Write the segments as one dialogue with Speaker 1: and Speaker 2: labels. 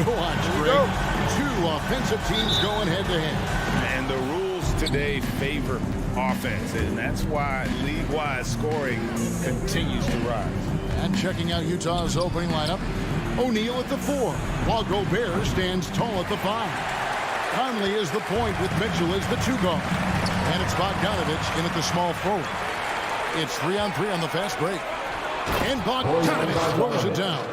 Speaker 1: to watch, Greg. Two offensive teams going head-to-head.
Speaker 2: And the rules today favor offense, and that's why league-wide scoring continues to rise.
Speaker 1: And checking out Utah's opening lineup, O'Neal at the 4, while Gobert stands tall at the 5. Conley is the point with Mitchell as the 2 guard. And it's Bogdanovich in at the small forward. It's 3-on-3 on the fast break. And Bogdanovich throws it down.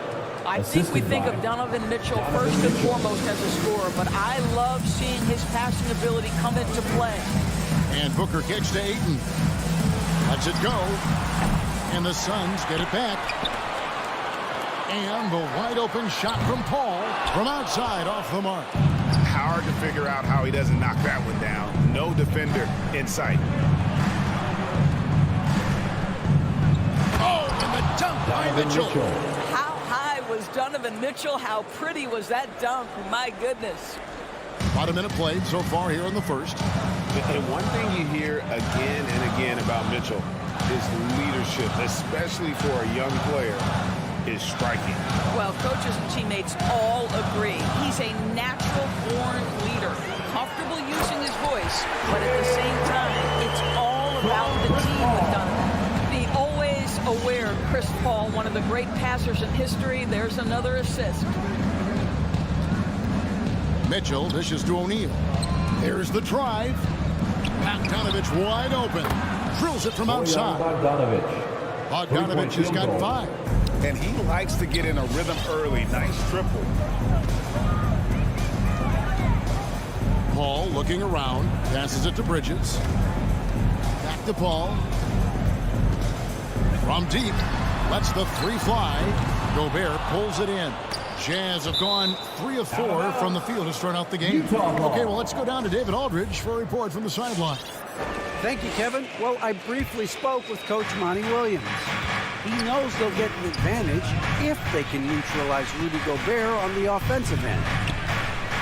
Speaker 3: I think we think of Donovan Mitchell first and foremost as a scorer, but I love seeing his passing ability come into play.
Speaker 1: And Booker kicks to Ayton. Lets it go. And the Suns get it back. And the wide-open shot from Paul from outside off the mark.
Speaker 2: Hard to figure out how he doesn't knock that one down. No defender in sight.
Speaker 1: Oh, and the dunk by Mitchell.
Speaker 3: How high was Donovan Mitchell? How pretty was that dunk? My goodness.
Speaker 1: About a minute played so far here in the first.
Speaker 2: And one thing you hear again and again about Mitchell is leadership, especially for a young player, is striking.
Speaker 3: Well, coaches and teammates all agree. He's a natural-born leader, comfortable using his voice, but at the same time, it's all about the team with Donovan. The always aware Chris Paul, one of the great passers in history. There's another assist.
Speaker 1: Mitchell dishes to O'Neal. There's the drive. Bogdanovich wide open. Drills it from outside. Bogdanovich has got 5.
Speaker 2: And he likes to get in a rhythm early. Nice triple.
Speaker 1: Paul looking around. Passes it to Bridges. Back to Paul. From deep. Lets the 3 fly. Gobert pulls it in. Jazz have gone 3 of 4 from the field to start out the game. Okay, well, let's go down to David Aldridge for a report from the sideline.
Speaker 4: Thank you, Kevin. Well, I briefly spoke with Coach Monty Williams. He knows they'll get an advantage if they can neutralize Rudy Gobert on the offensive end.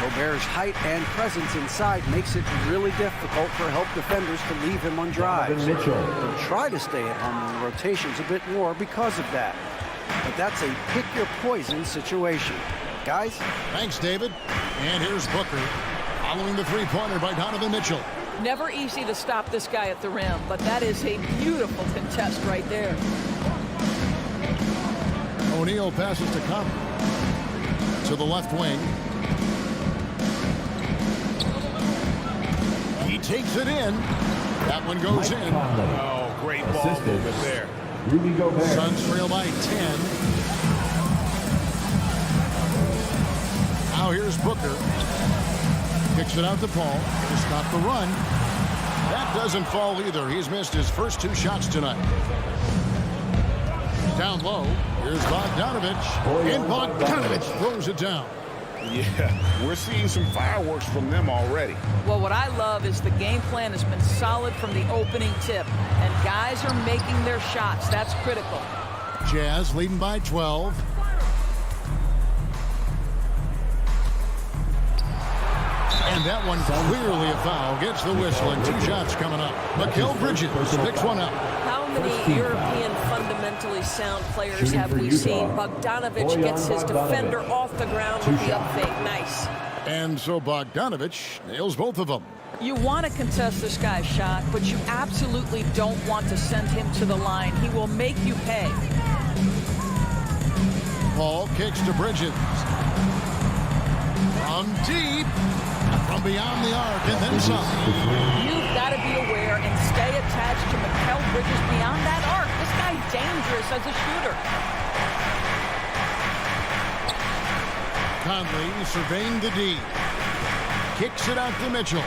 Speaker 4: Gobert's height and presence inside makes it really difficult for help defenders to leave him on drives. They'll try to stay at home in rotations a bit more because of that. But that's a pick-your-poison situation. Guys?
Speaker 1: Thanks, David. And here's Booker following the 3-pointer by Donovan Mitchell.
Speaker 3: Never easy to stop this guy at the rim, but that is a beautiful contest right there.
Speaker 1: O'Neal passes to Conley. To the left wing. He takes it in. That one goes in.
Speaker 2: Oh, great ball movement there.
Speaker 5: Rudy Gobert.
Speaker 1: Suns trail by 10. Now here's Booker. Kicks it out to Paul to stop the run. That doesn't fall either. He's missed his first 2 shots tonight. Down low. Here's Bogdanovich. And Bogdanovich throws it down.
Speaker 2: Yeah, we're seeing some fireworks from them already.
Speaker 3: Well, what I love is the game plan has been solid from the opening tip, and guys are making their shots. That's critical.
Speaker 1: Jazz leading by 12. And that one clearly a foul. Gets the whistle and 2 shots coming up. Mikhail Bridges picks one up.
Speaker 3: How many European fundamentally sound players have we seen? Bogdanovich gets his defender off the ground with the up fake. Nice.
Speaker 1: And so Bogdanovich nails both of them.
Speaker 3: You want to contest this guy's shot, but you absolutely don't want to send him to the line. He will make you pay.
Speaker 1: Paul kicks to Bridges. From deep. From beyond the arc and then some.
Speaker 3: You've got to be aware and stay attached to Mikhail Bridges beyond that arc. This guy's dangerous as a shooter.
Speaker 1: Conley surveying the D. Kicks it out to Mitchell.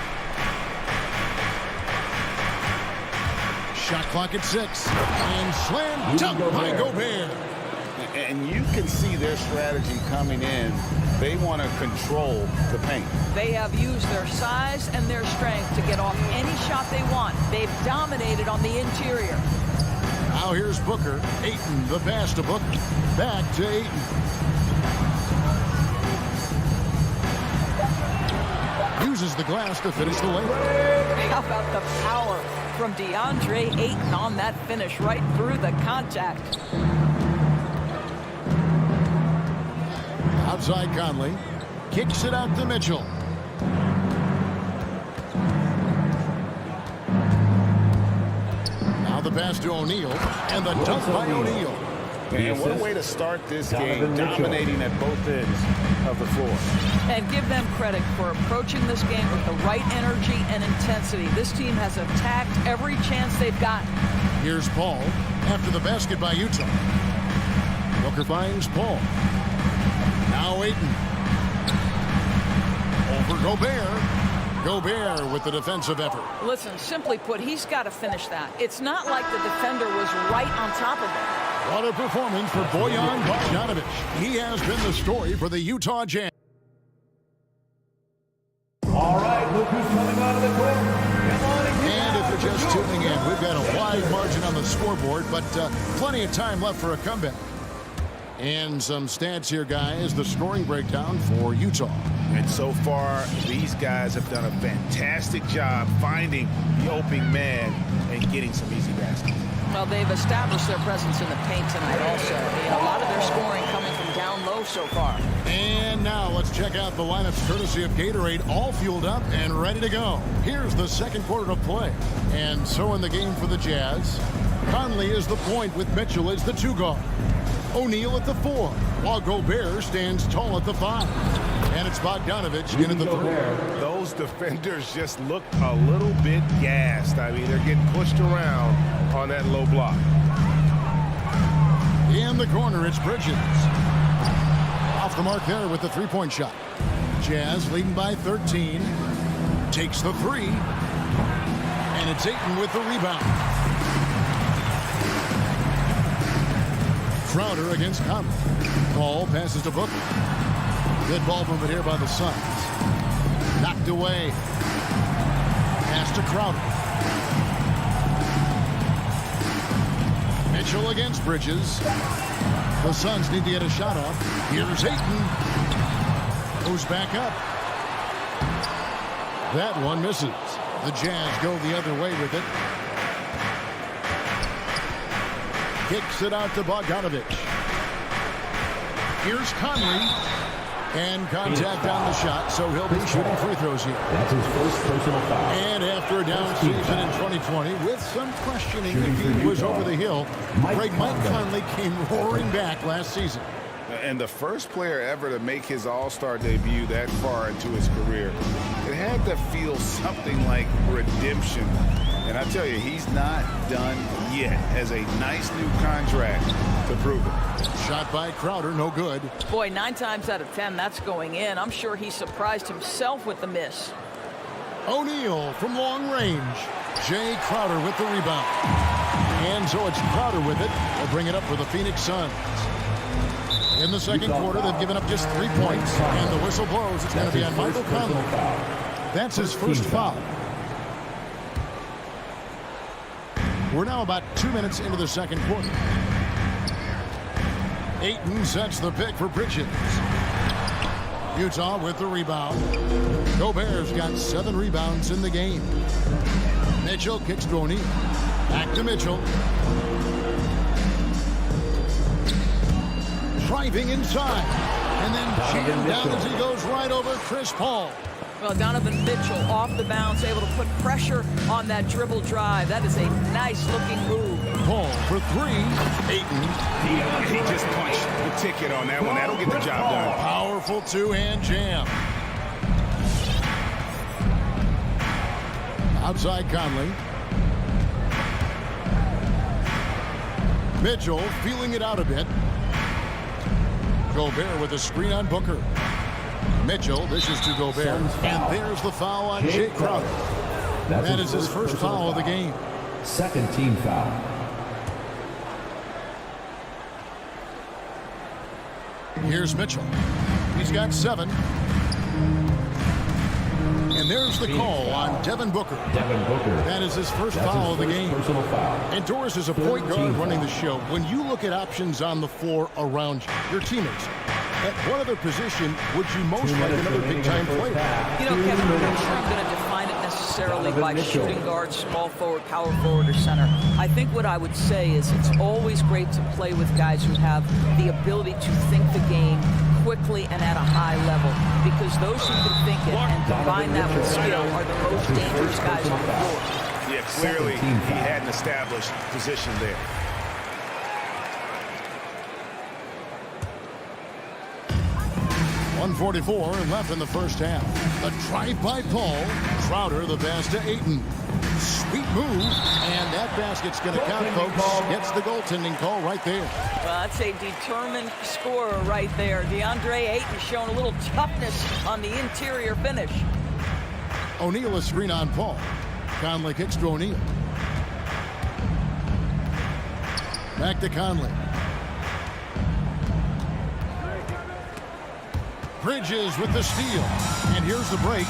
Speaker 1: Shot clock at 6. And slam dunk by Gobert.
Speaker 2: And you can see their strategy coming in. They want to control the paint.
Speaker 3: They have used their size and their strength to get off any shot they want. They've dominated on the interior.
Speaker 1: Now here's Booker. Ayton, the pass to Booker. Back to Ayton. Uses the glass to finish the layup.
Speaker 3: How about the power from DeAndre Ayton on that finish right through the contact.
Speaker 1: Outside Conley. Kicks it out to Mitchell. Now the pass to O'Neal, and the dunk by O'Neal.
Speaker 2: And what a way to start this game, dominating at both ends of the floor.
Speaker 3: And give them credit for approaching this game with the right energy and intensity. This team has attacked every chance they've gotten.
Speaker 1: Here's Paul after the basket by Utah. Booker finds Paul. Now Ayton. Over Gobert. Gobert with the defensive effort.
Speaker 3: Listen, simply put, he's got to finish that. It's not like the defender was right on top of him.
Speaker 1: What a performance for Bojan Bogdanovic. He has been the story for the Utah Jazz.
Speaker 5: All right, look who's coming out of the court.
Speaker 1: And if you're just tuning in, we've got a wide margin on the scoreboard, but plenty of time left for a comeback. And some stats here, guys. The scoring breakdown for Utah.
Speaker 2: And so far, these guys have done a fantastic job finding the opening man and getting some easy baskets.
Speaker 3: Well, they've established their presence in the paint tonight also. A lot of their scoring coming from down low so far.
Speaker 1: And now let's check out the lineups courtesy of Gatorade, all fueled up and ready to go. Here's the second quarter of play. And so in the game for the Jazz, Conley is the point with Mitchell as the 2 guard. O'Neal at the 4, while Gobert stands tall at the 5. And it's Bogdanovic in at the 3.
Speaker 2: Those defenders just look a little bit gassed. I mean, they're getting pushed around on that low block.
Speaker 1: In the corner, it's Bridges. Off the mark there with the 3-point shot. Jazz leading by 13. Takes the 3. And it's Ayton with the rebound. Crowder against Conley. Ball passes to Booker. Good ball movement here by the Suns. Knocked away. Pass to Crowder. Mitchell against Bridges. The Suns need to get a shot off. Here's Ayton. Goes back up. That one misses. The Jazz go the other way with it. Kicks it out to Bogdanovic. Here's Conley. And contact on the shot, so he'll be shooting free throws here.
Speaker 5: That's his first personal foul.
Speaker 1: And after a down season in 2020, with some questioning if he was over the hill, Mike Conley came roaring back last season.
Speaker 2: And the first player ever to make his All-Star debut that far into his career. It had to feel something like redemption. And I tell you, he's not done yet. Has a nice new contract to prove it.
Speaker 1: Shot by Crowder, no good.
Speaker 3: Boy, 9 times out of 10, that's going in. I'm sure he surprised himself with the miss.
Speaker 1: O'Neal from long range. Jay Crowder with the rebound. And so it's Crowder with it. They'll bring it up for the Phoenix Suns. In the second quarter, they've given up just 3 points. And the whistle blows. It's going to be on Michael Conley. That's his first foul. We're now about 2 minutes into the second quarter. Ayton sets the pick for Bridges. Utah with the rebound. Gobert's got 7 rebounds in the game. Mitchell kicks to O'Neal. Back to Mitchell. Driving inside. And then jammed down as he goes right over Chris Paul.
Speaker 3: Well, Donovan Mitchell off the bounce, able to put pressure on that dribble drive. That is a nice-looking move.
Speaker 1: Paul for 3. Ayton.
Speaker 2: He just punched the ticket on that one. That'll get the job done.
Speaker 1: Powerful 2-hand jam. Outside Conley. Mitchell feeling it out a bit. Gobert with a screen on Booker. Mitchell, this is to Gobert. And there's the foul on Jay Crowder. That is his first foul of the game.
Speaker 5: Second team foul.
Speaker 1: Here's Mitchell. He's got 7. And there's the call on Devin Booker. That is his first foul of the game. And Doris is a point guard running the show. When you look at options on the floor around you, your teammates, at what other position would you most like another big-time player?
Speaker 3: You know, Kevin, I'm not sure I'm going to define it necessarily by shooting guard, small forward, power forward, or center. I think what I would say is it's always great to play with guys who have the ability to think the game quickly and at a high level, because those who can think it and combine that with skill are the most dangerous guys on the floor.
Speaker 2: Yeah, clearly he had an established position there.
Speaker 1: .144 left in the first half. The drive by Paul. Crowder, the pass to Ayton. Sweet move, and that basket's going to count, folks. Gets the goaltending call right there.
Speaker 3: Well, that's a determined scorer right there. DeAndre Ayton showing a little toughness on the interior finish.
Speaker 1: O'Neal a screen on Paul. Conley kicks to O'Neal. Back to Conley. Bridges with the steal. And here's the break.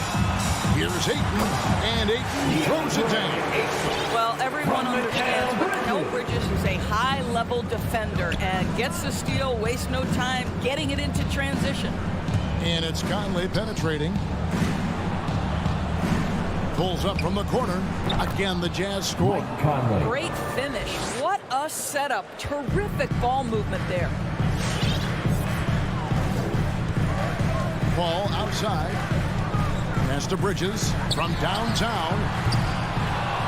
Speaker 1: Here's Ayton. And Ayton throws it down.
Speaker 3: Well, everyone understands Mikhail Bridges is a high-level defender and gets the steal, wastes no time getting it into transition.
Speaker 1: And it's Conley penetrating. Pulls up from the corner. Again, the Jazz score.
Speaker 3: Great finish. What a setup. Terrific ball movement there.
Speaker 1: Ball outside. Pass to Bridges from downtown.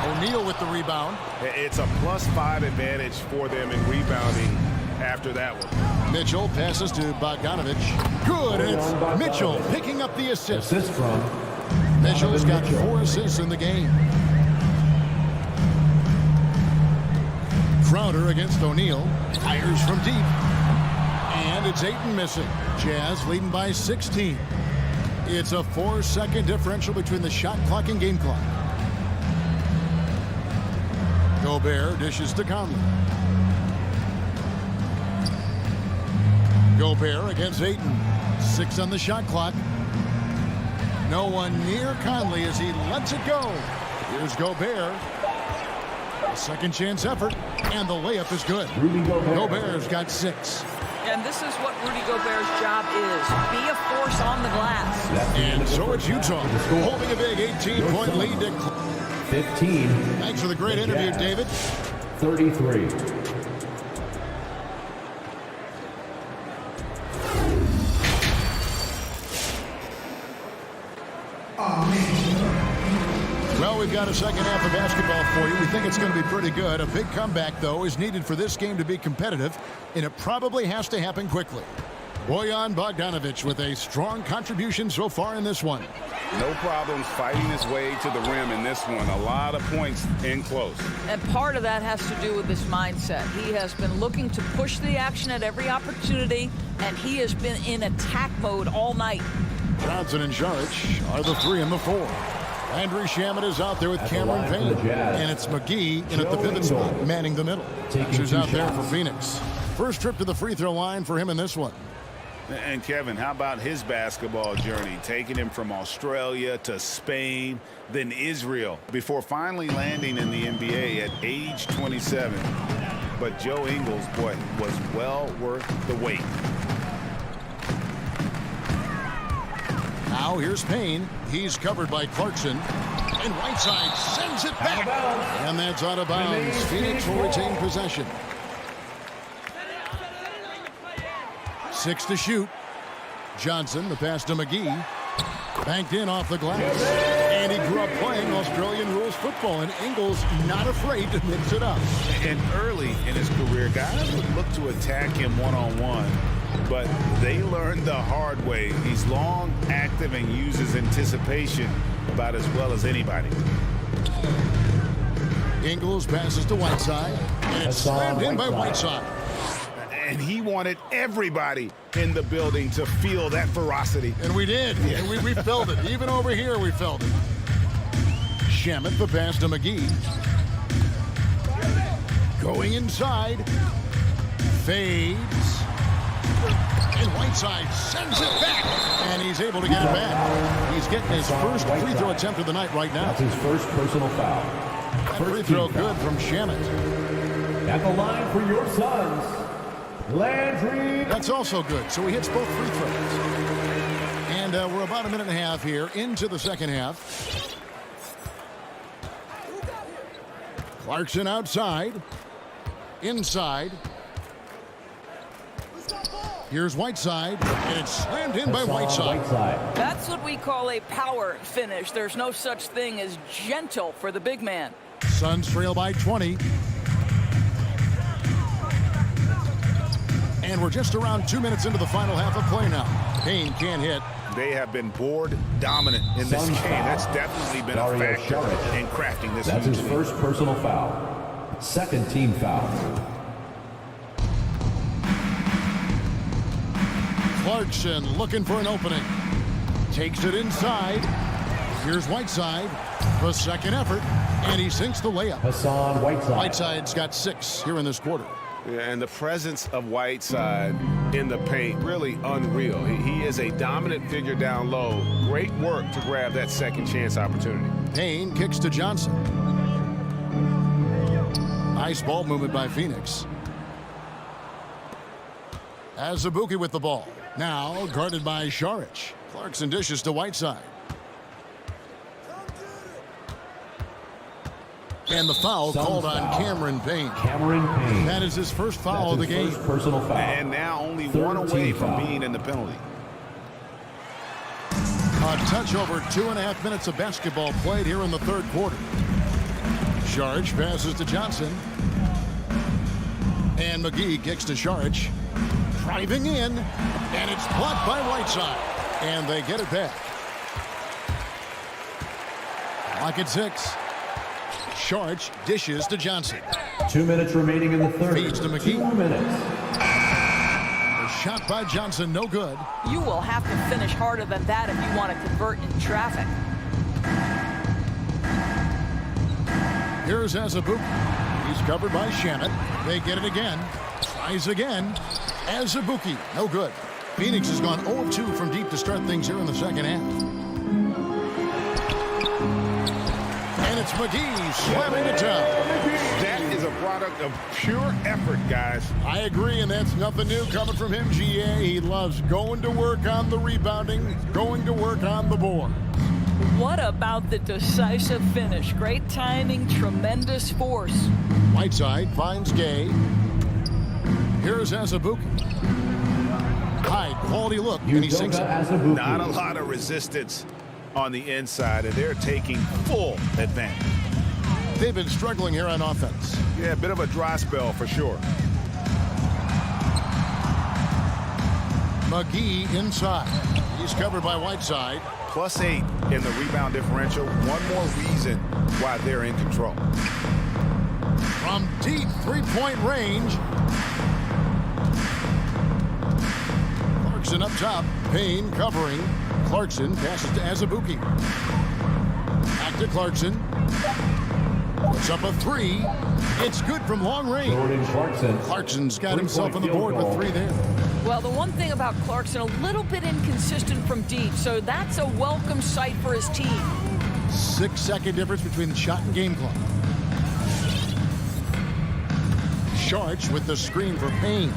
Speaker 1: O'Neal with the rebound.
Speaker 2: It's a +5 advantage for them in rebounding after that one.
Speaker 1: Mitchell passes to Bogdanovich. Good, and it's Mitchell picking up the assist.
Speaker 5: Assist from
Speaker 1: Mitchell's got 4 assists in the game. Crowder against O'Neal. Fires from deep. And it's Ayton missing. Jazz leading by 16. It's a 4-second differential between the shot clock and game clock. Gobert dishes to Conley. Gobert against Ayton. 6 on the shot clock. No one near Conley as he lets it go. Here's Gobert. A second chance effort, and the layup is good. Gobert's got 6.
Speaker 3: And this is what Rudy Gobert's job is. Be a force on the glass.
Speaker 1: And so it's Utah holding a big 18-point lead to
Speaker 5: 15.
Speaker 1: Thanks for the great interview, David.
Speaker 5: 33.
Speaker 1: Well, we've got a second half of basketball for you. We think it's going to be pretty good. A big comeback, though, is needed for this game to be competitive, and it probably has to happen quickly. Bojan Bogdanović with a strong contribution so far in this one.
Speaker 2: No problems fighting his way to the rim in this one. A lot of points in close.
Speaker 3: And part of that has to do with his mindset. He has been looking to push the action at every opportunity, and he has been in attack mode all night.
Speaker 1: Brownson and Saric are the 3 and the 4. Landry Shamet is out there with Cameron Payne. And it's McGee in at the pivot spot, manning the middle. Who's out there for Phoenix. First trip to the free throw line for him in this one.
Speaker 2: And Kevin, how about his basketball journey? Taking him from Australia to Spain, then Israel, before finally landing in the NBA at age 27. But Joe Ingles, boy, was well worth the wait.
Speaker 1: Now here's Payne. He's covered by Clarkson. And Whiteside sends it back. And that's out of bounds. Phoenix will retain possession. 6 to shoot. Johnson, the pass to McGee. Banked in off the glass. And he grew up playing Australian rules football. And Ingles not afraid to mix it up.
Speaker 2: And early in his career, guys would look to attack him one-on-one. But they learned the hard way. He's long, active, and uses anticipation about as well as anybody.
Speaker 1: Ingles passes to Whiteside. And it's slammed in by Whiteside.
Speaker 2: And he wanted everybody in the building to feel that ferocity.
Speaker 1: And we did. Yeah. And we felt it. Even over here, we felt it. Shamet, the pass to McGee. Going inside. Fades. And Whiteside sends it back. And he's able to get it back. He's getting his first free throw attempt of the night right now.
Speaker 5: That's his first personal foul.
Speaker 1: That free throw good from Shamet.
Speaker 5: At the line for your Suns, Landry.
Speaker 1: That's also good. So he hits both free throws. And we're about a minute and a half here into the second half. Clarkson outside. Inside. Here's Whiteside, and it's slammed in by Whiteside.
Speaker 3: That's what we call a power finish. There's no such thing as gentle for the big man.
Speaker 1: Suns trail by 20. And we're just around 2 minutes into the final half of play now. Payne can't hit.
Speaker 2: They have been board dominant in this game. That's definitely been a factor in crafting this.
Speaker 5: That's his first personal foul. Second team foul.
Speaker 1: Clarkson looking for an opening. Takes it inside. Here's Whiteside. The second effort. And he sinks the layup.
Speaker 5: Hassan Whiteside.
Speaker 1: Whiteside's got 6 here in this quarter.
Speaker 2: Yeah, and the presence of Whiteside in the paint, really unreal. He is a dominant figure down low. Great work to grab that second chance opportunity.
Speaker 1: Payne kicks to Johnson. Nice ball movement by Phoenix. Azubuike with the ball. Now guarded by Saric. Clarkson dishes to Whiteside. And the foul called on Cameron Payne. That is his first foul of the game.
Speaker 5: Personal foul.
Speaker 2: And now only one away from being in the penalty.
Speaker 1: A touch over 2.5 minutes of basketball played here in the third quarter. Saric passes to Johnson. And McGee kicks to Saric. Driving in. And it's blocked by Whiteside. And they get it back. Lock at 6. Saric dishes to Johnson.
Speaker 5: 2 minutes remaining in the third.
Speaker 1: Feeds to McGee.
Speaker 5: 2 minutes.
Speaker 1: A shot by Johnson, no good.
Speaker 3: You will have to finish harder than that if you want to convert in traffic.
Speaker 1: Here's Azubuike. He's covered by Shannon. They get it again. Tries again. Azubuike, no good. Phoenix has gone 0 of 2 from deep to start things here in the second half. And it's McGee slamming it down.
Speaker 2: That is a product of pure effort, guys.
Speaker 1: I agree, and that's nothing new coming from him, GA. He loves going to work on the rebounding, going to work on the board.
Speaker 3: What about the decisive finish? Great timing, tremendous force.
Speaker 1: Whiteside finds Gay. Here's Azubuike. High quality look, and he sinks it.
Speaker 2: Not a lot of resistance on the inside, and they're taking full advantage.
Speaker 1: They've been struggling here on offense.
Speaker 2: Yeah, a bit of a dry spell for sure.
Speaker 1: McGee inside. He's covered by Whiteside.
Speaker 2: +8 in the rebound differential. One more reason why they're in control.
Speaker 1: From deep three-point range. Clarkson up top. Payne covering. Clarkson passes to Azubuike. Back to Clarkson. Puts up a 3. It's good from long range. Clarkson's got himself on the board with 3 there.
Speaker 3: Well, the one thing about Clarkson, a little bit inconsistent from deep, so that's a welcome sight for his team.
Speaker 1: 6-second difference between the shot and game clock. Saric with the screen for Payne.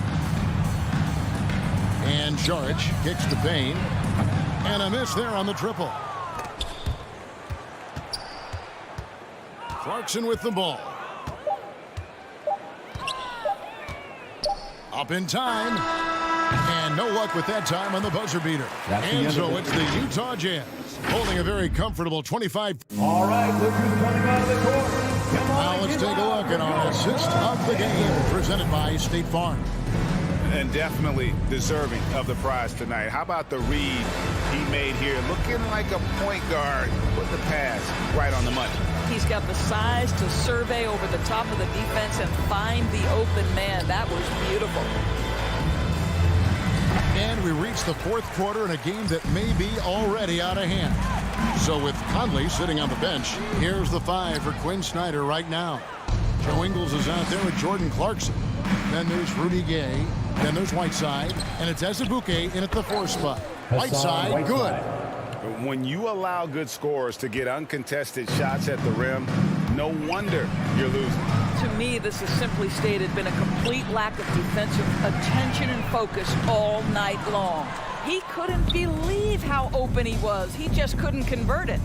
Speaker 1: And Saric kicks to Payne. And a miss there on the triple. Clarkson with the ball. Up in time. And no luck with that time on the buzzer beater. And so it's the Utah Jazz holding a very comfortable 25.
Speaker 5: All right, look who's coming out of the court.
Speaker 1: Now let's take a look at our assist of the game presented by State Farm.
Speaker 2: And definitely deserving of the prize tonight. How about the read he made here? Looking like a point guard. Put the pass right on the money.
Speaker 3: He's got the size to survey over the top of the defense and find the open man. That was beautiful.
Speaker 1: And we reach the fourth quarter in a game that may be already out of hand. So with Conley sitting on the bench, here's the 5 for Quinn Snyder right now. Joe Ingles is out there with Jordan Clarkson. Then there's Rudy Gay. Then there's Whiteside. And it's Azubuike in at the 4 spot. Whiteside, good.
Speaker 2: When you allow good scorers to get uncontested shots at the rim, no wonder you're losing.
Speaker 3: To me, this is simply stated been a complete lack of defensive attention and focus all night long. He couldn't believe how open he was. He just couldn't convert it.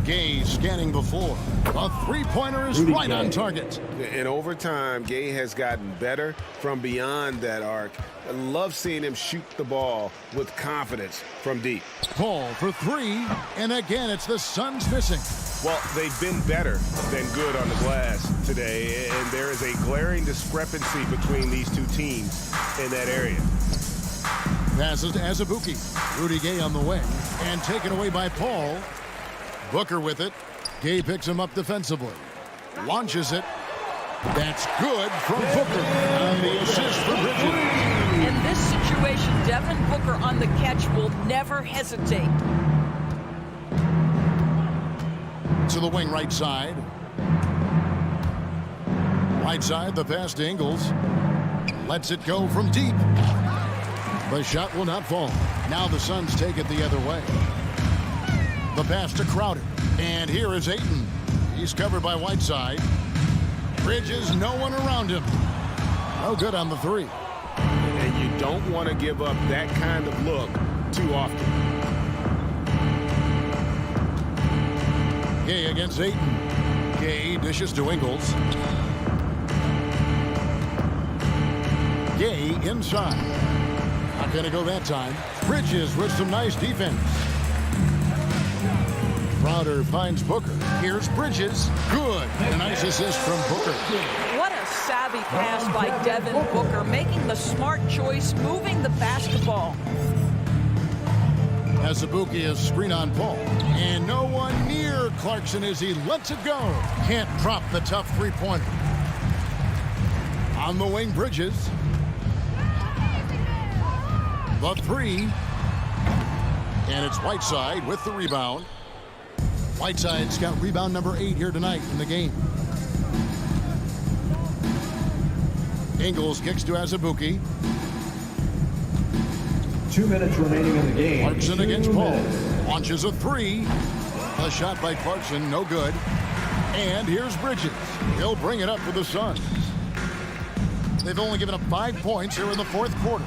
Speaker 1: Gay scanning the floor. A three-pointer is right on target.
Speaker 6: In overtime, Gay has gotten better from beyond that arc. I love seeing him shoot the ball with confidence from deep.
Speaker 1: Paul for three, and again it's the Suns missing.
Speaker 6: Well, they've been better than good on the glass today, and there is a glaring discrepancy between these two teams in that area.
Speaker 1: Passes to Azubuike. Rudy Gay on the wing, and taken away by Paul. Booker with it. Gay picks him up defensively. Launches it. That's good from Booker. And the assist for Bridges.
Speaker 3: In this situation, Devin Booker on the catch will never hesitate.
Speaker 1: To the wing right side. Right side, the pass to Ingles. Lets it go from deep. The shot will not fall. Now the Suns take it the other way. The pass to Crowder. And here is Ayton. He's covered by Whiteside. Bridges, no one around him. No good on the three.
Speaker 6: And you don't want to give up that kind of look too often.
Speaker 1: Gay against Ayton. Gay dishes to Ingles. Gay inside. Not going to go that time. Bridges with some nice defense. Crowder finds Booker. Here's Bridges. Good. A nice assist from Booker.
Speaker 3: What a savvy pass by Devin Booker, making the smart choice, moving the basketball.
Speaker 1: Azubuike is screen on Paul. And no one near Clarkson as he lets it go. Can't drop the tough three-pointer. On the wing, Bridges. The three. And it's Whiteside with the rebound. Whiteside's got rebound number 8 here tonight in the game. Ingles kicks to Azubuike.
Speaker 5: 2 minutes remaining in the game.
Speaker 1: Clarkson against Paul. Launches a three. A shot by Clarkson, no good. And here's Bridges. He'll bring it up for the Suns. They've only given up 5 points here in the fourth quarter.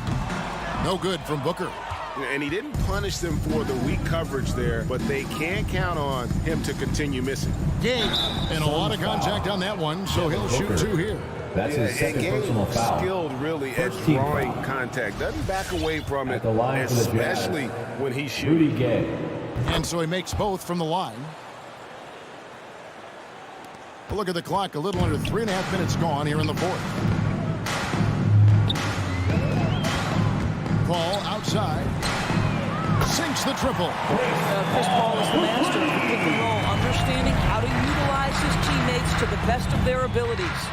Speaker 1: No good from Booker.
Speaker 6: And he didn't punish them for the weak coverage there, but they can't count on him to continue missing.
Speaker 1: Gay. And a lot of contact on that one, so he'll shoot 2 here.
Speaker 5: That's his second
Speaker 6: Gay
Speaker 5: personal foul.
Speaker 6: Skilled really at
Speaker 5: First team
Speaker 6: drawing
Speaker 5: foul.
Speaker 6: contact. Doesn't back away from
Speaker 5: At
Speaker 6: it,
Speaker 5: the line for the Jazz.
Speaker 6: especially when he's shooting.
Speaker 5: Rudy Gay.
Speaker 1: And so he makes both from the line. But look at the clock, a little under 3.5 minutes gone here in the fourth. Paul outside. Sinks the triple.
Speaker 3: Chris Paul is the master of the pick and roll, understanding how to utilize his teammates to the best of their abilities.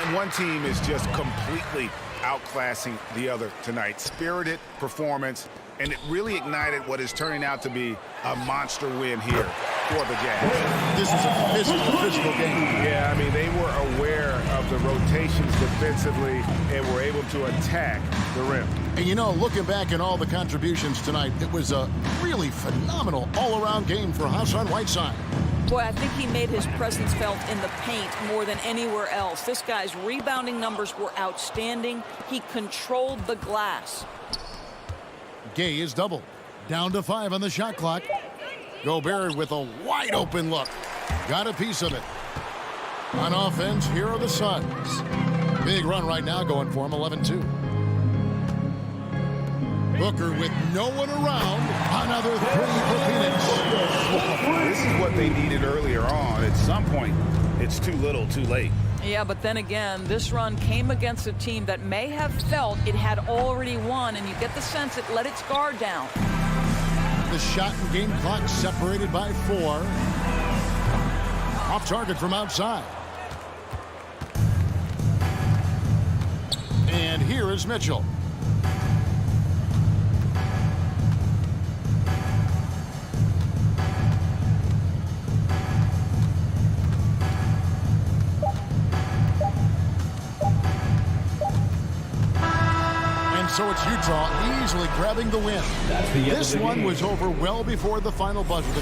Speaker 2: And one team is just completely outclassing the other tonight. Spirited performance, and it really ignited what is turning out to be a monster win here for the Jazz.
Speaker 1: This is a physical game.
Speaker 6: Yeah, I mean, they were aware of the rotations defensively and were able to attack the rim.
Speaker 1: And you know, looking back at all the contributions tonight, it was a really phenomenal all-around game for Hassan Whiteside.
Speaker 3: Boy, I think he made his presence felt in the paint more than anywhere else. This guy's rebounding numbers were outstanding. He controlled the glass.
Speaker 1: Gay is doubled. Down to 5 on the shot clock. Gobert with a wide open look. Got a piece of it. On offense, here are the Suns. Big run right now going for him, 11-2. Booker with no one around. Another 3 for Phoenix.
Speaker 2: This is what they needed earlier on. At some point, it's too little, too late.
Speaker 3: Yeah, but then again, this run came against a team that may have felt it had already won, and you get the sense it let its guard down.
Speaker 1: The shot and game clock separated by 4. Off target from outside. And here is Mitchell. So it's Utah easily grabbing the win. This one was over well before the final buzzer. The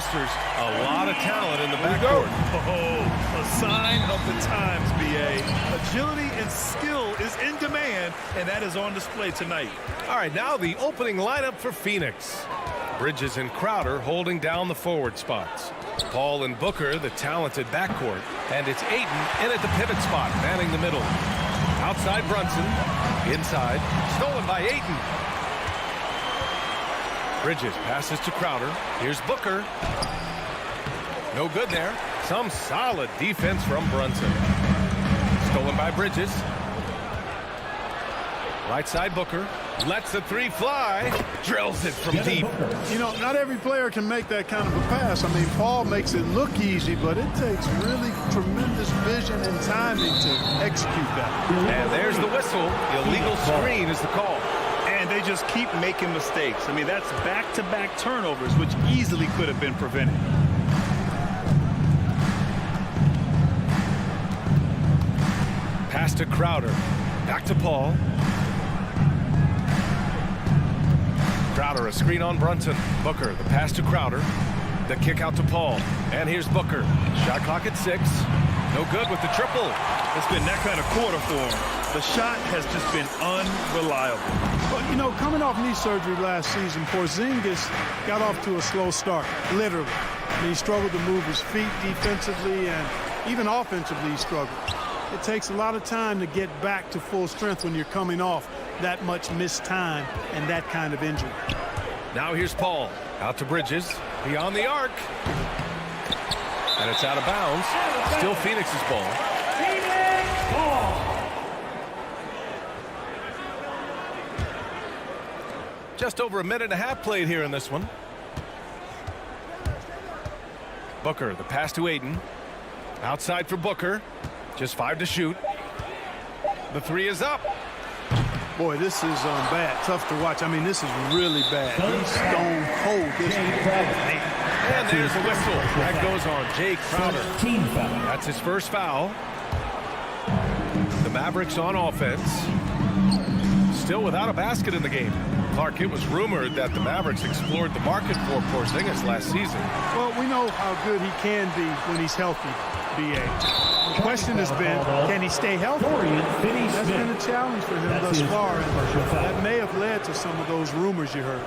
Speaker 6: youngsters. A lot of talent in the backcourt.
Speaker 7: Oh, a sign of the times, B.A. Agility and skill is in demand, and that is on display tonight.
Speaker 6: All right, now the opening lineup for Phoenix. Bridges and Crowder holding down the forward spots. Paul and Booker, the talented backcourt. And it's Ayton in at the pivot spot, manning the middle. Outside Brunson. Inside. Stolen by Ayton. Bridges passes to Crowder. Here's Booker. No good there. Some solid defense from Brunson. Stolen by Bridges. Right side Booker. Lets the three fly. Drills it from deep.
Speaker 8: You know, not every player can make that kind of a pass. I mean, Paul makes it look easy, but it takes really tremendous vision and timing to execute that.
Speaker 6: And there's the whistle. Illegal screen is the call.
Speaker 7: And they just keep making mistakes. I mean, that's back-to-back turnovers, which easily could have been prevented.
Speaker 6: Pass to Crowder. Back to Paul. Crowder, a screen on Brunson. Booker, the pass to Crowder. The kick out to Paul. And here's Booker. Shot clock at 6. No good with the triple.
Speaker 7: It's been that kind of quarter for him. The shot has just been unreliable.
Speaker 8: But, you know, coming off knee surgery last season, Porzingis got off to a slow start, literally. I mean, he struggled to move his feet defensively, and even offensively he struggled. It takes a lot of time to get back to full strength when you're coming off that much missed time and that kind of injury.
Speaker 6: Now here's Paul. Out to Bridges. Beyond the arc. And it's out of bounds. Still Phoenix's ball. Just over a minute and a half played here in this one. Booker, the pass to Ayton. Outside for Booker. Just 5 to shoot. The three is up.
Speaker 8: Boy, this is bad. Tough to watch. I mean, this is really bad. He's stone cold. This
Speaker 6: and there's the whistle. That goes on Jay Crowder. That's his first foul. The Mavericks on offense. Still without a basket in the game. Clark, it was rumored that the Mavericks explored the market for Porzingis last season.
Speaker 8: Well, we know how good he can be when he's healthy, B.A. The question has been, can he stay healthy? That's been a challenge for him thus far, and that may have led to some of those rumors you heard.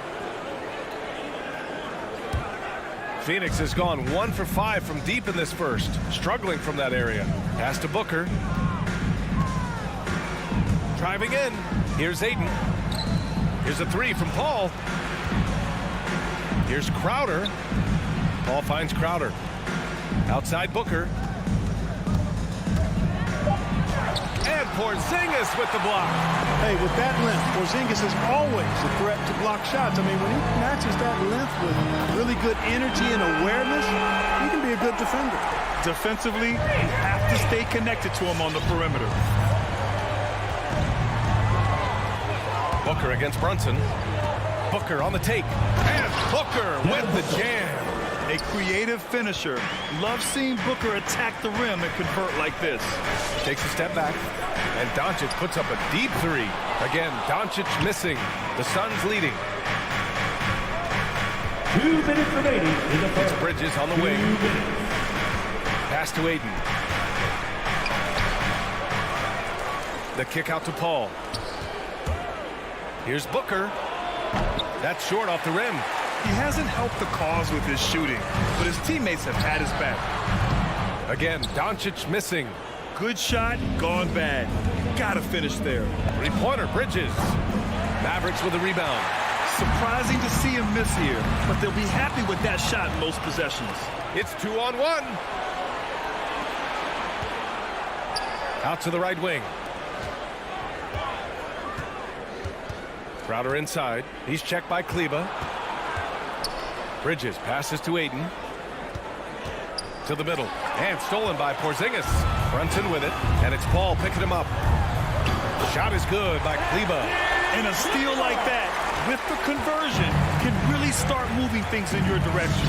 Speaker 6: Phoenix has gone 1 for 5 from deep in this first, struggling from that area. Pass to Booker. Driving in. Here's Ayton. Here's a three from Paul. Here's Crowder. Paul finds Crowder. Outside Booker. And Porzingis with the block.
Speaker 8: Hey, with that length, Porzingis is always a threat to block shots. I mean, when he matches that length with really good energy and awareness, he can be a good defender.
Speaker 7: Defensively, you have to stay connected to him on the perimeter.
Speaker 6: Booker against Brunson. Booker on the take. And Booker with the jam.
Speaker 7: A creative finisher. Love seeing Booker attack the rim and convert like this.
Speaker 6: Takes a step back. And Doncic puts up a deep three. Again, Doncic missing. The Suns leading.
Speaker 5: 2 minutes remaining in the first.
Speaker 6: It's Bridges on the wing. Pass to Ayton. The kick out to Paul. Here's Booker. That's short off the rim.
Speaker 7: He hasn't helped the cause with his shooting, but his teammates have had his back.
Speaker 6: Again, Doncic missing.
Speaker 7: Good shot, gone bad. Gotta finish there.
Speaker 6: Three-pointer, Bridges. Mavericks with a rebound.
Speaker 7: Surprising to see him miss here, but they'll be happy with that shot most possessions.
Speaker 6: It's 2-on-1. Out to the right wing. Crowder inside. He's checked by Kleba. Bridges passes to Ayton. To the middle. And stolen by Porzingis. Brunson with it. And it's Paul picking him up. Shot is good by Kleba.
Speaker 7: And a steal like that, with the conversion, can really start moving things in your direction.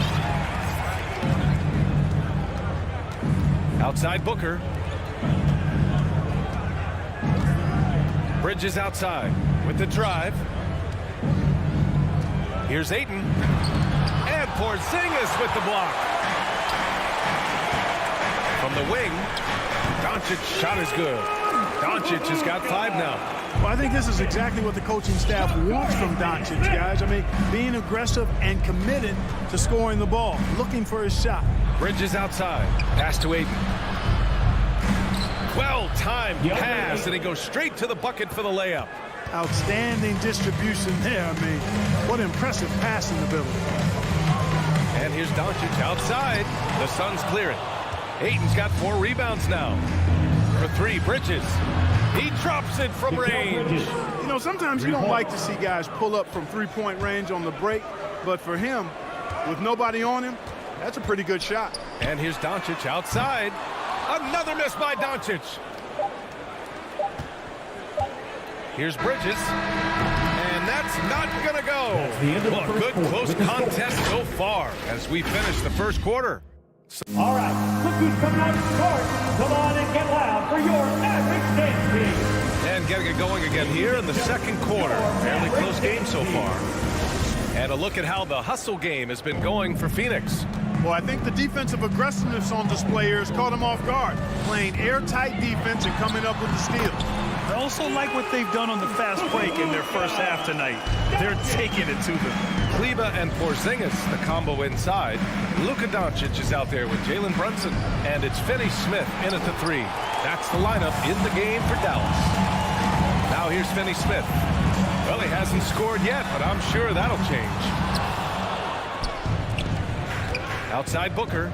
Speaker 6: Outside Booker. Bridges outside with the drive. Here's Ayton. And Porzingis with the block. From the wing, Doncic's shot is good. Doncic has got 5 now.
Speaker 8: Well, I think this is exactly what the coaching staff wants from Doncic, guys. I mean, being aggressive and committed to scoring the ball, looking for his shot.
Speaker 6: Bridges outside. Pass to Ayton. Well-timed pass, and he goes straight to the bucket for the layup.
Speaker 8: Outstanding distribution there. I mean, what impressive passing ability.
Speaker 6: And here's Doncic outside. The Suns clear it. Ayton's got 4 rebounds now. For 3, Bridges. He drops it from range.
Speaker 8: You know, sometimes you don't like to see guys pull up from three-point range on the break, but for him, with nobody on him, that's a pretty good shot.
Speaker 6: And here's Doncic outside. Another miss by Doncic. Here's Bridges. And that's not going to go. Well, good close contest so far as we finish the first quarter.
Speaker 5: All right, look who's coming out to start. Come on and get loud for your Mavericks dance team.
Speaker 6: And getting it going again here in the second quarter. Fairly close game so far. And a look at how the hustle game has been going for Phoenix.
Speaker 8: Well, I think the defensive aggressiveness on display here has caught him off guard. Playing airtight defense and coming up with the steals.
Speaker 7: I also like what they've done on the fast break in their first half tonight. They're taking it to them.
Speaker 6: Kleba and Porzingis, the combo inside. Luka Doncic is out there with Jalen Brunson. And it's Finney-Smith in at the 3. That's the lineup in the game for Dallas. Now here's Finney-Smith. Well, he hasn't scored yet, but I'm sure that'll change. Outside Booker.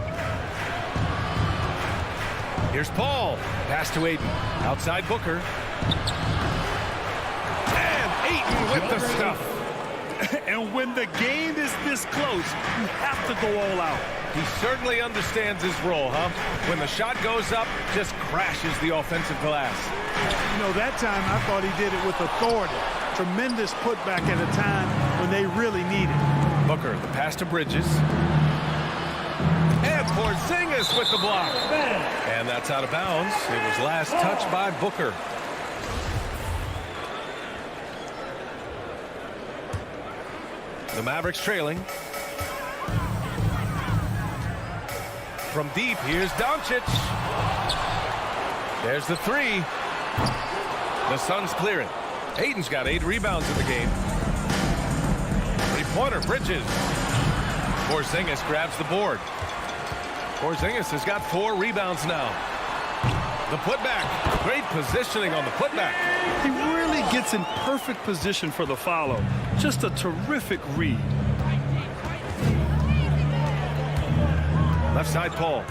Speaker 6: Here's Paul. Pass to Ayton. Outside Booker. And Ayton with the stuff.
Speaker 7: And when the game is this close, you have to go all out.
Speaker 6: He certainly understands his role, huh? When the shot goes up, just crashes the offensive glass.
Speaker 8: You know, that time I thought he did it with authority. Tremendous putback at a time when they really need it.
Speaker 6: Booker, the pass to Bridges. And Porzingis with the block. And that's out of bounds. It was last touched by Booker. The Mavericks trailing. From deep, here's Doncic. There's the 3. The Suns clear it. Ayton's got 8 rebounds in the game. 3-pointer, Bridges. Porzingis grabs the board. Porzingis has got 4 rebounds now. The putback. Great positioning on the putback.
Speaker 7: He really gets in perfect position for the follow. Just a terrific read.
Speaker 6: Left side, Paul.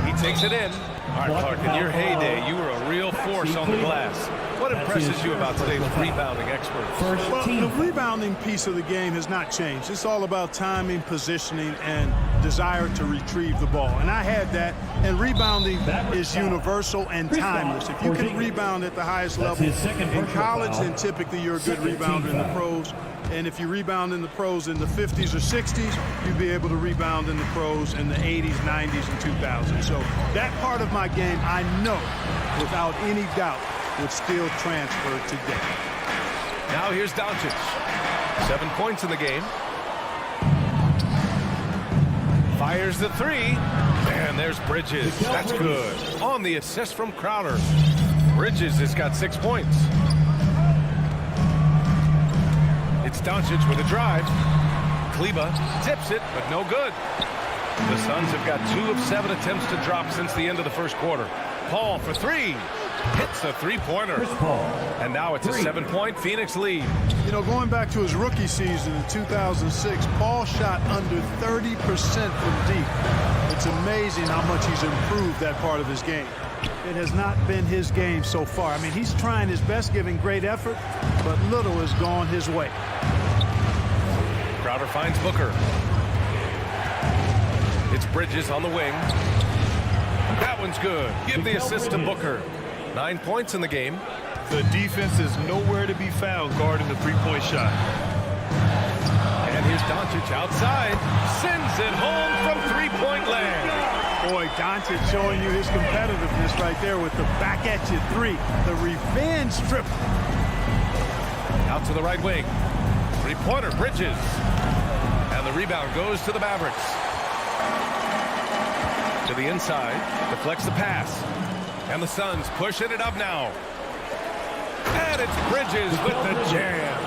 Speaker 6: He takes it in. All right, Clark, in your heyday, you were a real force on the glass. What impresses you about today's rebounding expert?
Speaker 8: Well, the rebounding piece of the game has not changed. It's all about timing, positioning, and desire to retrieve the ball. And I had that, and rebounding is universal and timeless. If you can rebound at the highest level in college, then typically you're a good rebounder in the pros. And if you rebound in the pros in the 50s or 60s, you'd be able to rebound in the pros in the 80s, 90s, and 2000s. So that part of my game, I know, without any doubt, would still transfer today.
Speaker 6: Now here's Doncic. 7 points in the game. Fires the 3. And there's Bridges. That's good. On the assist from Crowder. Bridges has got 6 points. It's Doncic with a drive. Kleba tips it, but no good. The Suns have got 2 of 7 attempts to drop since the end of the first quarter. Paul for 3. Hits a 3-pointer. And now it's a 7-point Phoenix lead.
Speaker 8: You know, going back to his rookie season in 2006, Paul shot under 30% from deep. It's amazing how much he's improved that part of his game. It has not been his game so far. I mean, he's trying his best, giving great effort, but little has gone his way.
Speaker 6: Crowder finds Booker. It's Bridges on the wing. That one's good. Give the assist to Booker. 9 points in the game.
Speaker 7: The defense is nowhere to be found guarding the three-point shot.
Speaker 6: And here's Doncic outside. Sends it home from three-point land.
Speaker 8: Boy, Doncic showing you his competitiveness right there with the back-at-you 3. The revenge triple.
Speaker 6: Out to the right wing. Three-pointer, Bridges. And the rebound goes to the Mavericks. To the inside, deflects the pass. And the Suns pushing it up now. And it's Bridges with the jam.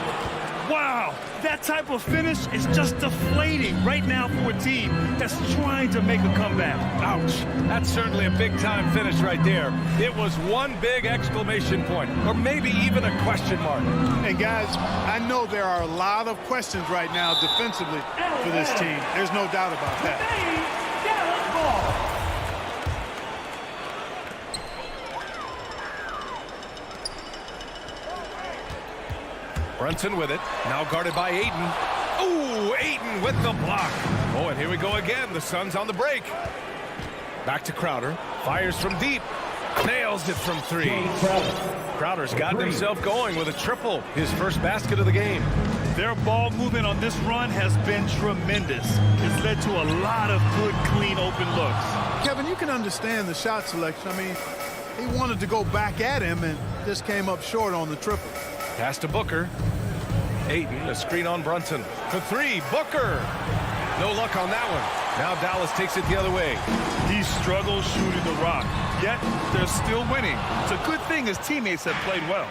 Speaker 7: Wow, that type of finish is just deflating right now for a team that's trying to make a comeback.
Speaker 6: Ouch. That's certainly a big-time finish right there. It was one big exclamation point, or maybe even a question mark.
Speaker 8: And guys, I know there are a lot of questions right now defensively for this team. There's no doubt about that.
Speaker 6: Brunson with it, now guarded by Ayton. Ooh, Ayton with the block. Oh, and here we go again. The Suns on the break. Back to Crowder, fires from deep, nails it from three. Crowder's gotten himself going with a triple, his first basket of the game.
Speaker 7: Their ball movement on this run has been tremendous. It's led to a lot of good, clean, open looks.
Speaker 8: Kevin, you can understand the shot selection. I mean, he wanted to go back at him and just came up short on the triple.
Speaker 6: Pass to Booker. Ayton, a screen on Brunson. For three, Booker. No luck on that one. Now Dallas takes it the other way.
Speaker 7: He struggles shooting the rock, yet they're still winning. It's a good thing his teammates have played well.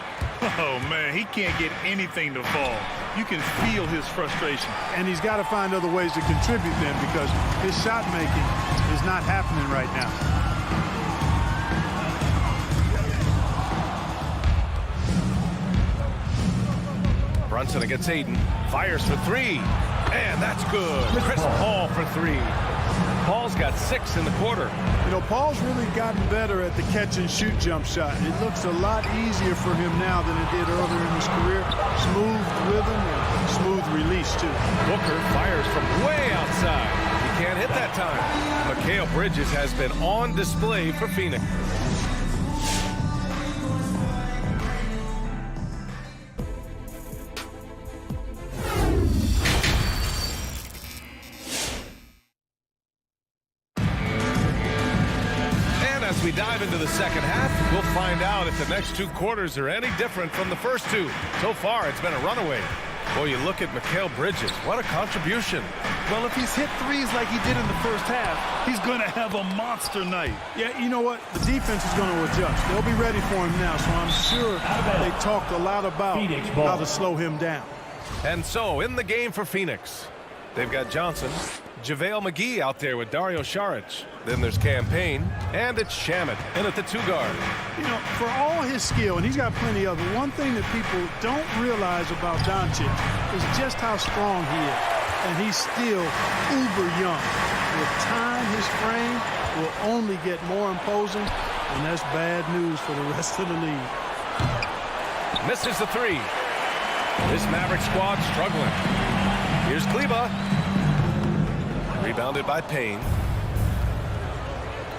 Speaker 7: Oh, man, he can't get anything to fall. You can feel his frustration.
Speaker 8: And he's got to find other ways to contribute then, because his shot making is not happening right now.
Speaker 6: Brunson against Ayton. Fires for three. And that's good. Chris Paul for three. Paul's got 6 in the quarter.
Speaker 8: You know, Paul's really gotten better at the catch-and-shoot jump shot. It looks a lot easier for him now than it did earlier in his career. Smooth rhythm and smooth release, too.
Speaker 6: Booker fires from way outside. He can't hit that time. Mikhail Bridges has been on display for Phoenix. As we dive into the second half, we'll find out if the next 2 quarters are any different from the first 2. So far, it's been a runaway. Boy, you look at Mikhail Bridges. What a contribution.
Speaker 7: Well, if he's hit threes like he did in the first half, he's going to have a monster night.
Speaker 8: Yeah, you know what? The defense is going to adjust. They'll be ready for him now, so I'm sure they talked a lot about how to slow him down.
Speaker 6: And so, in the game for Phoenix, they've got Johnson, JaVale McGee out there with Dario Saric. Then there's Campaign, and it's Shamet in at the 2 guard.
Speaker 8: You know, for all his skill, and he's got plenty of it, one thing that people don't realize about Doncic is just how strong he is. And he's still uber young. With time, his frame will only get more imposing, and that's bad news for the rest of the league.
Speaker 6: Misses the 3. This Maverick squad struggling. Here's Kleba. Rebounded by Payne.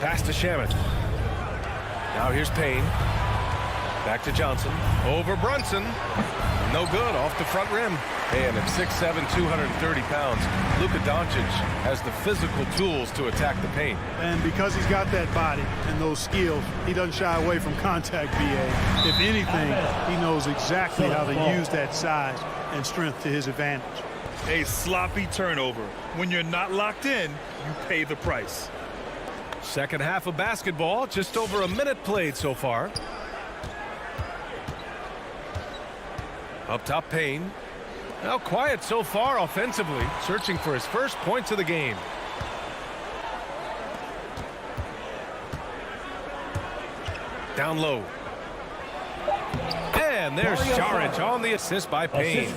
Speaker 6: Pass to Shamet. Now here's Payne. Back to Johnson. Over Brunson. No good. Off the front rim. And at 6'7", 230 pounds, Luka Doncic has the physical tools to attack the paint.
Speaker 8: And because he's got that body and those skills, he doesn't shy away from contact, B.A. If anything, he knows exactly how to use that size and strength to his advantage.
Speaker 7: A sloppy turnover. When you're not locked in, you pay the price.
Speaker 6: Second half of basketball, just over a minute played so far. Up top, Payne. Now quiet so far offensively, searching for his first points of the game. Down low. And there's Saric on the assist by Payne.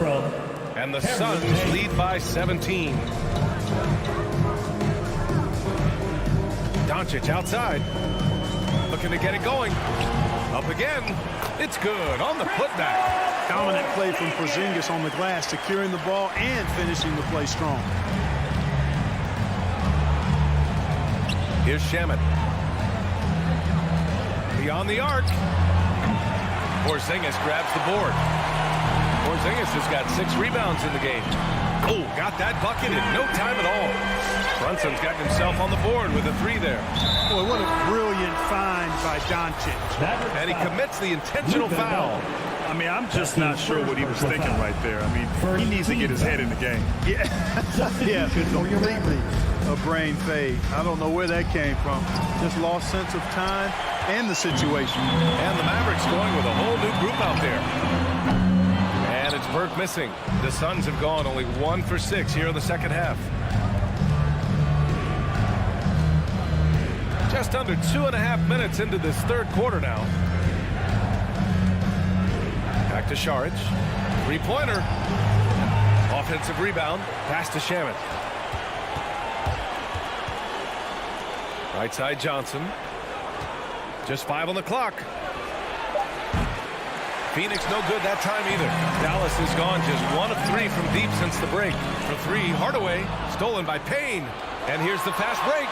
Speaker 6: And the Suns lead by 17. Doncic outside. Looking to get it going. Up again. It's good on the putback.
Speaker 8: Dominant play from Porzingis on the glass, securing the ball and finishing the play strong.
Speaker 6: Here's Shamet. Beyond the arc. Porzingis grabs the board. Porzingis has got 6 rebounds in the game. Oh, got that bucket in no time at all. Brunson's got himself on the board with a 3 there.
Speaker 8: Boy, what a brilliant find by Doncic.
Speaker 6: And he commits the intentional foul.
Speaker 7: I mean, I'm just not sure what he was thinking right there. I mean, he needs to get his head in the game.
Speaker 8: Yeah, completely a brain fade. I don't know where that came from. Just lost sense of time and the situation.
Speaker 6: And the Mavericks going with a whole new group out there. And it's Burke missing. The Suns have gone only 1 for 6 here in the second half. Just under 2.5 minutes into this third quarter now. Back to Saric. Three-pointer. Offensive rebound. Pass to Shamet. Right side Johnson. Just 5 on the clock. Phoenix no good that time either. Dallas has gone just 1 of 3 from deep since the break. For 3, Hardaway. Stolen by Payne. And here's the fast break.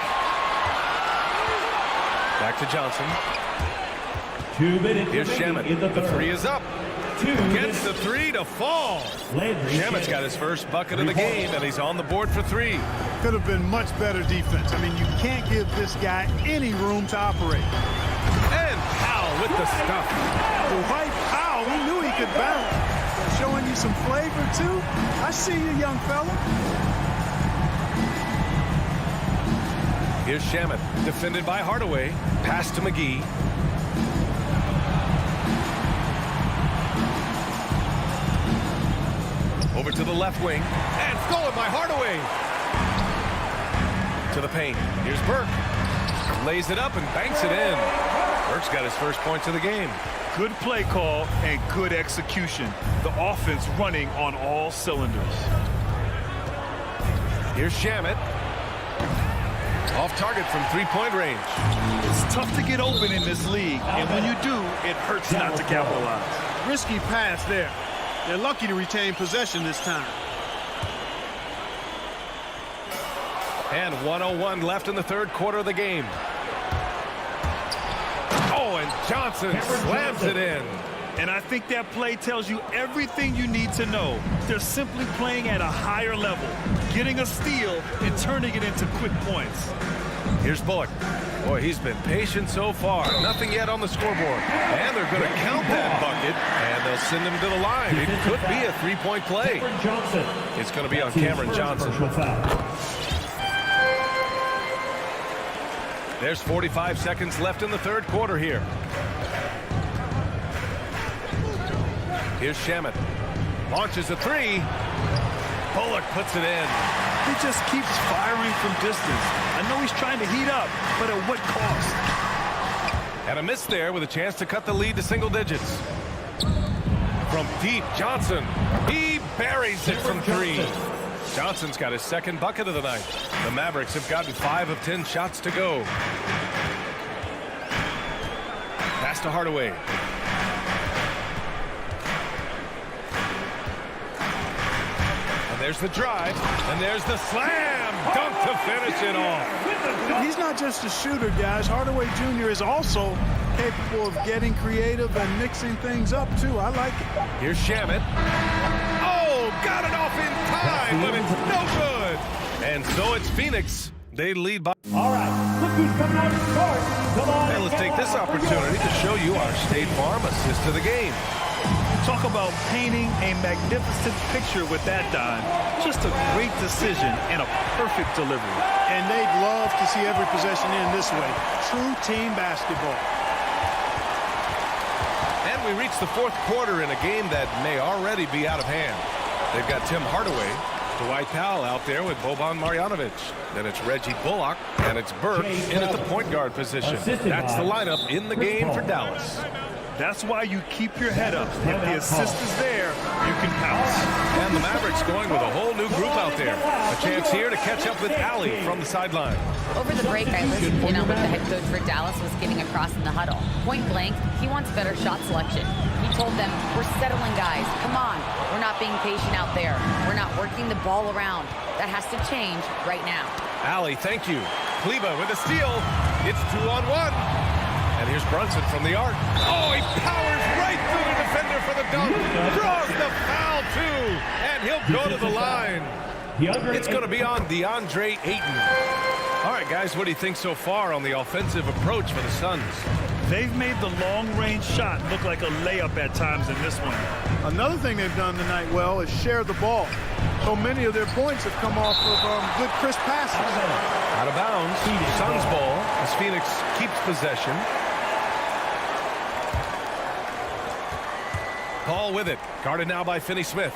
Speaker 6: Back to Johnson.
Speaker 5: 2 minutes.
Speaker 6: Here's Shamet. The 3 is up. Gets the 3 to fall. Shamet's got his first bucket of the game, and he's on the board for 3.
Speaker 8: Could have been much better defense. I mean, you can't give this guy any room to operate.
Speaker 6: And Powell with the stuff.
Speaker 8: The White Powell, we knew he could bounce. Showing you some flavor, too. I see you, young fella.
Speaker 6: Here's Shamet, defended by Hardaway. Pass to McGee. Over to the left wing. And stolen by Hardaway. To the paint. Here's Burke. Lays it up and banks it in. Burke's got his first points of the game.
Speaker 7: Good play call and good execution. The offense running on all cylinders.
Speaker 6: Here's Shamet. Off target from three-point range.
Speaker 7: It's tough to get open in this league, and when you do, it hurts not to capitalize.
Speaker 8: Risky pass there. They're lucky to retain possession this time.
Speaker 6: And 1:01 left in the third quarter of the game. Oh, and Johnson slams it in.
Speaker 7: And I think that play tells you everything you need to know. They're simply playing at a higher level, getting a steal and turning it into quick points.
Speaker 6: Here's Bullock. Boy, he's been patient so far. Nothing yet on the scoreboard. And they're going to count that bucket, and they'll send him to the line. It could be a three-point play. It's going to be on Cameron Johnson. There's 45 seconds left in the third quarter here. Here's Shamet. Launches a 3. Bullock puts it in.
Speaker 7: He just keeps firing from distance. I know he's trying to heat up, but at what cost?
Speaker 6: And a miss there with a chance to cut the lead to single digits. From deep, Johnson. He buries it from 3. Johnson's got his second bucket of the night. The Mavericks have gotten 5 of 10 shots to go. Pass to Hardaway. And there's the drive, and there's the slam. Dunk to finish it off.
Speaker 8: He's not just a shooter, guys. Hardaway Jr. is also capable of getting creative and mixing things up, too. I like it.
Speaker 6: Here's Shamet. Oh, got it off in time, but it's no good. And so it's Phoenix. They lead by.
Speaker 5: All right, look who's coming out to start. Come on.
Speaker 6: And let's take this opportunity to show you our State Farm assist to the game.
Speaker 7: Talk about painting a magnificent picture with that dime. Just a great decision and a perfect delivery.
Speaker 8: And they'd love to see every possession end this way. True team basketball.
Speaker 6: And we reach the fourth quarter in a game that may already be out of hand. They've got Tim Hardaway, Dwight Powell out there with Boban Marjanovic. Then it's Reggie Bullock, and it's Burke in at the point guard position. That's the lineup in the game for Dallas.
Speaker 7: That's why you keep your head up. If the assist is there, you can pounce.
Speaker 6: And the Mavericks going with a whole new group out there. A chance here to catch up with Allie from the sideline.
Speaker 9: Over the break, I listened in on what the head coach for Dallas was giving across in the huddle. Point blank, he wants better shot selection. He told them, we're settling guys. Come on. We're not being patient out there. We're not working the ball around. That has to change right now.
Speaker 6: Allie, thank you. Kleba with a steal. It's 2-on-1. And here's Brunson from the arc. Oh, he powers right through the defender for the dunk. Draws the foul, too. And he'll go to the line. It's going to be on DeAndre Ayton. All right, guys, what do you think so far on the offensive approach for the Suns?
Speaker 7: They've made the long-range shot look like a layup at times in this one.
Speaker 8: Another thing they've done tonight well is share the ball. So many of their points have come off of good crisp passes.
Speaker 6: Out of bounds. Suns ball as Phoenix keeps possession. Paul with it. Guarded now by Finney-Smith.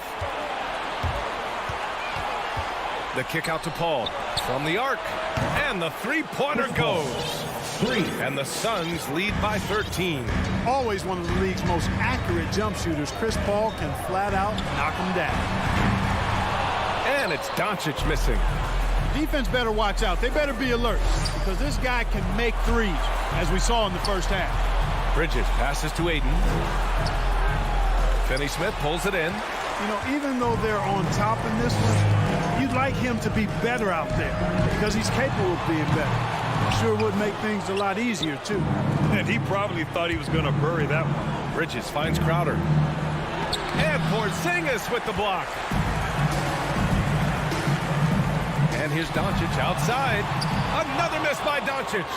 Speaker 6: The kick out to Paul from the arc. And the three-pointer goes. And the Suns lead by 13.
Speaker 8: Always one of the league's most accurate jump shooters. Chris Paul can flat out knock him down.
Speaker 6: And it's Doncic missing.
Speaker 8: Defense better watch out. They better be alert because this guy can make threes, as we saw in the first half.
Speaker 6: Bridges passes to Aiden. Finney-Smith pulls it in.
Speaker 8: You know, even though they're on top in this one, you'd like him to be better out there because he's capable of being better. Sure would make things a lot easier, too.
Speaker 7: And he probably thought he was going to bury that one.
Speaker 6: Bridges finds Crowder. And Porzingis with the block. And here's Doncic outside. Another miss by Doncic.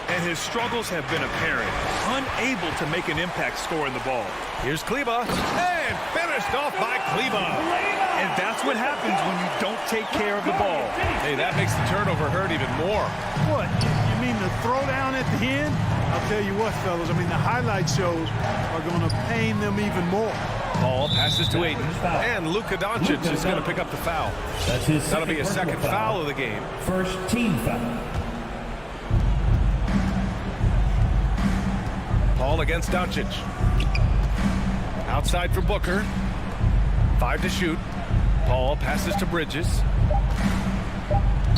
Speaker 7: And his struggles have been apparent. Unable to make an impact scoring the ball.
Speaker 6: Here's Kleba. And finished off by Kleba.
Speaker 7: And that's what happens when you don't take care of the ball.
Speaker 6: Hey, that makes the turnover hurt even more.
Speaker 8: What? You mean the throwdown at the end? I'll tell you what, fellas. I mean, the highlight shows are going to pain them even more.
Speaker 6: Ball passes to Aiden. And Luka Doncic is going to pick up the foul. That'll be a second foul of the game.
Speaker 5: First team foul.
Speaker 6: Paul against Doncic. Outside for Booker. 5 to shoot. Paul passes to Bridges.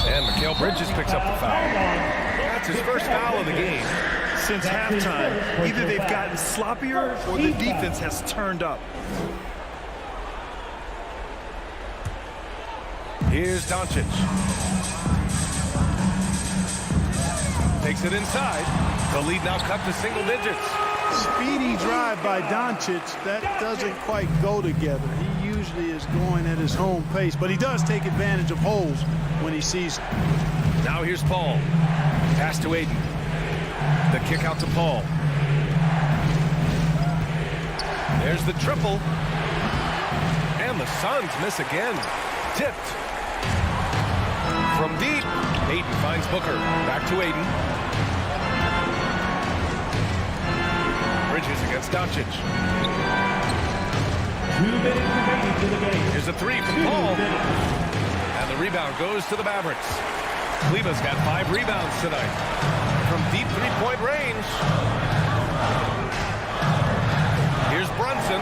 Speaker 6: And Mikhail Bridges picks up the foul. That's his first foul of the game.
Speaker 7: Since halftime, either they've gotten sloppier or the defense has turned up.
Speaker 6: Here's Doncic. Takes it inside. The lead now cut to single digits.
Speaker 8: Speedy drive by Doncic. That doesn't quite go together. He usually is going at his home pace, but he does take advantage of holes when he sees them.
Speaker 6: Now here's Paul. Pass to Aiden. The kick out to Paul. There's the triple. And the Suns miss again. Tipped. From deep. Aiden finds Booker. Back to Aiden. Bridges against Doncic.
Speaker 5: 2 minutes remaining to the game.
Speaker 6: Here's a three from Paul. And the rebound goes to the Mavericks. Kleba's got 5 rebounds tonight. From deep three-point range. Here's Brunson.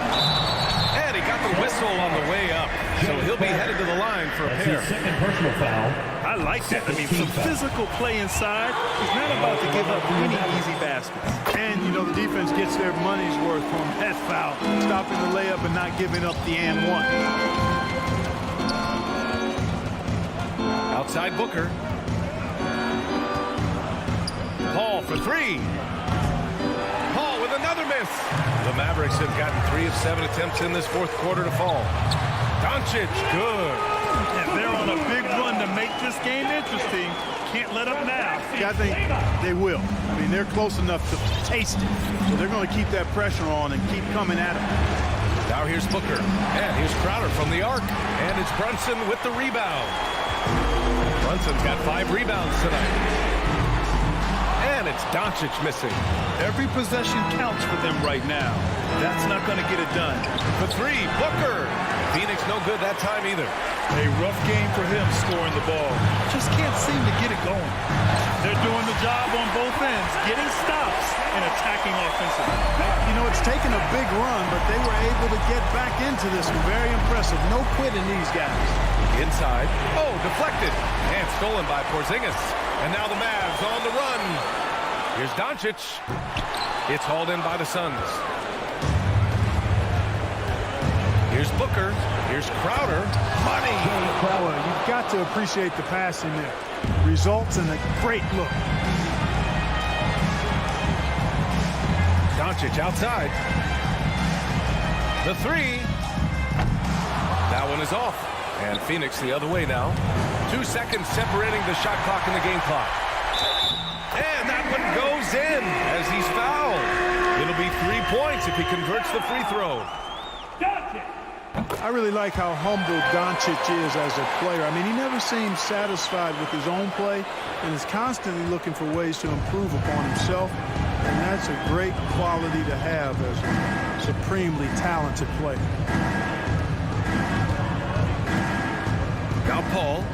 Speaker 6: And he got the whistle on the way up. So he'll be headed to the line for a pair.
Speaker 5: Second personal foul.
Speaker 7: I like that. I mean, some physical play inside. He's not about to give up any easy baskets.
Speaker 8: And, you know, the defense gets their money's worth on that foul. Stopping the layup and not giving up the and one.
Speaker 6: Outside Booker. Paul for 3. Paul with another miss. The Mavericks have gotten 3 of 7 attempts in this fourth quarter to fall. Doncic, good.
Speaker 7: And they're on a big run to make this game interesting. Can't let up now.
Speaker 8: I think they will. I mean, they're close enough to taste it. So they're going to keep that pressure on and keep coming at him.
Speaker 6: Now here's Booker. And here's Crowder from the arc. And it's Brunson with the rebound. Brunson's got 5 rebounds tonight. And it's Doncic missing.
Speaker 7: Every possession counts for them right now. That's not going to get it done.
Speaker 6: For 3, Booker. Phoenix no good that time either.
Speaker 7: A rough game for him scoring the ball. Just can't seem to get it going. They're doing the job on both ends, getting stops and attacking offensively.
Speaker 8: You know, it's taken a big run, but they were able to get back into this one. Very impressive. No quitting these guys.
Speaker 6: Inside. Oh, deflected. And stolen by Porzingis. And now the Mavs on the run. Here's Doncic. It's hauled in by the Suns. Here's Booker. Here's Crowder. Money.
Speaker 8: Well, you've got to appreciate the passing there. Results in a great look.
Speaker 6: Doncic outside. The 3. That one is off. And Phoenix the other way now. 2 seconds separating the shot clock and the game clock. And that one goes in as he's fouled. It'll be 3 points if he converts the free throw.
Speaker 8: I really like how humble Doncic is as a player. I mean, he never seems satisfied with his own play and is constantly looking for ways to improve upon himself. And that's a great quality to have as a supremely talented player.
Speaker 6: Now Paul.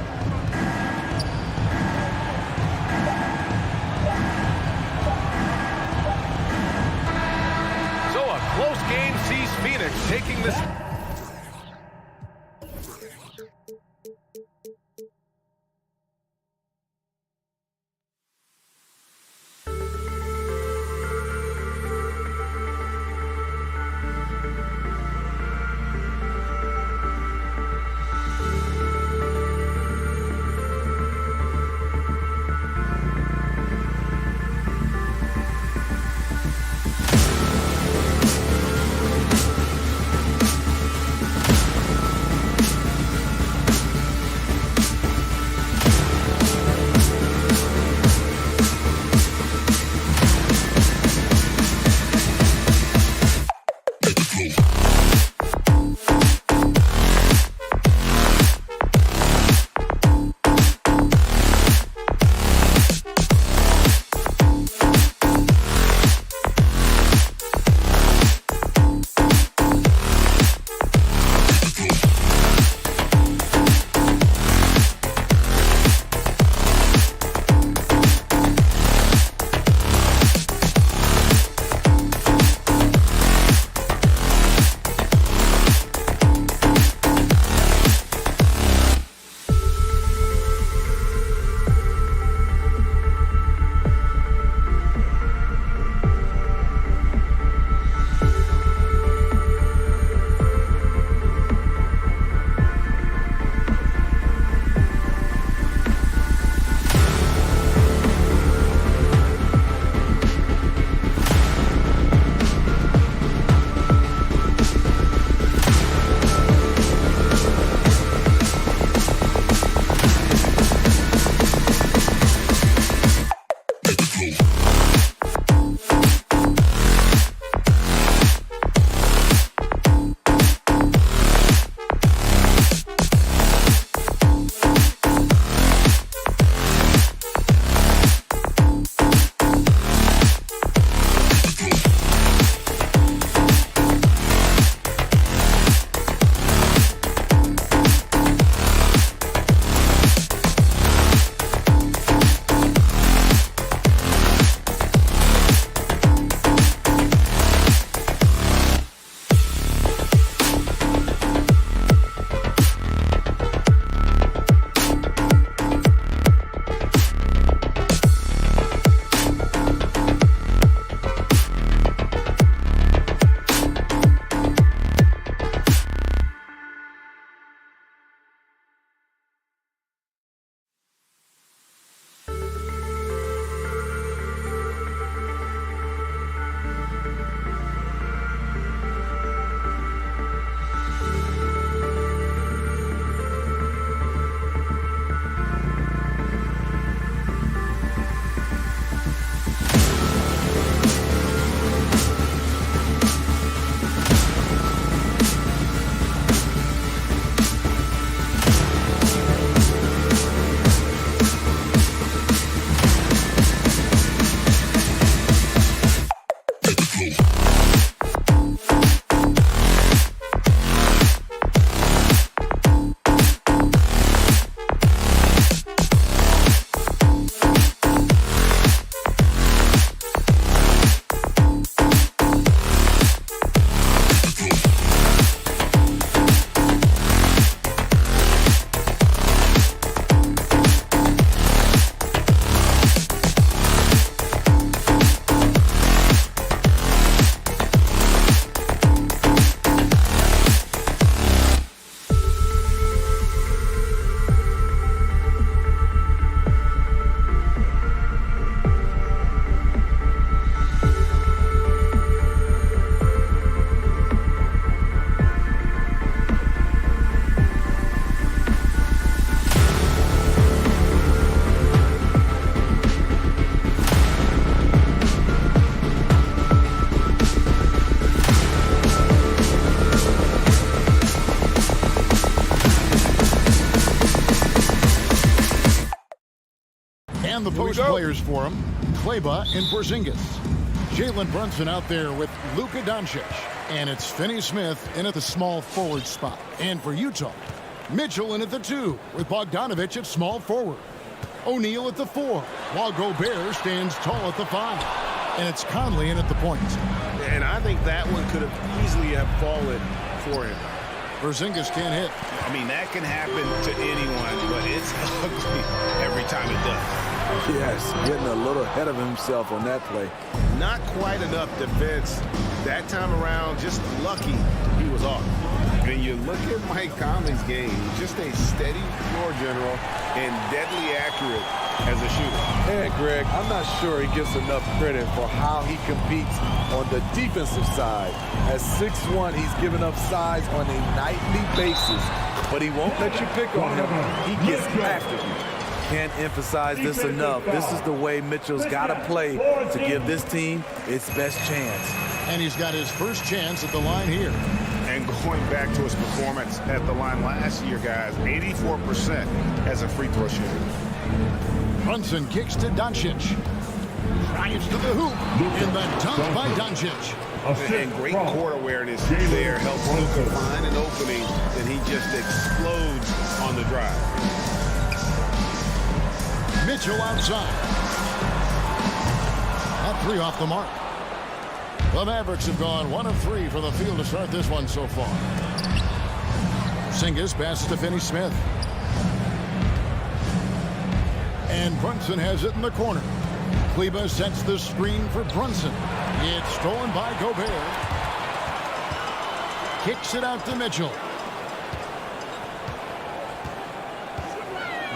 Speaker 6: So a close game sees Phoenix taking this.
Speaker 1: the post players for him. Kleba and Porzingis. Jalen Brunson out there with Luka Doncic. And it's Finney Smith in at the small forward spot. And for Utah, Mitchell in at the 2 with Bogdanovich at small forward. O'Neal at the 4, while Gobert stands tall at the 5. And it's Conley in at the point.
Speaker 10: And I think that one could have easily have fallen for him.
Speaker 1: Porzingis can't hit.
Speaker 2: I mean, that can happen to anyone, but it's ugly every time it does.
Speaker 11: Yes, getting a little ahead of himself on that play.
Speaker 10: Not quite enough defense that time around. Just lucky he was off.
Speaker 2: When you look at Mike Conley's game, he's just a steady floor general and deadly accurate as a shooter.
Speaker 11: And Greg, I'm not sure he gets enough credit for how he competes on the defensive side. At 6'1", he's giving up size on a nightly basis, but he won't let you pick on him. He gets after you. Can't emphasize this enough. This is the way Mitchell's got to play to give this team its best chance.
Speaker 1: And he's got his first chance at the line here.
Speaker 2: And going back to his performance at the line last year, guys, 84% as a free throw shooter.
Speaker 1: Brunson kicks to Doncic. Drives to the hoop. And the dunk by Doncic.
Speaker 2: And great court awareness there helps Luka find an opening, and he just explodes on the drive.
Speaker 1: Mitchell outside. That 3 off the mark. The Mavericks have gone 1 of 3 from the field to start this one so far. Porzingis passes to Finney Smith. And Brunson has it in the corner. Kleba sets the screen for Brunson. It's stolen by Gobert. Kicks it out to Mitchell.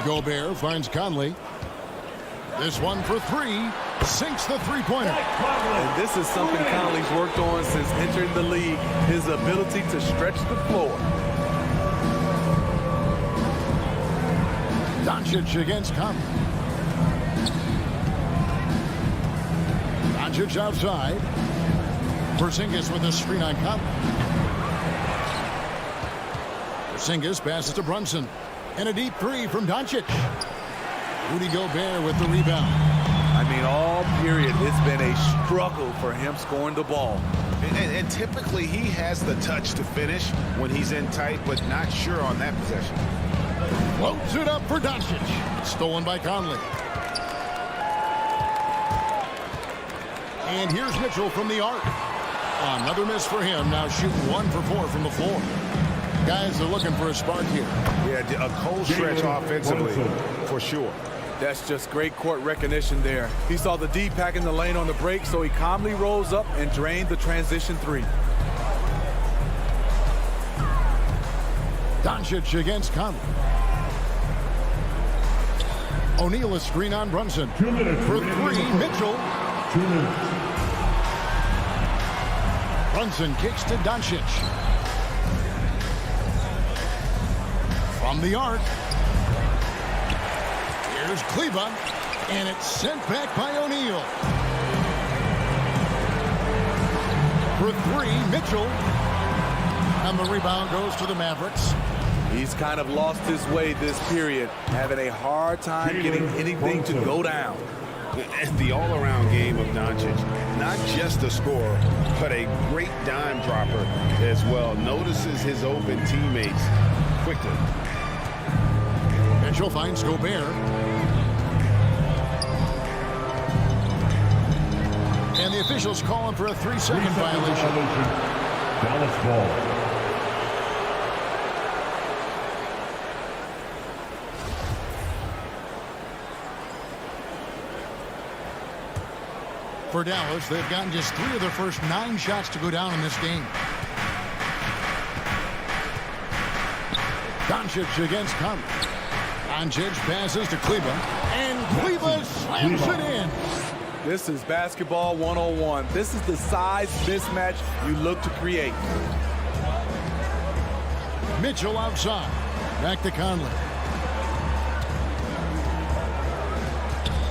Speaker 1: Gobert finds Conley. This one for 3. Sinks the three-pointer.
Speaker 11: And this is something Conley's worked on since entering the league, his ability to stretch the floor.
Speaker 1: Doncic against Conley. Doncic outside. Porzingis with a screen on Conley. Porzingis passes to Brunson. And a deep 3 from Doncic. Rudy Gobert with the rebound.
Speaker 11: I mean, all period, it's been a struggle for him scoring the ball.
Speaker 2: And typically he has the touch to finish when he's in tight, but not sure on that possession.
Speaker 1: Floats it up for Doncic. Stolen by Conley. And here's Mitchell from the arc. Another miss for him. Now shooting 1 for 4 from the floor. Guys are looking for a spark here.
Speaker 2: Yeah, a cold stretch offensively, for sure.
Speaker 11: That's just great court recognition there. He saw the D pack in the lane on the break, so he calmly rolls up and drained the transition 3.
Speaker 1: Doncic against Conley. O'Neal a screen on Brunson.
Speaker 5: 2 minutes.
Speaker 1: For 3, Mitchell.
Speaker 5: 2 minutes.
Speaker 1: Brunson kicks to Doncic. From the arc. Here's Kleba, and it's sent back by O'Neal. For 3, Mitchell. And the rebound goes to the Mavericks.
Speaker 11: He's kind of lost his way this period, having a hard time getting anything to go down.
Speaker 2: The all-around game of Doncic, not just a scorer, but a great dime dropper as well. Notices his open teammates quickly.
Speaker 1: Mitchell finds Gobert. And the officials calling for a 3-second violation.
Speaker 5: Dallas ball.
Speaker 1: For Dallas, they've gotten just 3 of their first 9 shots to go down in this game. Doncic against Conley. Doncic passes to Kleba, and Kleba slams it in.
Speaker 11: This is basketball 101. This is the size mismatch you look to create.
Speaker 1: Mitchell outside. Back to Conley.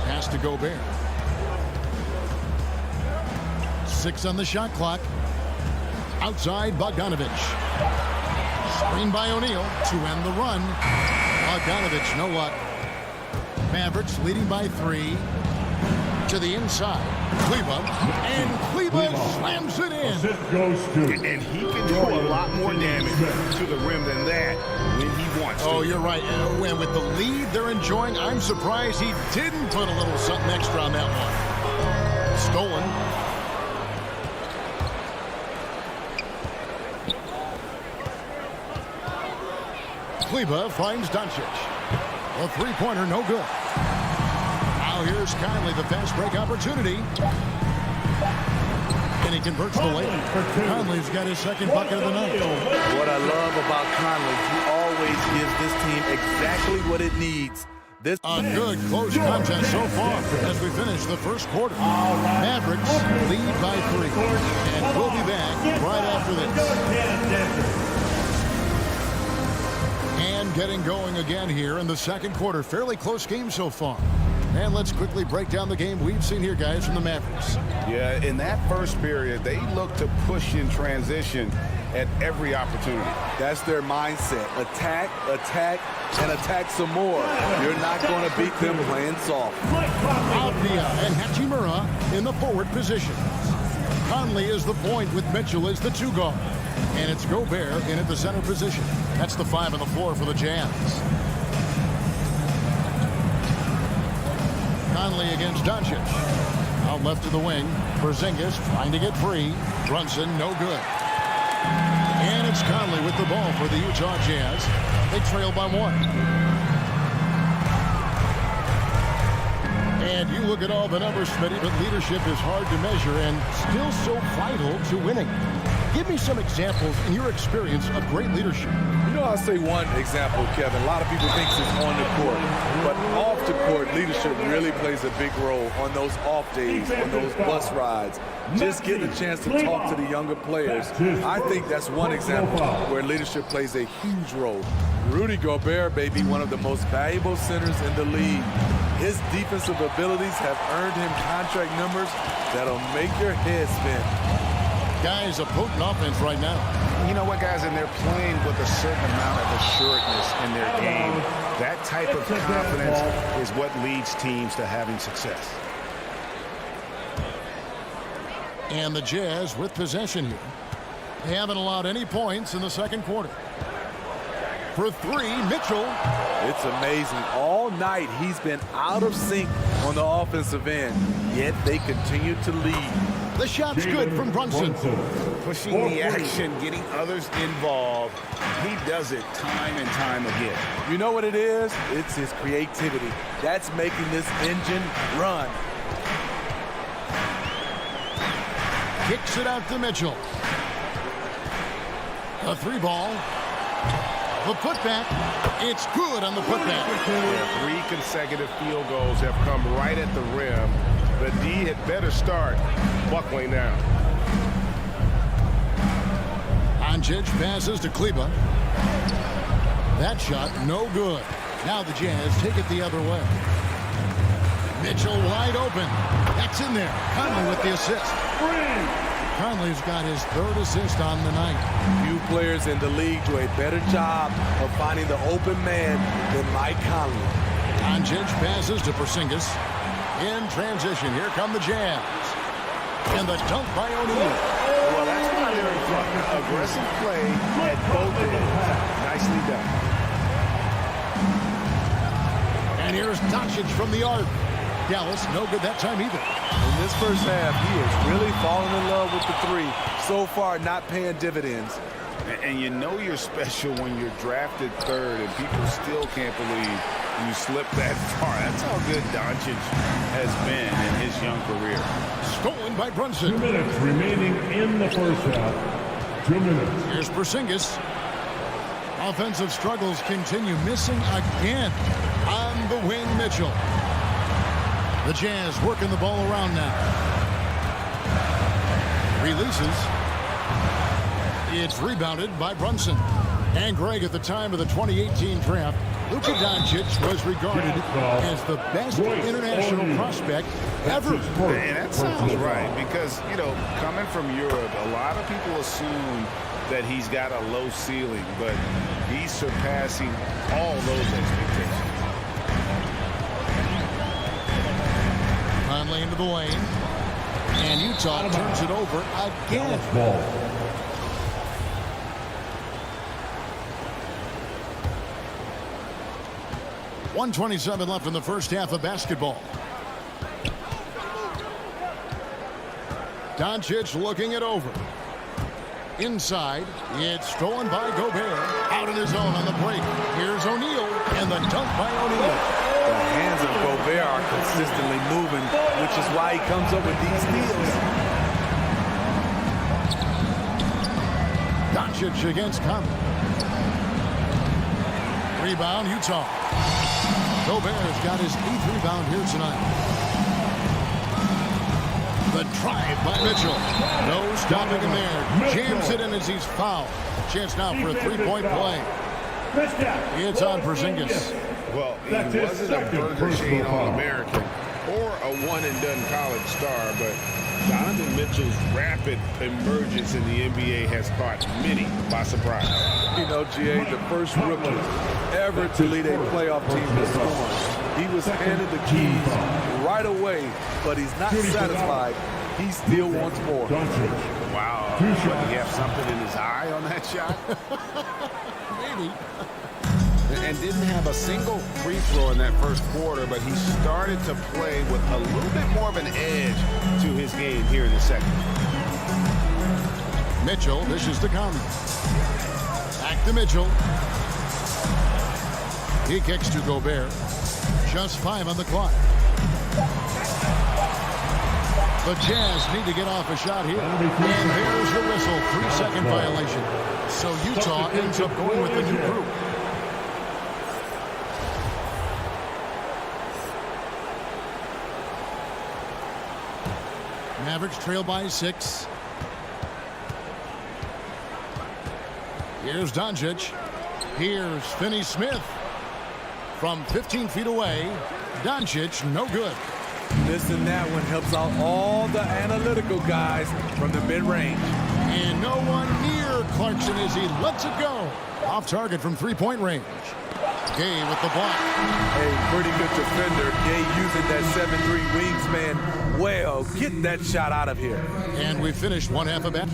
Speaker 1: Pass to Gobert. 6 on the shot clock. Outside, Bogdanovich. Screen by O'Neal to end the run. Bogdanovich, no luck. Mavericks leading by 3. To the inside. Kleba. And Kleba slams it in.
Speaker 10: And he can do a lot more damage to the rim than that when he wants to.
Speaker 1: Oh, you're right. And with the lead they're enjoying, I'm surprised he didn't put a little something extra on that one. Stolen. Kleba finds Doncic. A three-pointer, no good. Now here's Conley, the fast break opportunity. And he converts the layup. Conley's got his second bucket of the night.
Speaker 11: What I love about Conley, he always gives this team exactly what it needs.
Speaker 1: A good close contest so far as we finish the first quarter. Mavericks lead by 3. And we'll be back right after this. And getting going again here in the second quarter. Fairly close game so far. And let's quickly break down the game we've seen here, guys, from the Mavericks.
Speaker 2: Yeah, in that first period, they looked to push in transition at every opportunity.
Speaker 11: That's their mindset. Attack, attack, and attack some more. You're not going to beat them playing soft.
Speaker 1: Avdia and Hachimura in the forward position. Conley is the point with Mitchell as the 2 guard. And it's Gobert in at the center position. That's the 5 on the floor for the Jazz. Conley against Doncic. Out left to the wing. Porzingis trying to get free. Brunson, no good. And it's Conley with the ball for the Utah Jazz. They trail by 1. And you look at all the numbers, Smitty, but leadership is hard to measure and still so vital to winning. Give me some examples in your experience of great leadership.
Speaker 11: You know, I'll say one example, Kevin. A lot of people think it's on the court. But off the court, leadership really plays a big role on those off days, on those bus rides. Just getting a chance to talk to the younger players. I think that's one example where leadership plays a huge role. Rudy Gobert, baby, one of the most valuable centers in the league. His defensive abilities have earned him contract numbers that'll make your head spin.
Speaker 1: Guys, a potent offense right now.
Speaker 2: You know what, guys, and they're playing with a certain amount of assuredness in their game. That type of confidence is what leads teams to having success.
Speaker 1: And the Jazz with possession here. They haven't allowed any points in the second quarter. For 3, Mitchell.
Speaker 11: It's amazing. All night he's been out of sync on the offensive end, yet they continue to lead.
Speaker 1: The shot's good from Brunson.
Speaker 2: Pushing the action, getting others involved. He does it time and time again.
Speaker 11: You know what it is? It's his creativity. That's making this engine run.
Speaker 1: Kicks it out to Mitchell. A 3-ball. The putback. It's good on the putback.
Speaker 10: 3 consecutive field goals have come right at the rim. The D had better start buckling now.
Speaker 1: Doncic passes to Kleba. That shot, no good. Now the Jazz take it the other way. Mitchell wide open. That's in there. Conley with the assist. Conley's got his 3rd assist on the night.
Speaker 11: Few players in the league do a better job of finding the open man than Mike Conley.
Speaker 1: Doncic passes to Porzingis. In transition, here come the Jazz. And the dunk by O'Neal.
Speaker 10: Well, that's why they're aggressive play at both ends. Nicely done.
Speaker 1: And here's Doncic from the arc. Dallas, no good that time either.
Speaker 11: In this first half, he is really falling in love with the 3. So far, not paying dividends.
Speaker 2: And you know you're special when you're drafted 3rd and people still can't believe you slipped that far. That's how good Doncic has been in his young career.
Speaker 1: Stolen by Brunson.
Speaker 5: 2 minutes remaining in the first half. 2 minutes.
Speaker 1: Here's Porzingis. Offensive struggles continue. Missing again on the wing, Mitchell. The Jazz working the ball around now. Releases. It's rebounded by Brunson. And Greg, at the time of the 2018 draft, Luka Doncic was regarded as the best international prospect ever.
Speaker 2: And that sounds right because, you know, coming from Europe, a lot of people assume that he's got a low ceiling, but he's surpassing all those expectations.
Speaker 1: lane to the lane. And Utah turns it over again.
Speaker 5: Ball.
Speaker 1: .127 left in the first half of basketball. Doncic looking it over. Inside, it's stolen by Gobert. Out in his own on the break. Here's O'Neal, and the dunk by O'Neal.
Speaker 11: The hands of Gobert are consistently moving, which is why he comes up with these steals.
Speaker 1: Doncic against Conley. Rebound, Utah. Gobert's got his 8th rebound here tonight. The drive by Mitchell. No stopping him there. Jams it in as he's fouled. Chance now for a three-point play. It's on Porzingis.
Speaker 10: Well, he wasn't a Burger Shane All-American or a one-and-done college star, but Donovan Mitchell's rapid emergence in the NBA has caught many by surprise.
Speaker 11: You know, G.A., the first rookie ever to lead a playoff team to score. He was handed the keys right away, but he's not satisfied. He still wants more.
Speaker 10: Wow. Did he have something in his eye on that shot?
Speaker 1: Maybe.
Speaker 10: And didn't have a single free throw in that first quarter, but he started to play with a little bit more of an edge to his game here in the second.
Speaker 1: Mitchell dishes to Conley. Back to Mitchell. He kicks to Gobert. Just 5 on the clock. The Jazz need to get off a shot here. And there's the whistle. 3-second violation. So Utah ends up going with the new group. Mavericks trail by 6. Here's Doncic. Here's Finney-Smith. From 15 feet away, Doncic, no good.
Speaker 11: Listen, that one helps out all the analytical guys from the mid-range.
Speaker 1: And no one near Clarkson as he lets it go. Off target from three-point range. Gay with the block.
Speaker 11: A pretty good defender. Gay using that 7'3" wingsman well. Get that shot out of here.
Speaker 1: And we finished one half of that.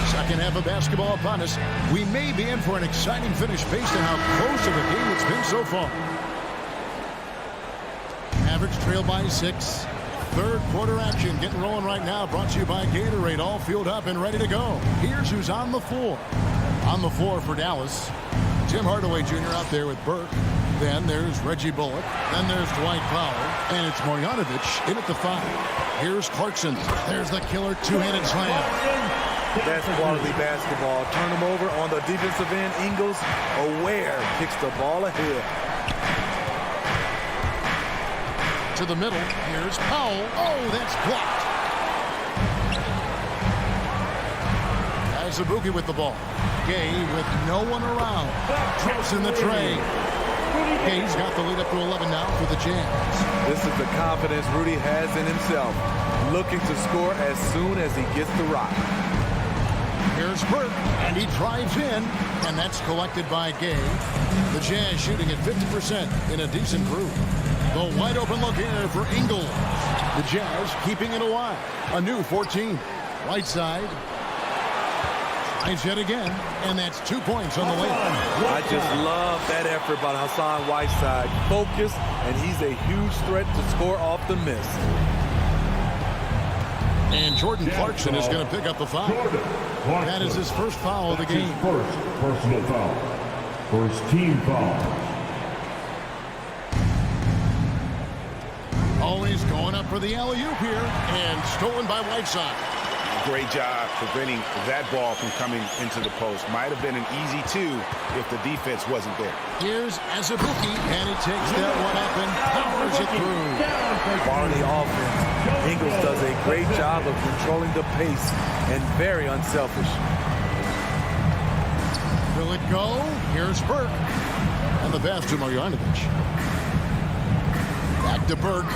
Speaker 1: Second half of basketball upon us. We may be in for an exciting finish based on how close of a game it's been so far. Mavericks trail by 6. Third quarter action getting rolling right now. Brought to you by Gatorade. All fueled up and ready to go. Here's who's on the floor. On the floor for Dallas. Tim Hardaway Jr. out there with Burke. Then there's Reggie Bullock. Then there's Dwight Powell. And it's Marjanovic in at the 5. Here's Clarkson. There's the killer two-handed slam.
Speaker 11: That's quality basketball. Turn them over on the defensive end. Ingles aware. Kicks the ball ahead.
Speaker 1: To the middle. Here's Powell. Oh, that's blocked. Azubuike with the ball. Gay with no one around. Trips in the tray. Gay's got the lead up to 11 now for the Jazz.
Speaker 11: This is the confidence Rudy has in himself. Looking to score as soon as he gets the rock.
Speaker 1: Here's Burke, and he drives in, and that's collected by Gay. The Jazz shooting at 50% in a decent group. The wide open look here for Ingles. The Jazz keeping it alive. A new 14. Right side. Tries yet again, and that's 2 points on the way.
Speaker 11: I just love that effort by Hassan Whiteside. Focused, and he's a huge threat to score off the miss.
Speaker 1: And Jordan Clarkson is going to pick up the foul. That is his first foul of the game.
Speaker 5: First personal foul. First team foul.
Speaker 1: Always going up for the alley-oop here, and stolen by Whiteside.
Speaker 2: Great job preventing that ball from coming into the post. Might have been an easy 2 if the defense wasn't there.
Speaker 1: Here's Azubuike, and he takes that one up and powers it through.
Speaker 11: Quality offense. Ingles does a great job of controlling the pace and very unselfish.
Speaker 1: Will it go? Here's Burke. And the pass to Marjanovic. Back to Burke.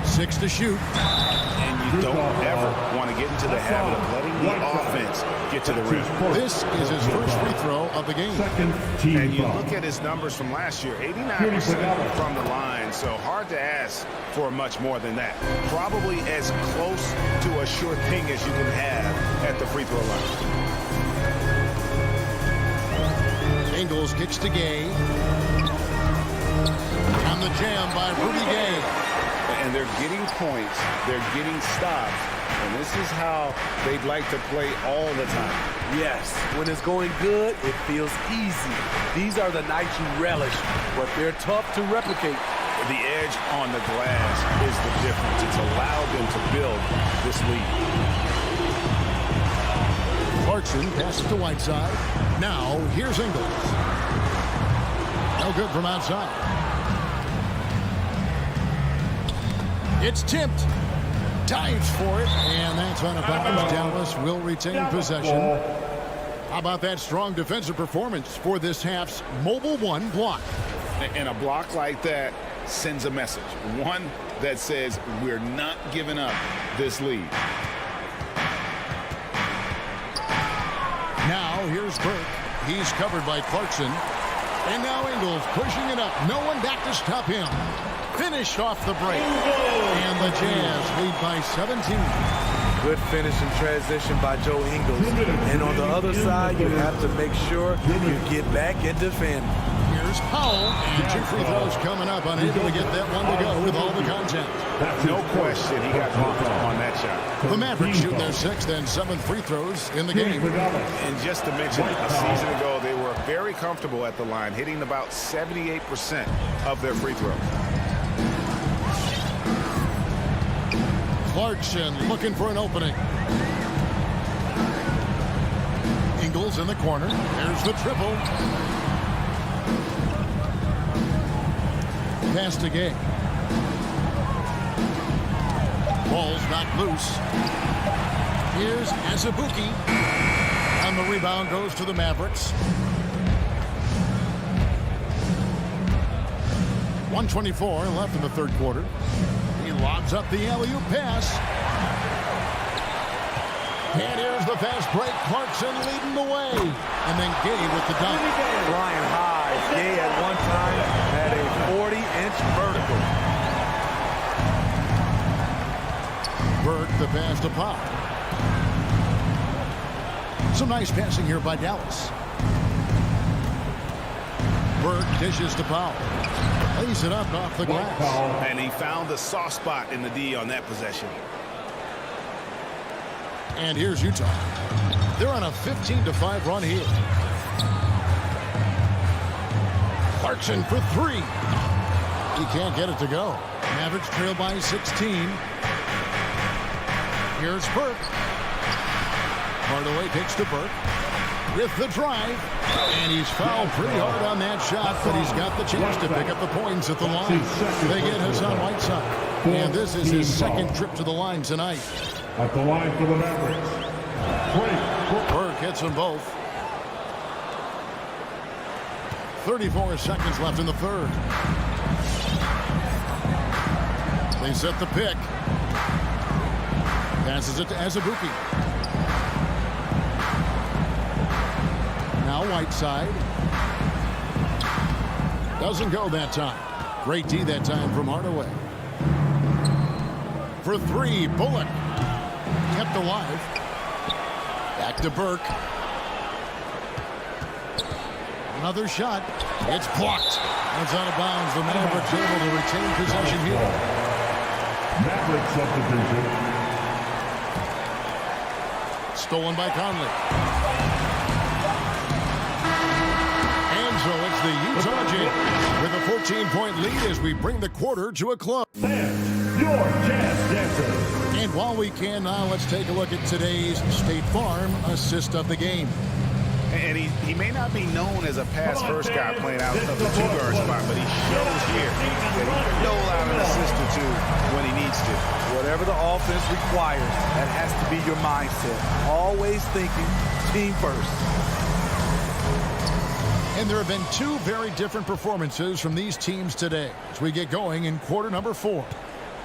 Speaker 1: 6 to shoot.
Speaker 2: And you don't ever want to get into the habit of letting the offense get to the rim.
Speaker 1: This is his first free throw of the game.
Speaker 2: And you look at his numbers from last year, 89% from the line, so hard to ask for much more than that. Probably as close to a sure thing as you can have at the free throw line.
Speaker 1: Ingles kicks to Gay. On the jam by Rudy Gay.
Speaker 2: And they're getting points, they're getting stops, and this is how they'd like to play all the time.
Speaker 11: Yes, when it's going good, it feels easy. These are the nights you relish, but they're tough to replicate.
Speaker 2: The edge on the glass is the difference. It's allowed them to build this lead.
Speaker 1: Clarkson passes to Whiteside. Now, here's Ingles. No good from outside. It's tipped. Dives for it, and that's on a bounce. Dallas will retain possession. How about that strong defensive performance for this half's Mobile One block?
Speaker 2: And a block like that sends a message. One that says we're not giving up this lead.
Speaker 1: Now here's Burke. He's covered by Clarkson. And now Ingles pushing it up. No one back to stop him. Finished off the break. And the Jazz lead by 17.
Speaker 11: Good finish in transition by Joe Ingles. And on the other side, you have to make sure you get back and defend.
Speaker 1: Here's Powell. And 2 free throws coming up. Unable to get that one to go with all the contact.
Speaker 2: No question he got bumped on that shot.
Speaker 1: The Mavericks shoot their 6th and 7th free throws in the game.
Speaker 2: And just to mention, a season ago, they were very comfortable at the line, hitting about 78% of their free throws.
Speaker 1: Clarkson looking for an opening. Ingles in the corner. There's the triple. Pass to Gay. Ball's knocked loose. Here's Azubuike. And the rebound goes to the Mavericks. 1:24 left in the third quarter. He lobs up the alley-oop pass. And here's the fast break. Clarkson leading the way. And then Gay with the dunk.
Speaker 11: Flying high. Gay at one time had a 40-inch vertical.
Speaker 1: Burke the pass to Pop. Some nice passing here by Dallas. Burke dishes to Powell. Lays it up off the glass.
Speaker 2: And he found the soft spot in the D on that possession.
Speaker 1: And here's Utah. They're on a 15-5 run here. Clarkson for 3. He can't get it to go. Mavericks trail by 16. Here's Burke. Hardaway takes to Burke with the drive. And he's fouled pretty hard on that shot, but he's got the chance to pick up the points at the line. They get Hassan Whiteside. And this is his second trip to the line tonight.
Speaker 5: At the line for the Mavericks,
Speaker 1: Burke hits them both. 34 seconds left in the third. They set the pick. Passes it to Azubuike. Now Whiteside. Doesn't go that time. Great D that time from Hardaway. For 3, Bullock. Kept alive. Back to Burke. Another shot. It's blocked. It's out of bounds. The Mavericks able to retain possession here.
Speaker 5: Mavericks subdivision.
Speaker 1: Stolen by Conley. And so it's the Utah Jazz with a 14-point lead as we bring the quarter to a close.
Speaker 5: And your Jazz Dancer.
Speaker 1: And while we can now, let's take a look at today's State Farm assist of the game.
Speaker 2: And he may not be known as a pass-first guy playing out of the two-guard spot, but he shows here that he can dole out an assist or two when he needs to.
Speaker 11: Whatever the offense requires, that has to be your mindset. Always thinking team first.
Speaker 1: And there have been two very different performances from these teams today as we get going in quarter number 4.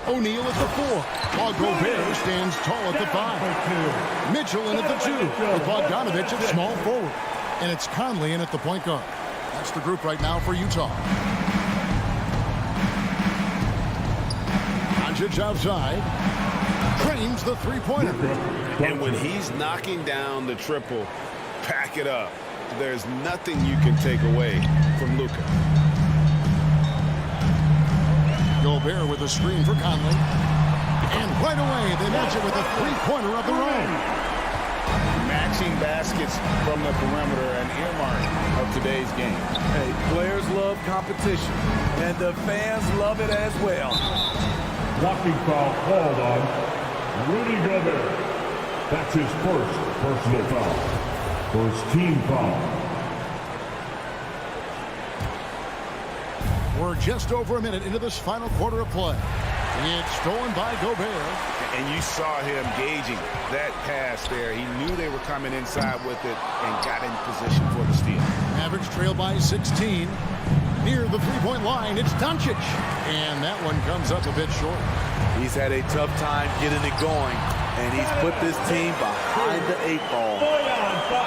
Speaker 1: O'Neal at the 4, while Gobert stands tall at the 5. Mitchell in at the 2, with Bogdanovich at small forward. And it's Conley in at the point guard. That's the group right now for Utah. Doncic outside. Trains the three-pointer.
Speaker 10: And when he's knocking down the triple, pack it up. There's nothing you can take away from Luka.
Speaker 1: Gobert with a screen for Conley. And right away, they match it with a three-pointer of their own.
Speaker 2: Matching baskets from the perimeter, an earmark of today's game.
Speaker 11: Hey, players love competition, and the fans love it as well.
Speaker 5: Blocking foul called on Rudy Gobert. That's his first personal foul. First team foul.
Speaker 1: We're just over a minute into this final quarter of play. It's stolen by Gobert.
Speaker 2: And you saw him gauging that pass there. He knew they were coming inside with it and got in position for the steal.
Speaker 1: Mavericks trail by 16. Near the three-point line, it's Doncic. And that one comes up a bit short.
Speaker 11: He's had a tough time getting it going, and he's put this team behind the 8 ball.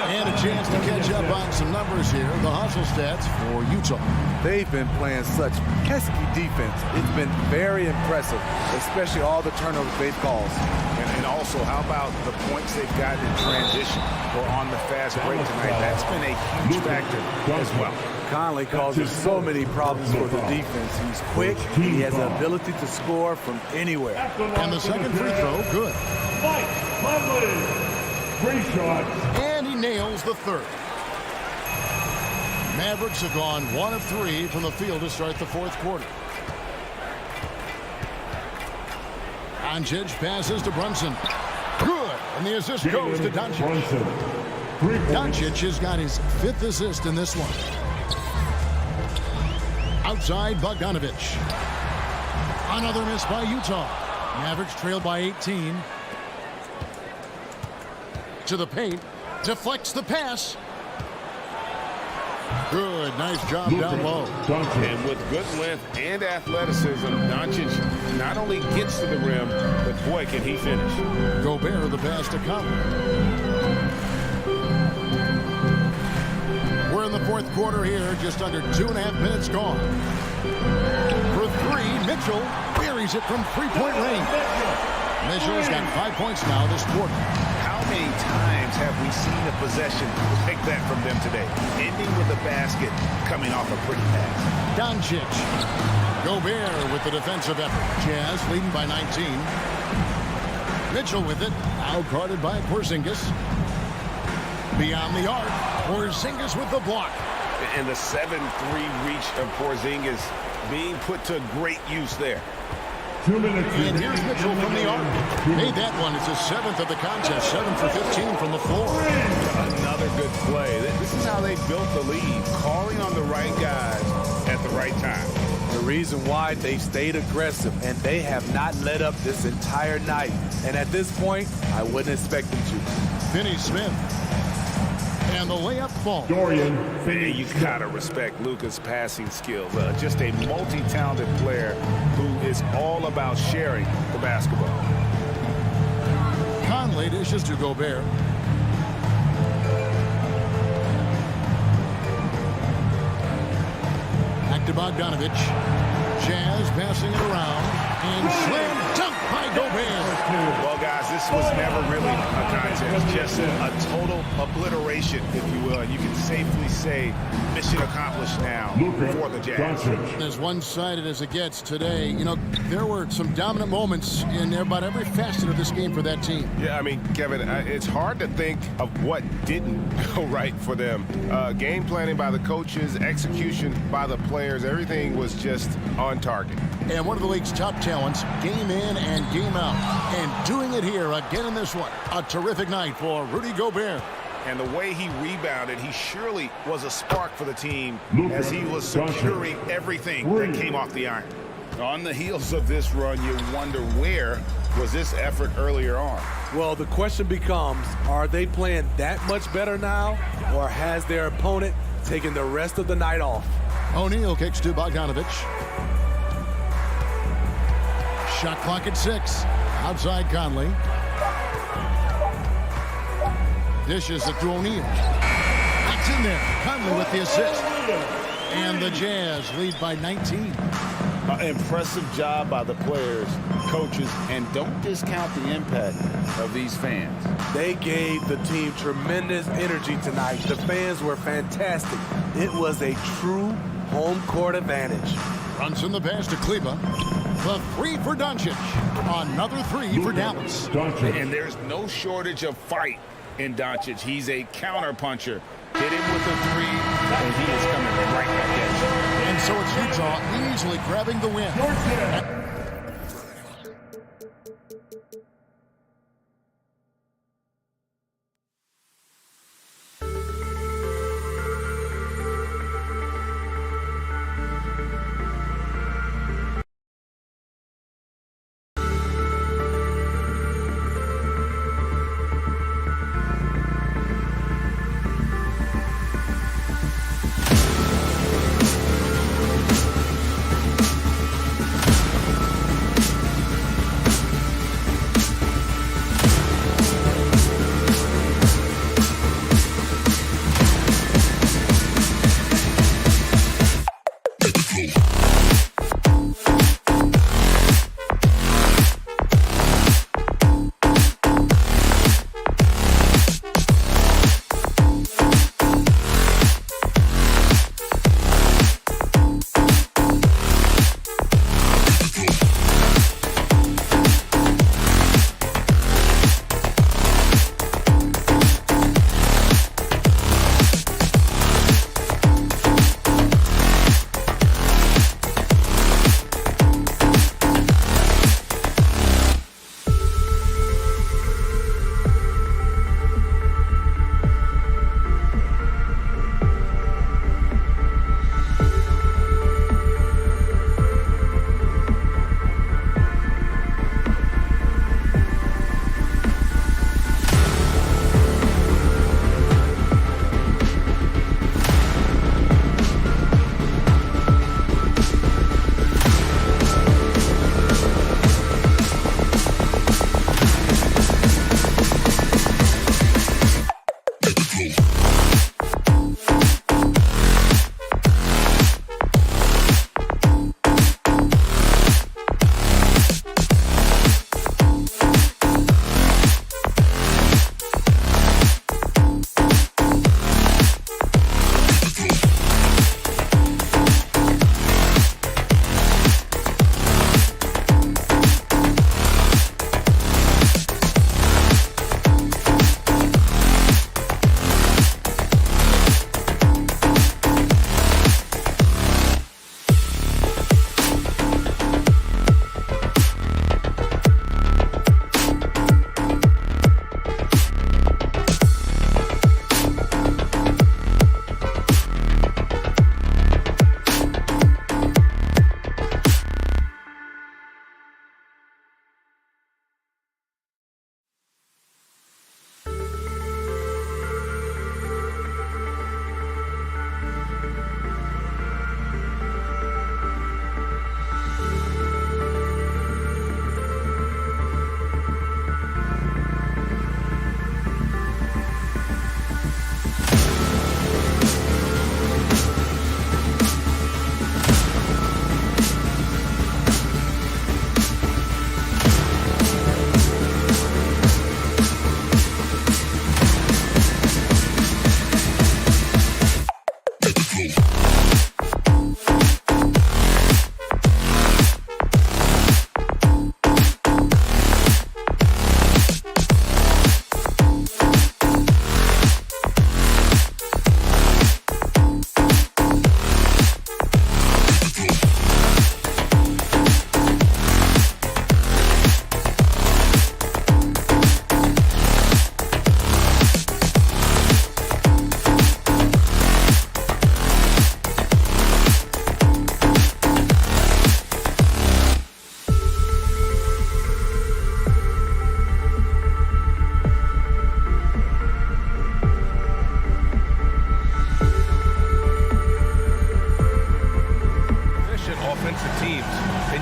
Speaker 1: And a chance to catch up on some numbers here. The hustle stats for Utah.
Speaker 11: They've been playing such pesky defense. It's been very impressive, especially all the turnovers they've caused.
Speaker 2: And also, how about the points they've gotten in transition or on the fast break tonight? That's been a huge factor as well.
Speaker 11: Conley causes so many problems for the defense. He's quick. He has the ability to score from anywhere.
Speaker 1: And the second free throw, good.
Speaker 5: Mike Conley, 3 shots.
Speaker 1: And he nails the third. Mavericks have gone 1 of 3 from the field to start the fourth quarter. Doncic passes to Brunson. Good. And the assist goes to Doncic. Doncic has got his 5th assist in this one. Outside Bogdanovich. Another miss by Utah. Mavericks trail by 18. To the paint. Deflects the pass. Good. Nice job down low.
Speaker 10: And with good length and athleticism, Doncic not only gets to the rim, but boy, can he finish.
Speaker 1: Gobert the pass to Conley. We're in the fourth quarter here, just under 2.5 minutes gone. For 3, Mitchell buries it from three-point range. Mitchell's got 5 points now this quarter.
Speaker 2: How many times have we seen a possession like that from them today? Ending with a basket, coming off a pretty pass.
Speaker 1: Doncic. Gobert with the defensive effort. Jazz leading by 19. Mitchell with it. Now guarded by Porzingis. Beyond the arc. Porzingis with the block.
Speaker 2: And the 7-3 reach of Porzingis being put to great use there.
Speaker 5: 2 minutes.
Speaker 1: And here's Mitchell from the arc. Made that one. It's his 7th of the contest. 7 for 15 from the floor.
Speaker 2: Another good play. This is how they built the lead. Calling on the right guys at the right time.
Speaker 11: The reason why they've stayed aggressive, and they have not let up this entire night. And at this point, I wouldn't expect them to.
Speaker 1: Finney-Smith. And the layup falls.
Speaker 5: Dorian.
Speaker 2: And you gotta respect Luka's passing skills. Just a multi-talented player who is all about sharing the basketball.
Speaker 1: Conley dishes to Gobert. Back to Bogdanovich. Jazz passing it around. And slam dunk by Gobert.
Speaker 2: Well, guys, this was never really a contest. Just a total obliteration, if you will. And you can safely say mission accomplished now for the Jazz.
Speaker 1: As one-sided as it gets today, you know, there were some dominant moments in about every facet of this game for that team.
Speaker 10: Yeah, I mean, Kevin, it's hard to think of what didn't go right for them. Game planning by the coaches, execution by the players, everything was just on target.
Speaker 1: And one of the league's top talents, game in and game out. And doing it here again in this one. A terrific night for Rudy Gobert.
Speaker 2: And the way he rebounded, he surely was a spark for the team as he was securing everything that came off the iron. On the heels of this run, you wonder where was this effort earlier on?
Speaker 11: Well, the question becomes, are they playing that much better now, or has their opponent taking the rest of the night off.
Speaker 1: O'Neal kicks to Bogdanovich. Shot clock at 6. Outside Conley. Dishes it to O'Neal. That's in there. Conley with the assist. And the Jazz lead by 19.
Speaker 2: Impressive job by the players, coaches, and don't discount the impact of these fans.
Speaker 11: They gave the team tremendous energy tonight. The fans were fantastic. It was a true home court advantage.
Speaker 1: Brunson the pass to Kleba. The 3 for Doncic. Another 3 for Dallas.
Speaker 2: And there's no shortage of fight in Doncic. He's a counter puncher. Hit him with a 3, and he is coming right back at you.
Speaker 1: And so it's Utah easily grabbing the win.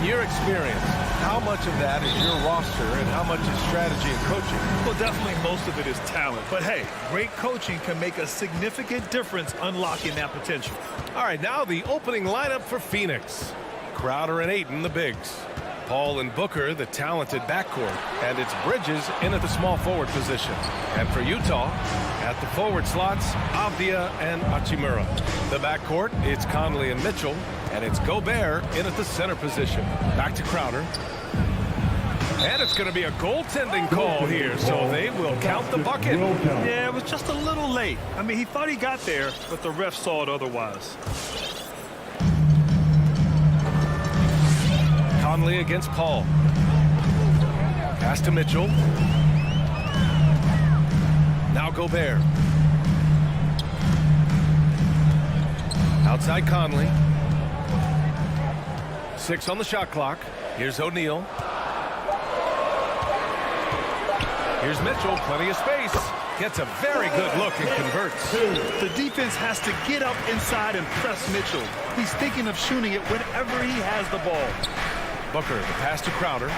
Speaker 6: your experience, how much of that is your roster and how much is strategy and coaching?
Speaker 7: Well, definitely most of it is talent. But hey, great coaching can make a significant difference unlocking that potential.
Speaker 6: All right, now the opening lineup for Phoenix. Crowder and Ayton, the bigs. Paul and Booker, the talented backcourt. And it's Bridges in at the small forward position. And for Utah, at the forward slots, Avdia and Hachimura. The backcourt, it's Conley and Mitchell. And it's Gobert in at the center position. Back to Crowder. And it's going to be a goaltending call here, so they will count the bucket.
Speaker 7: Yeah, it was just a little late. I mean, he thought he got there, but the ref saw it otherwise.
Speaker 6: Conley against Paul. Pass to Mitchell. Now Gobert. Outside Conley. 6 on the shot clock. Here's O'Neal. Here's Mitchell, plenty of space. Gets a very good look and converts.
Speaker 7: The defense has to get up inside and press Mitchell. He's thinking of shooting it whenever he has the ball.
Speaker 6: Booker, the pass to Crowder.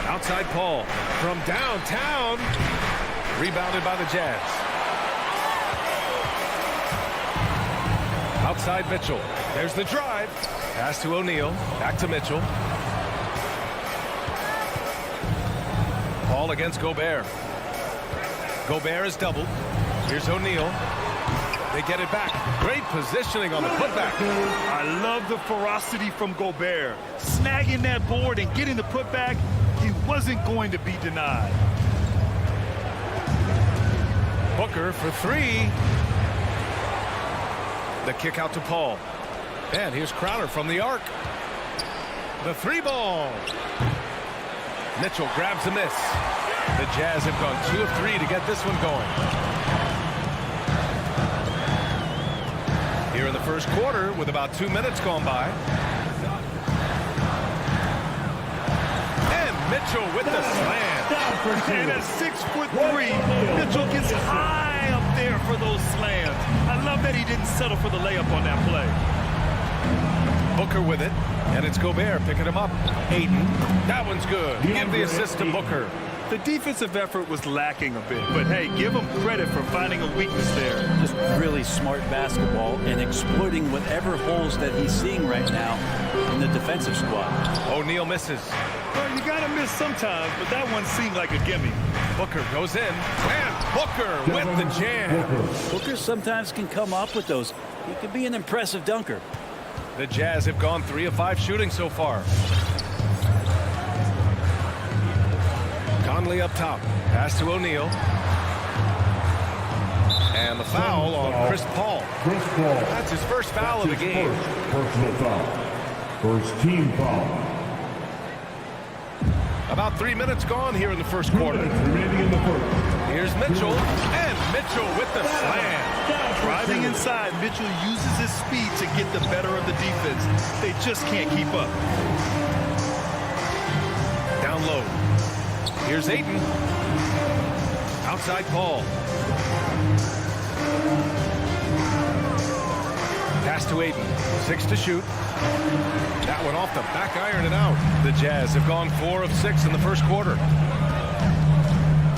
Speaker 6: Outside Paul. From downtown. Rebounded by the Jazz. Outside Mitchell. There's the drive. Pass to O'Neal. Back to Mitchell. Paul against Gobert. Gobert is doubled. Here's O'Neal. They get it back. Great positioning on the putback.
Speaker 7: I love the ferocity from Gobert. Snagging that board and getting the putback, he wasn't going to be denied.
Speaker 6: Booker for 3. The kick out to Paul. And here's Crowder from the arc. The 3-ball. Mitchell grabs a miss. The Jazz have gone 2 of 3 to get this one going. Here in the first quarter with about 2 minutes gone by. And Mitchell with the slam.
Speaker 7: And at 6'3", Mitchell gets high up there for those slams. I love that he didn't settle for the layup on that play.
Speaker 6: Booker with it, and it's Gobert picking him up. Ayton, that one's good. Give the assist to Booker.
Speaker 7: The defensive effort was lacking a bit, but hey, give him credit for finding a weakness there.
Speaker 4: Just really smart basketball and exploiting whatever holes that he's seeing right now in the defensive squad.
Speaker 6: O'Neal misses.
Speaker 7: Well, you gotta miss sometimes, but that one seemed like a gimme.
Speaker 6: Booker goes in, and Booker with the jam.
Speaker 4: Booker sometimes can come up with those. He can be an impressive dunker.
Speaker 6: The Jazz have gone 3 of 5 shooting so far. Conley up top. Pass to O'Neal. And the foul on Chris Paul. That's his first foul of the game.
Speaker 5: Personal foul. First team foul.
Speaker 6: About 3 minutes gone here in the first quarter.
Speaker 5: Remaining in the first.
Speaker 6: Here's Mitchell. And Mitchell with the slam.
Speaker 7: Driving inside, Mitchell uses his speed to get the better of the defense. They just can't keep up.
Speaker 6: Down low. Here's Ayton. Outside Paul. Pass to Ayton. 6 to shoot. That one off the back iron and out. The Jazz have gone 4 of 6 in the first quarter.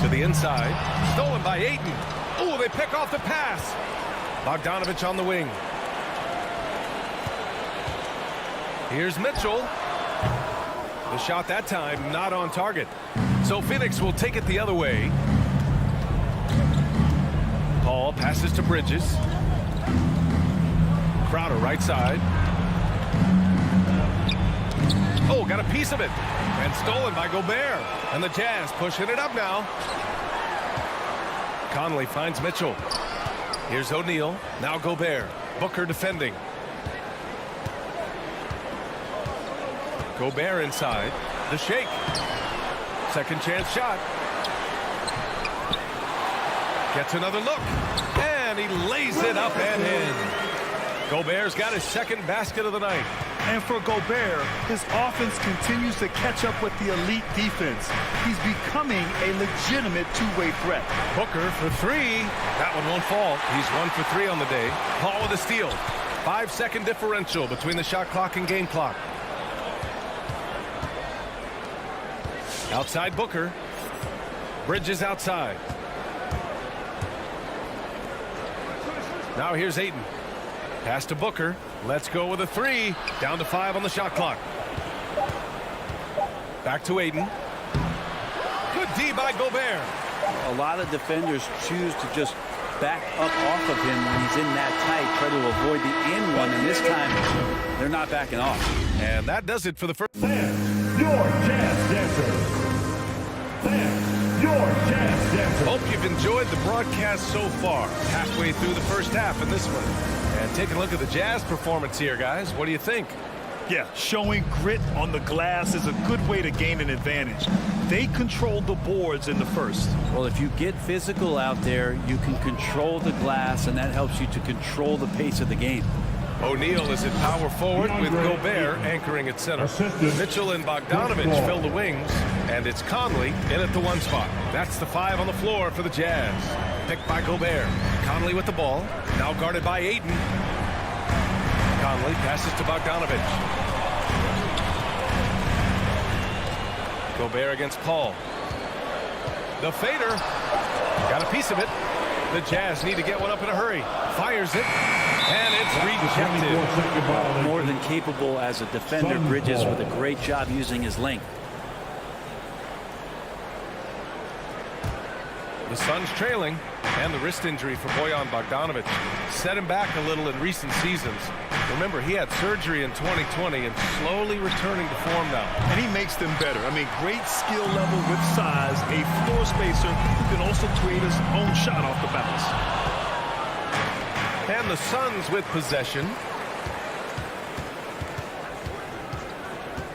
Speaker 6: To the inside. Stolen by Ayton. Oh, they pick off the pass. Bogdanovich on the wing. Here's Mitchell. The shot that time not on target. So Phoenix will take it the other way. Paul passes to Bridges. Crowder right side. Oh, got a piece of it. And stolen by Gobert. And the Jazz pushing it up now. Conley finds Mitchell. Here's O'Neal. Now Gobert. Booker defending. Gobert inside. The shake. Second chance shot. Gets another look. And he lays it up and in. Gobert's got his second basket of the night.
Speaker 7: And for Gobert, his offense continues to catch up with the elite defense. He's becoming a legitimate two-way threat.
Speaker 6: Booker for 3. That one won't fall. He's 1 for 3 on the day. Paul with a steal. 5-second differential between the shot clock and game clock. Outside Booker. Bridges outside. Now here's Ayton. Pass to Booker. Let's go with a 3. Down to 5 on the shot clock. Back to Ayton. Good D by Gobert.
Speaker 4: A lot of defenders choose to just back up off of him when he's in that tight, try to avoid the in one, and this time they're not backing off.
Speaker 6: And that does it for the first.
Speaker 5: Fans, your Jazz Dancers. Fans, your Jazz Dancers.
Speaker 6: Hope you've enjoyed the broadcast so far. Halfway through the first half in this one. And take a look at the Jazz performance here, guys. What do you think?
Speaker 7: Yeah, showing grit on the glass is a good way to gain an advantage. They controlled the boards in the first.
Speaker 4: Well, if you get physical out there, you can control the glass, and that helps you to control the pace of the game.
Speaker 6: O'Neal is at power forward with Gobert anchoring at center. Mitchell and Bogdanovich fill the wings, and it's Conley in at the 1 spot. That's the 5 on the floor for the Jazz. Picked by Gobert. Conley with the ball, now guarded by Ayton. Conley passes to Bogdanovich. Gobert against Paul. The fader. Got a piece of it. The Jazz need to get one up in a hurry. Fires it. And it's rejected.
Speaker 4: More than capable as a defender. Bridges with a great job using his length.
Speaker 6: The Suns trailing, and the wrist injury for Bojan Bogdanovich set him back a little in recent seasons. Remember, he had surgery in 2020 and slowly returning to form now.
Speaker 7: And he makes them better. I mean, great skill level with size, a floor spacer who can also create his own shot off the bounce.
Speaker 6: And the Suns with possession.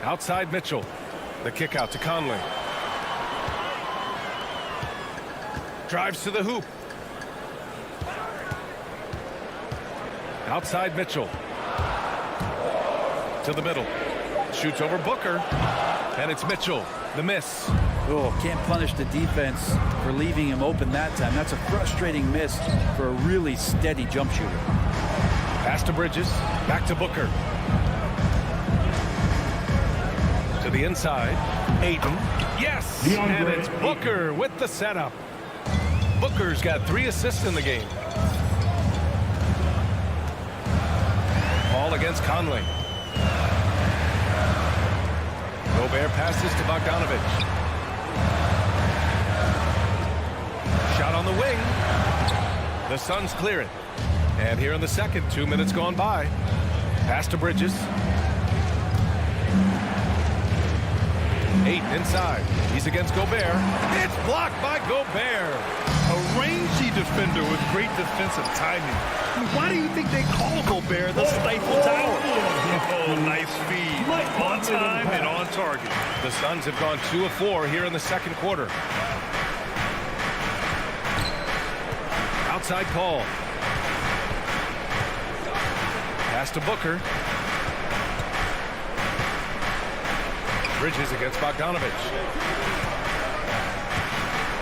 Speaker 6: Outside Mitchell. The kick out to Conley. Drives to the hoop. Outside Mitchell. To the middle. Shoots over Booker. And it's Mitchell. The miss.
Speaker 4: Oh, can't punish the defense for leaving him open that time. That's a frustrating miss for a really steady jump shooter.
Speaker 6: Pass to Bridges. Back to Booker. To the inside. Ayton. Yes! And it's Booker with the setup. Booker's got 3 assists in the game. Ball against Conley. Gobert passes to Bogdanovich. Shot on the wing. The Suns clear it. And here in the second, 2 minutes gone by. Pass to Bridges. Ayton inside. He's against Gobert. It's blocked by Gobert.
Speaker 7: A rangy defender with great defensive timing. I mean, why do you think they call Gobert the Stifle Tower? Oh, nice feed. On time and on target.
Speaker 6: The Suns have gone 2 of 4 here in the second quarter. Outside Paul. Pass to Booker. Bridges against Bogdanovich.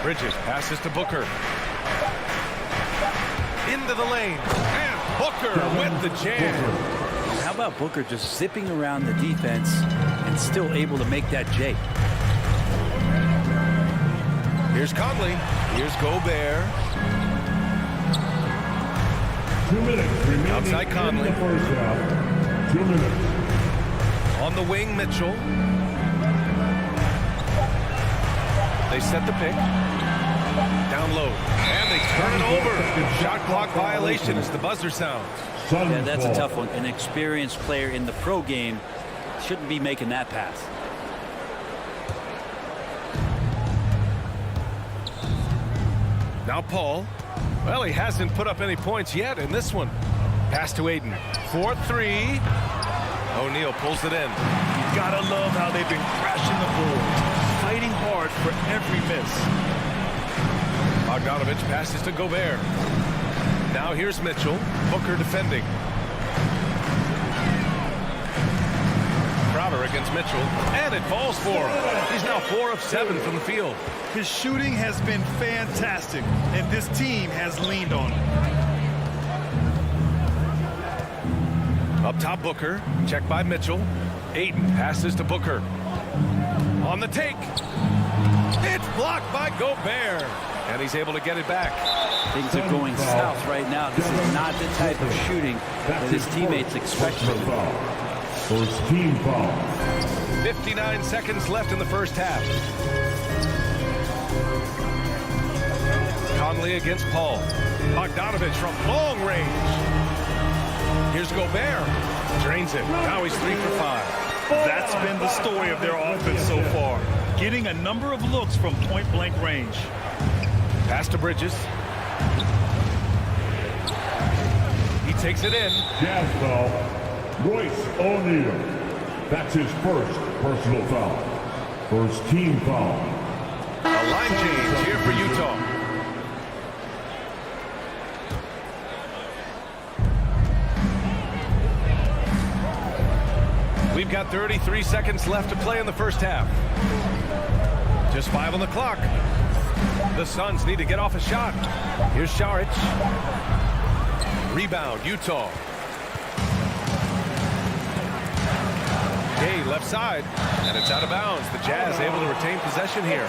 Speaker 6: Bridges passes to Booker. Into the lane. And Booker with the jam.
Speaker 4: How about Booker just zipping around the defense and still able to make that J?
Speaker 6: Here's Conley. Here's Gobert.
Speaker 5: 2 minutes remaining.
Speaker 6: Outside Conley.
Speaker 5: In the first half. 2 minutes.
Speaker 6: On the wing, Mitchell. They set the pick. Down low. And they turn it over. Shot clock violation as the buzzer sounds.
Speaker 4: Yeah, that's a tough one. An experienced player in the pro game shouldn't be making that pass.
Speaker 6: Now Paul. Well, he hasn't put up any points yet in this one. Pass to Ayton. 4-3. O'Neal pulls it in.
Speaker 7: You gotta love how they've been crashing the boards, fighting hard for every miss.
Speaker 6: Bogdanovich passes to Gobert. Now here's Mitchell. Booker defending. Crowder against Mitchell. And it falls for him. He's now 4 of 7 from the field.
Speaker 7: His shooting has been fantastic, and this team has leaned on him.
Speaker 6: Up top, Booker. Checked by Mitchell. Ayton passes to Booker. On the take. It's blocked by Gobert. And he's able to get it back.
Speaker 4: Things are going south right now. This is not the type of shooting that his teammates expect from him.
Speaker 5: First team foul.
Speaker 6: 59 seconds left in the first half. Conley against Paul. Bogdanovich from long range. Here's Gobert. Drains it. Now he's 3 for 5.
Speaker 7: That's been the story of their offense so far. Getting a number of looks from point-blank range.
Speaker 6: Pass to Bridges. He takes it in.
Speaker 5: Jazz foul. Royce O'Neal. That's his first personal foul. First team foul.
Speaker 6: A line change here for Utah. We've got 33 seconds left to play in the first half. Just 5 on the clock. The Suns need to get off a shot. Here's Šarić. Rebound, Utah. Gay left side, and it's out of bounds. The Jazz able to retain possession here.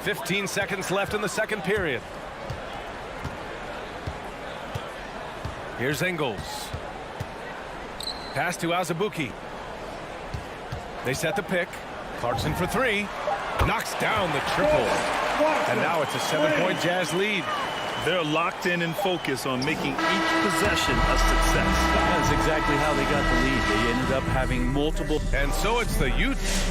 Speaker 6: 15 seconds left in the second period. Here's Ingles. Pass to Azubuike. They set the pick. Clarkson for 3. Knocks down the triple. And now it's a 7-point Jazz lead.
Speaker 7: They're locked in and focused on making each possession a success.
Speaker 4: That's exactly how they got the lead. They ended up having multiple.
Speaker 6: And so it's the Utes.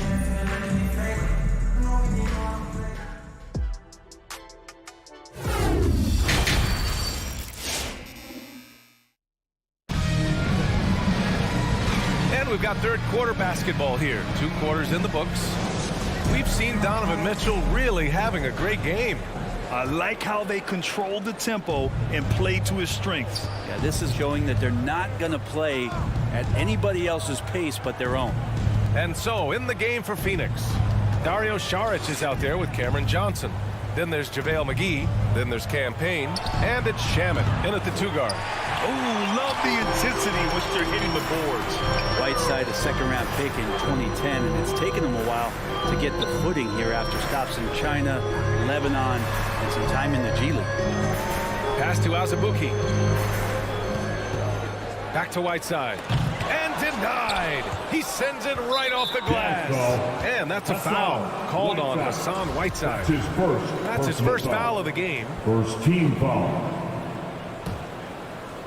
Speaker 6: And we've got third quarter basketball here. 2 quarters in the books. We've seen Donovan Mitchell really having a great game.
Speaker 7: I like how they control the tempo and play to his strengths.
Speaker 4: Yeah, this is showing that they're not going to play at anybody else's pace but their own.
Speaker 6: And so in the game for Phoenix, Dario Šarić is out there with Cameron Johnson. Then there's JaVale McGee. Then there's Cam Payne. And it's Shamet in at the 2 guard.
Speaker 7: Oh, love the intensity which they're hitting the boards.
Speaker 4: Whiteside, a second-round pick in 2010, and it's taken him a while to get the footing here after stops in China, Lebanon, and some time in the G League.
Speaker 6: Pass to Azubuike. Back to Whiteside. And denied. He sends it right off the glass. And that's a foul called on Hassan Whiteside. That's his first foul of the game.
Speaker 5: First team foul.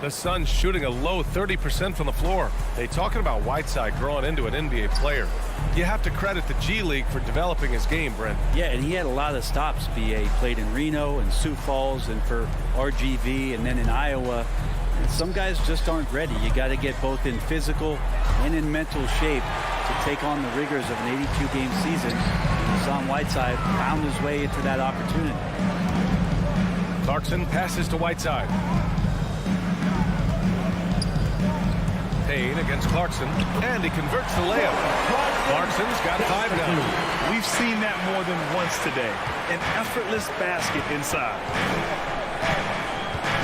Speaker 6: The Suns shooting a low 30% from the floor. They talking about Whiteside growing into an NBA player. You have to credit the G League for developing his game, Brent.
Speaker 4: Yeah, and he had a lot of stops. He played in Reno and Sioux Falls and for RGV and then in Iowa. And some guys just aren't ready. You got to get both in physical and in mental shape to take on the rigors of an 82-game season. Hassan Whiteside found his way into that opportunity.
Speaker 6: Clarkson passes to Whiteside. Payne against Clarkson, and he converts the layup. Clarkson's got 5 now.
Speaker 7: We've seen that more than once today. An effortless basket inside.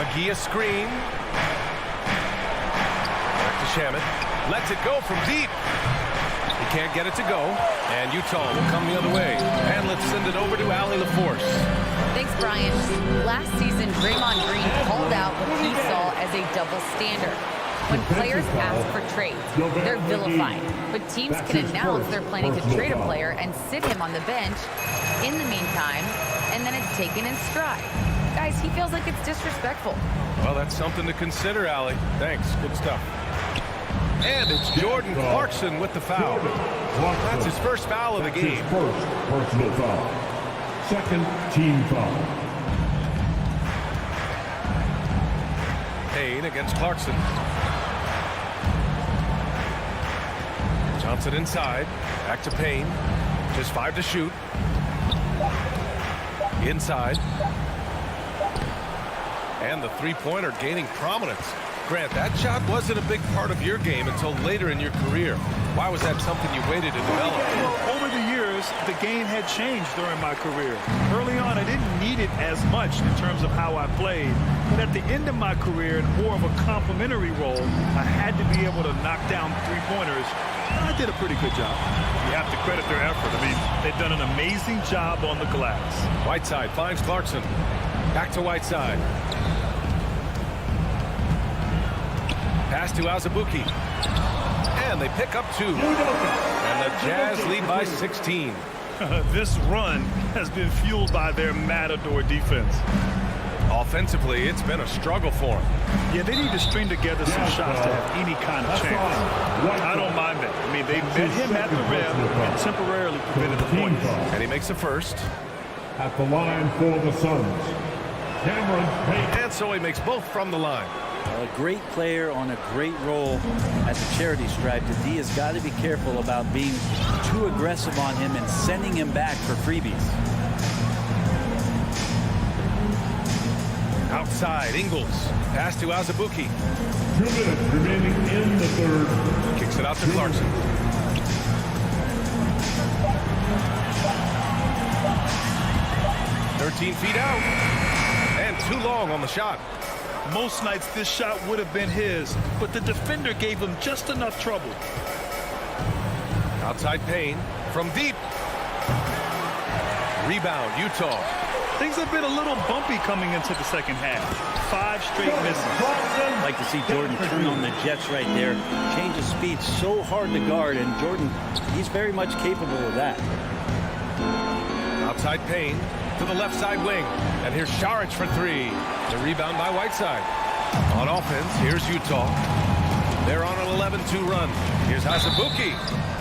Speaker 6: McGee a screen. Back to Shamet. Lets it go from deep. He can't get it to go, and Utah will come the other way. And let's send it over to Allie LaForce.
Speaker 9: Thanks, Brian. Last season, Draymond Green called out what he saw as a double standard. When players ask for trades, they're vilified. But teams can announce they're planning to trade a player and sit him on the bench in the meantime, and then it's taken in stride. Guys, he feels like it's disrespectful.
Speaker 6: Well, that's something to consider, Allie. Thanks. Good stuff. And it's Jordan Clarkson with the foul. That's his first foul of the game.
Speaker 5: First personal foul. Second team foul.
Speaker 6: Payne against Clarkson. Johnson inside. Back to Payne. Just 5 to shoot. Inside. And the 3-pointer gaining prominence. Grant, that shot wasn't a big part of your game until later in your career. Why was that something you waited to develop?
Speaker 7: Well, over the years, course, the game had changed during my career. Early on, I didn't need it as much in terms of how I played. But at the end of my career, in more of a complimentary role, I had to be able to knock down three-pointers. I did a pretty good job. You have to credit their effort. I mean, they've done an amazing job on the glass.
Speaker 6: Whiteside finds Clarkson. Back to Whiteside. Pass to Azubuike. And they pick up 2. And the Jazz lead by 16.
Speaker 7: This run has been fueled by their Matador defense.
Speaker 6: Offensively, it's been a struggle for them.
Speaker 7: Yeah, they need to string together some shots to have any kind of chance. I don't mind that. I mean, they met him at the rim and temporarily prevented the points.
Speaker 6: And he makes the first.
Speaker 5: At the line for the Suns, Cameron Payne.
Speaker 6: And so he makes both from the line.
Speaker 12: A great player on a great role at the charity stripe. The D has got to be careful about being too aggressive on him and sending him back for freebies.
Speaker 6: Outside, Ingles. Pass to Azubuike.
Speaker 5: 2 minutes remaining in the third.
Speaker 6: Kicks it out to Clarkson. "13 feet out. And too long on the shot."
Speaker 7: Most nights this shot would have been his, but the defender gave him just enough trouble.
Speaker 6: Outside Payne from deep. Rebound, Utah.
Speaker 7: Things have been a little bumpy coming into the second half. 5 straight misses.
Speaker 12: I'd like to see Jordan turn on the Jets right there. Change of speed, so hard to guard, and Jordan, he's very much capable of that.
Speaker 6: Outside Payne to the left side wing. And here's Saric for 3. The rebound by Whiteside. On offense, here's Utah. They're on an 11-2 run. Here's Azubuike.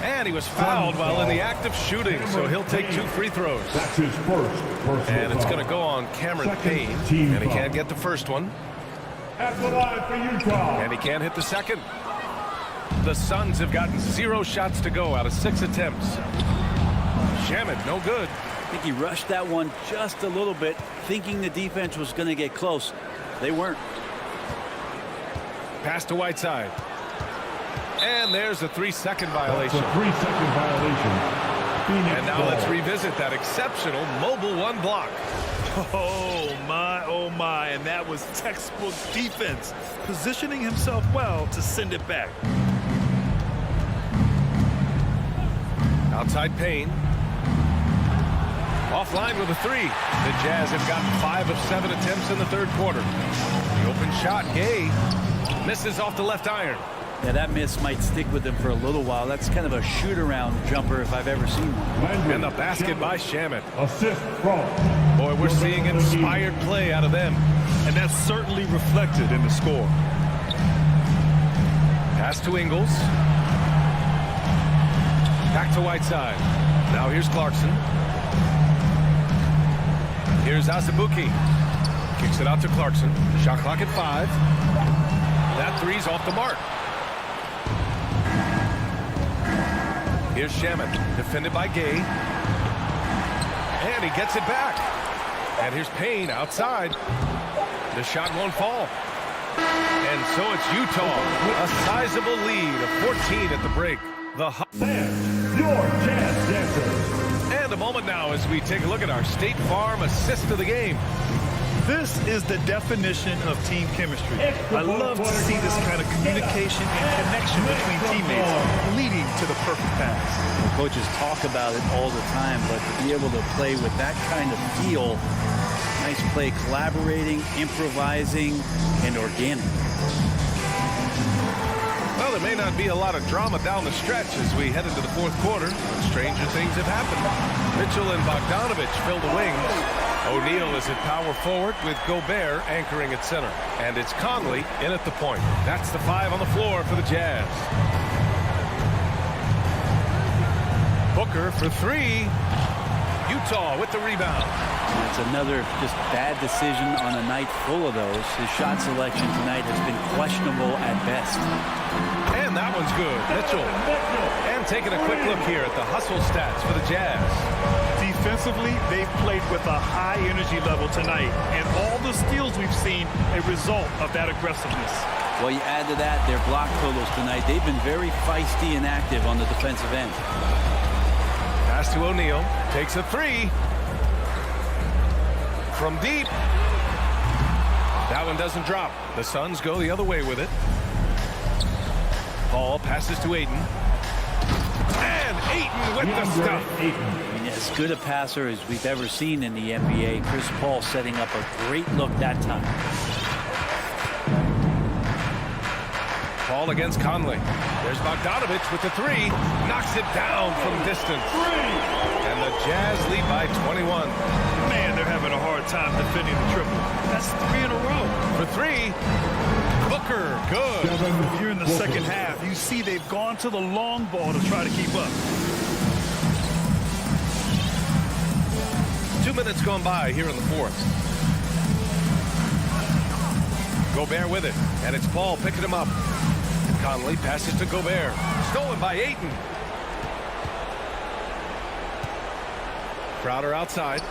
Speaker 6: And he was fouled while in the act of shooting, so he'll take 2 free throws.
Speaker 5: That's his first personal
Speaker 6: And it's
Speaker 5: foul.
Speaker 6: going to go on Cameron Payne.
Speaker 5: Team
Speaker 6: And he
Speaker 5: foul.
Speaker 6: can't get the first one.
Speaker 5: At the line for Utah.
Speaker 6: And he can't hit the second. The Suns have gotten 0 shots to go out of 6 attempts. Shamet, no good.
Speaker 12: I think he rushed that one just a little bit, thinking the defense was going to get close. They weren't.
Speaker 6: Pass to Whiteside. And there's a 3-second violation.
Speaker 5: That's a 3-second violation. Phoenix
Speaker 6: And now
Speaker 5: ball.
Speaker 6: let's revisit that exceptional mobile 1 block.
Speaker 7: Oh my, and that was textbook defense, positioning himself well to send it back.
Speaker 6: Outside Payne. Offline with a 3. The Jazz have gotten 5 of 7 attempts in the third quarter. The open shot, Gay, misses off the left iron.
Speaker 12: Yeah, that miss might stick with him for a little while. That's kind of a shoot-around jumper if I've ever seen one.
Speaker 6: And the basket by Shamet.
Speaker 5: Assist from.
Speaker 6: Boy, we're seeing inspired play out of them.
Speaker 7: And that's certainly reflected in the score.
Speaker 6: Pass to Ingles. Back to Whiteside. Now here's Clarkson. Here's Azubuike. Kicks it out to Clarkson. Shot clock at 5. That 3's off the mark. Here's Shamet, defended by Gay. And he gets it back. And here's Payne outside. The shot won't fall. And so it's Utah. A sizable lead of 14 at the break.
Speaker 5: Fans, your Jazz Dancers.
Speaker 6: And a moment now as we take a look at our State Farm assist of the game.
Speaker 7: This is the definition of team chemistry. I love to see this kind of communication and connection between teammates leading to the perfect pass.
Speaker 12: Coaches talk about it all the time, but to be able to play with that kind of feel, nice play, collaborating, improvising, and organic.
Speaker 6: Well, there may not be a lot of drama down the stretch as we head into the fourth quarter. Stranger things have happened. Mitchell and Bogdanovich fill the wings. O'Neal is at power forward with Gobert anchoring at center. And it's Conley in at the point. That's the 5 on the floor for the Jazz. Booker for 3. Utah with the rebound.
Speaker 12: It's another just bad decision on a night full of those. His shot selection tonight has been questionable at best.
Speaker 6: And that one's good. Mitchell. And taking a quick look here at the hustle stats for the Jazz.
Speaker 7: Defensively, they've played with a high energy level tonight, and all the steals we've seen a result of that aggressiveness.
Speaker 12: Well, you add to that their block totals tonight. They've been very feisty and active on the defensive end.
Speaker 6: Pass to O'Neal. Takes a three. From deep. That one doesn't drop. The Suns go the other way with it. Paul passes to Ayton. And Ayton with the stuff.
Speaker 12: I mean, as good a passer as we've ever seen in the NBA. Chris Paul setting up a great look that time.
Speaker 6: Paul against Conley. There's Bogdanovich with the three. Knocks it down from distance. And the Jazz lead by 21.
Speaker 7: Man, they're having a hard time defending the triple. That's 3 in a row.
Speaker 6: For three. Booker, good.
Speaker 7: If you're in the second half, you see they've gone to the long ball to try to keep up.
Speaker 6: 2 minutes gone by here in the fourth. Gobert with it, and it's Paul picking him up. Conley passes to Gobert. Stolen by Ayton. Crowder outside.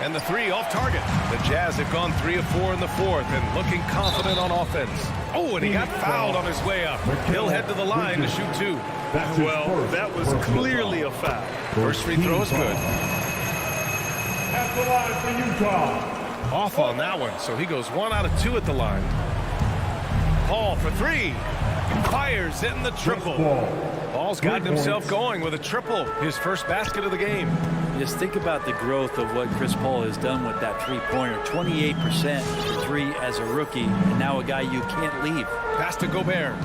Speaker 6: And the three off target. The Jazz have gone 3 of 4 in the fourth and looking confident on offense. Oh, and he got fouled on his way up. He'll head to the line to shoot 2.
Speaker 7: Well, that was clearly a foul.
Speaker 6: First free throw is good.
Speaker 5: At the line for Utah.
Speaker 6: Off on that one, so he goes 1 out of 2 at the line. Paul for 3. Fires in the triple. Paul's gotten himself going with a triple. His first basket of the game.
Speaker 12: Just think about the growth of what Chris Paul has done with that three-pointer. 28% for 3 as a rookie, and now a guy you can't leave.
Speaker 6: Pass to Gobert.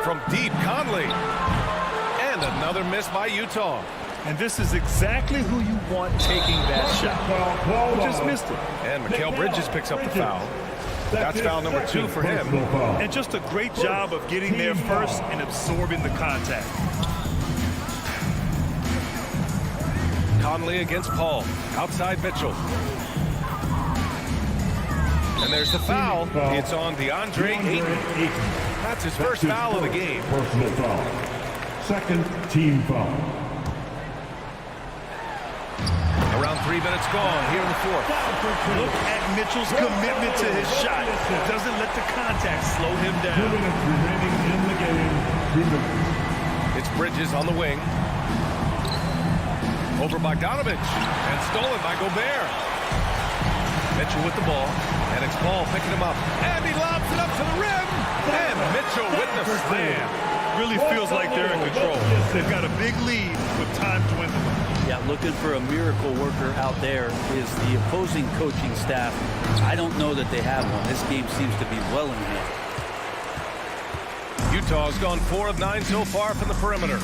Speaker 6: From deep, Conley. And another miss by Utah.
Speaker 7: And this is exactly who you want taking that shot. Just missed it.
Speaker 6: And Mikhail Bridges picks up the foul. That's foul number 2 for him.
Speaker 7: And just a great job of getting there first and absorbing the contact.
Speaker 6: Conley against Paul. Outside Mitchell. And there's the foul. It's on DeAndre Ayton. That's his first foul of the game.
Speaker 5: Personal foul. Second team foul.
Speaker 6: Around 3 minutes gone here in the fourth.
Speaker 7: Look at Mitchell's commitment to his shot. Doesn't let the contact slow him
Speaker 5: 2
Speaker 7: down.
Speaker 5: minutes remaining in the game. 2 minutes.
Speaker 6: It's Bridges on the wing. Over Bogdanovich. And stolen by Gobert. Mitchell with the ball. And it's Paul picking him up. And he lobs it up to the rim. And Mitchell with the slam.
Speaker 7: Really feels like they're in control. They've got a big lead with time dwindling.
Speaker 12: Yeah, looking for a miracle worker out there is the opposing coaching staff. I don't know that they have one. This game seems to be well in hand.
Speaker 6: Utah's gone 4 of 9 so far from the perimeter.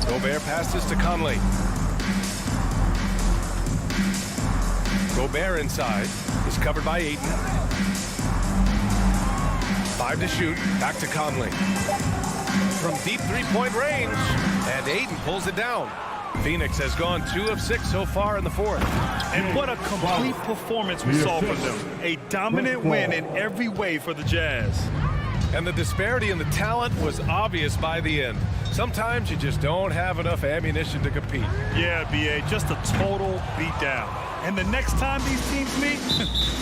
Speaker 6: Gobert passes to Conley. Gobert inside is covered by Ayton. 5 to shoot. Back to Conley. From deep three-point range. And Ayton pulls it down. Phoenix has gone 2 of 6 so far in the fourth.
Speaker 7: And what a complete performance we saw from them. A dominant win in every way for the Jazz.
Speaker 6: And the disparity in the talent was obvious by the end. Sometimes you just don't have enough ammunition to compete.
Speaker 7: Yeah, B.A., just a total beatdown. And the next time these teams meet,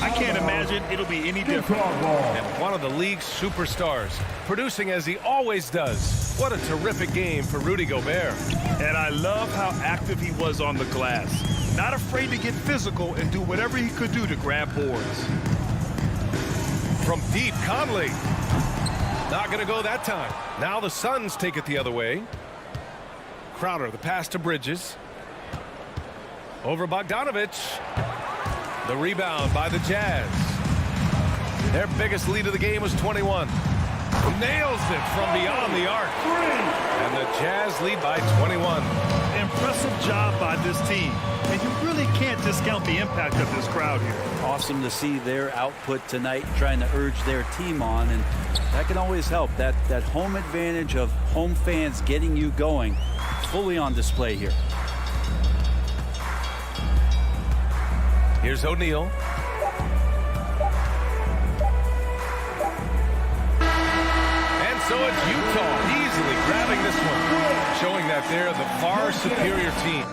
Speaker 7: I can't imagine it'll be any different.
Speaker 6: And one of the league's superstars, producing as he always does. What a terrific game for Rudy Gobert.
Speaker 7: And I love how active he was on the glass. Not afraid to get physical and do whatever he could do to grab boards.
Speaker 6: From deep, Conley. Not going to go that time. Now the Suns take it the other way. Crowder, the pass to Bridges. Over Bogdanovich. The rebound by the Jazz. Their biggest lead of the game was 21. Nails it from beyond the arc. And the Jazz lead by 21.
Speaker 7: Impressive job by this team. And you really can't discount the impact of this crowd here.
Speaker 12: Awesome to see their output tonight, trying to urge their team on, and that can always help. That home advantage of home fans getting you going, fully on display here.
Speaker 6: Here's O'Neal. And so it's Utah easily grabbing this one, showing that they're the far superior team.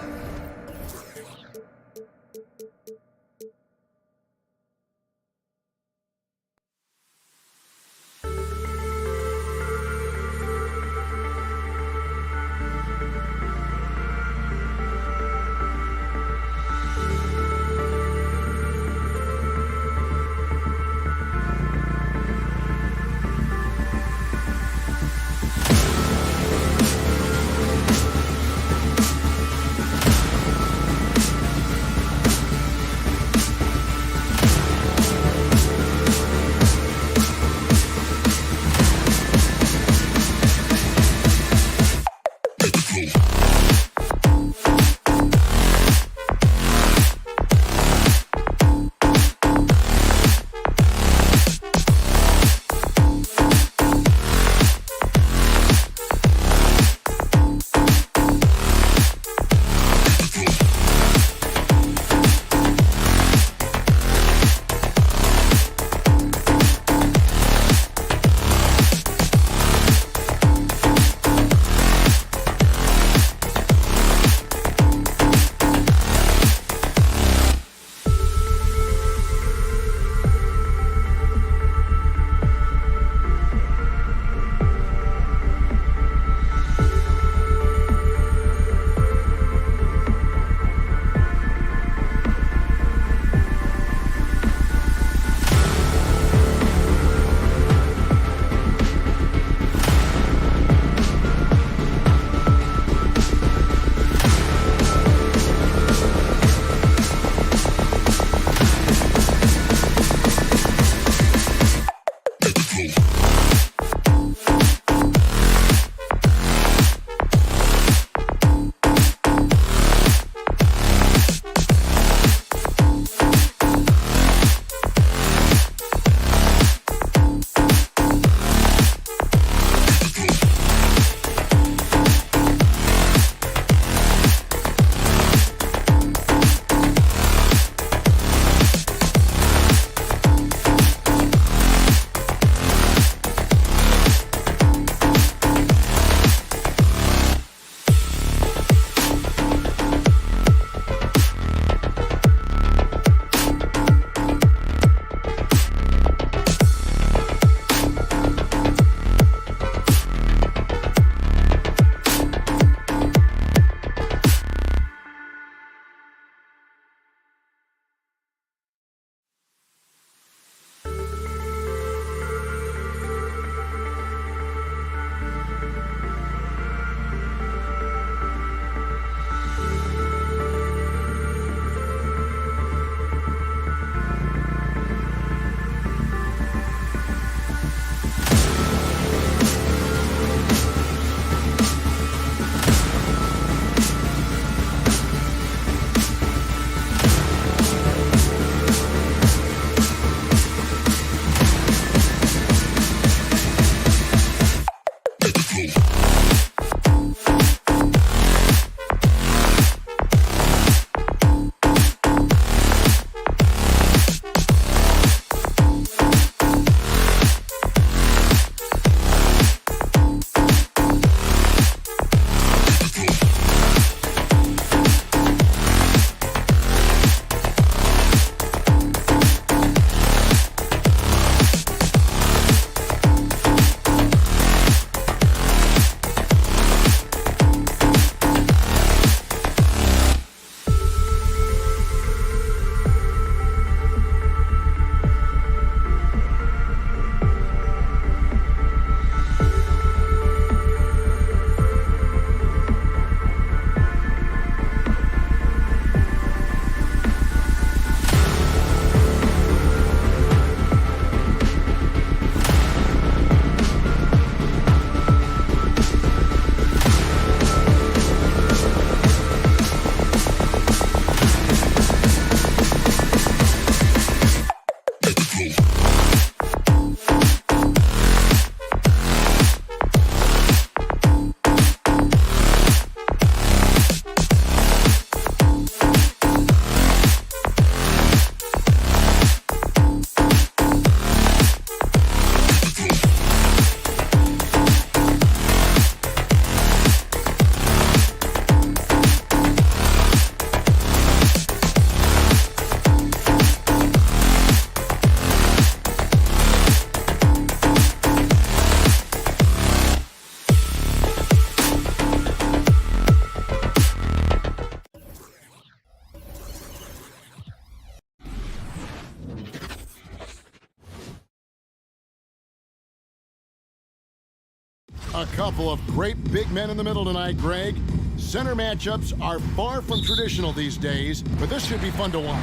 Speaker 1: A couple of great big men in the middle tonight, Greg. Center matchups are far from traditional these days, but this should be fun to watch.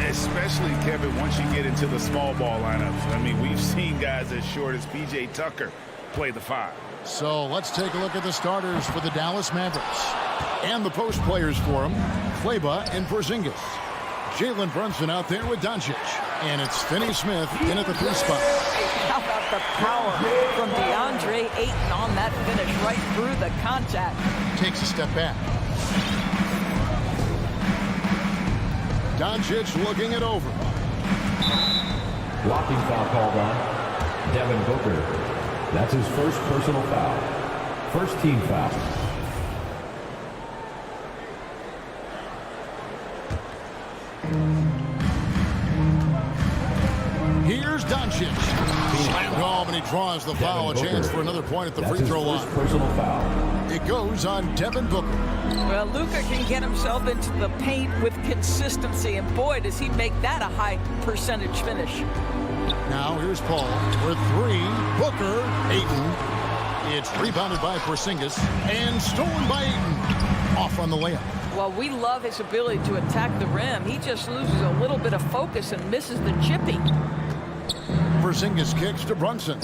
Speaker 2: Especially, Kevin, once you get into the small ball lineups. I mean, we've seen guys as short as P.J. Tucker play the 5.
Speaker 1: So let's take a look at the starters for the Dallas Mavericks. And the post players for them, Kleber and Porzingis. Jalen Brunson out there with Doncic. And it's Finney-Smith in at the 3 spot.
Speaker 3: How about the power from DeAndre Ayton on that finish right through the contact.
Speaker 1: Takes a step back. Doncic looking it over.
Speaker 5: Blocking foul called on Devin Booker. That's his first personal foul. First team foul.
Speaker 1: Here's Doncic. Slammed home, and he draws the foul. A chance for another point at the free throw line.
Speaker 5: Personal foul.
Speaker 1: It goes on Devin Booker.
Speaker 3: Well, Luka can get himself into the paint with consistency, and boy, does he make that a high percentage finish.
Speaker 1: Now here's Paul for 3. Booker, Ayton. It's rebounded by Porzingis and stolen by Ayton. Off on the layup.
Speaker 3: Well, we love his ability to attack the rim. He just loses a little bit of focus and misses the chipping.
Speaker 1: Porzingis kicks to Brunson.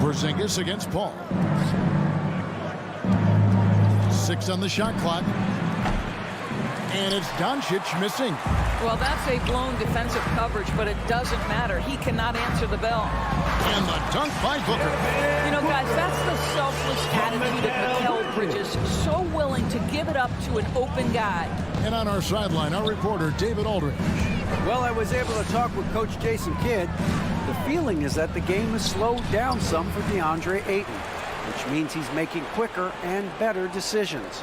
Speaker 1: Porzingis against Paul. 6 on the shot clock. And it's Doncic missing.
Speaker 3: Well, that's a blown defensive coverage, but it doesn't matter. He cannot answer the bell.
Speaker 1: And the dunk by Booker.
Speaker 3: You know, guys, that's the selfless attitude of Mikhail Bridges. So willing to give it up to an open guy.
Speaker 1: And on our sideline, our reporter, David Aldridge.
Speaker 4: Well, I was able to talk with Coach Jason Kidd. The feeling is that the game has slowed down some for DeAndre Ayton, which means he's making quicker and better decisions.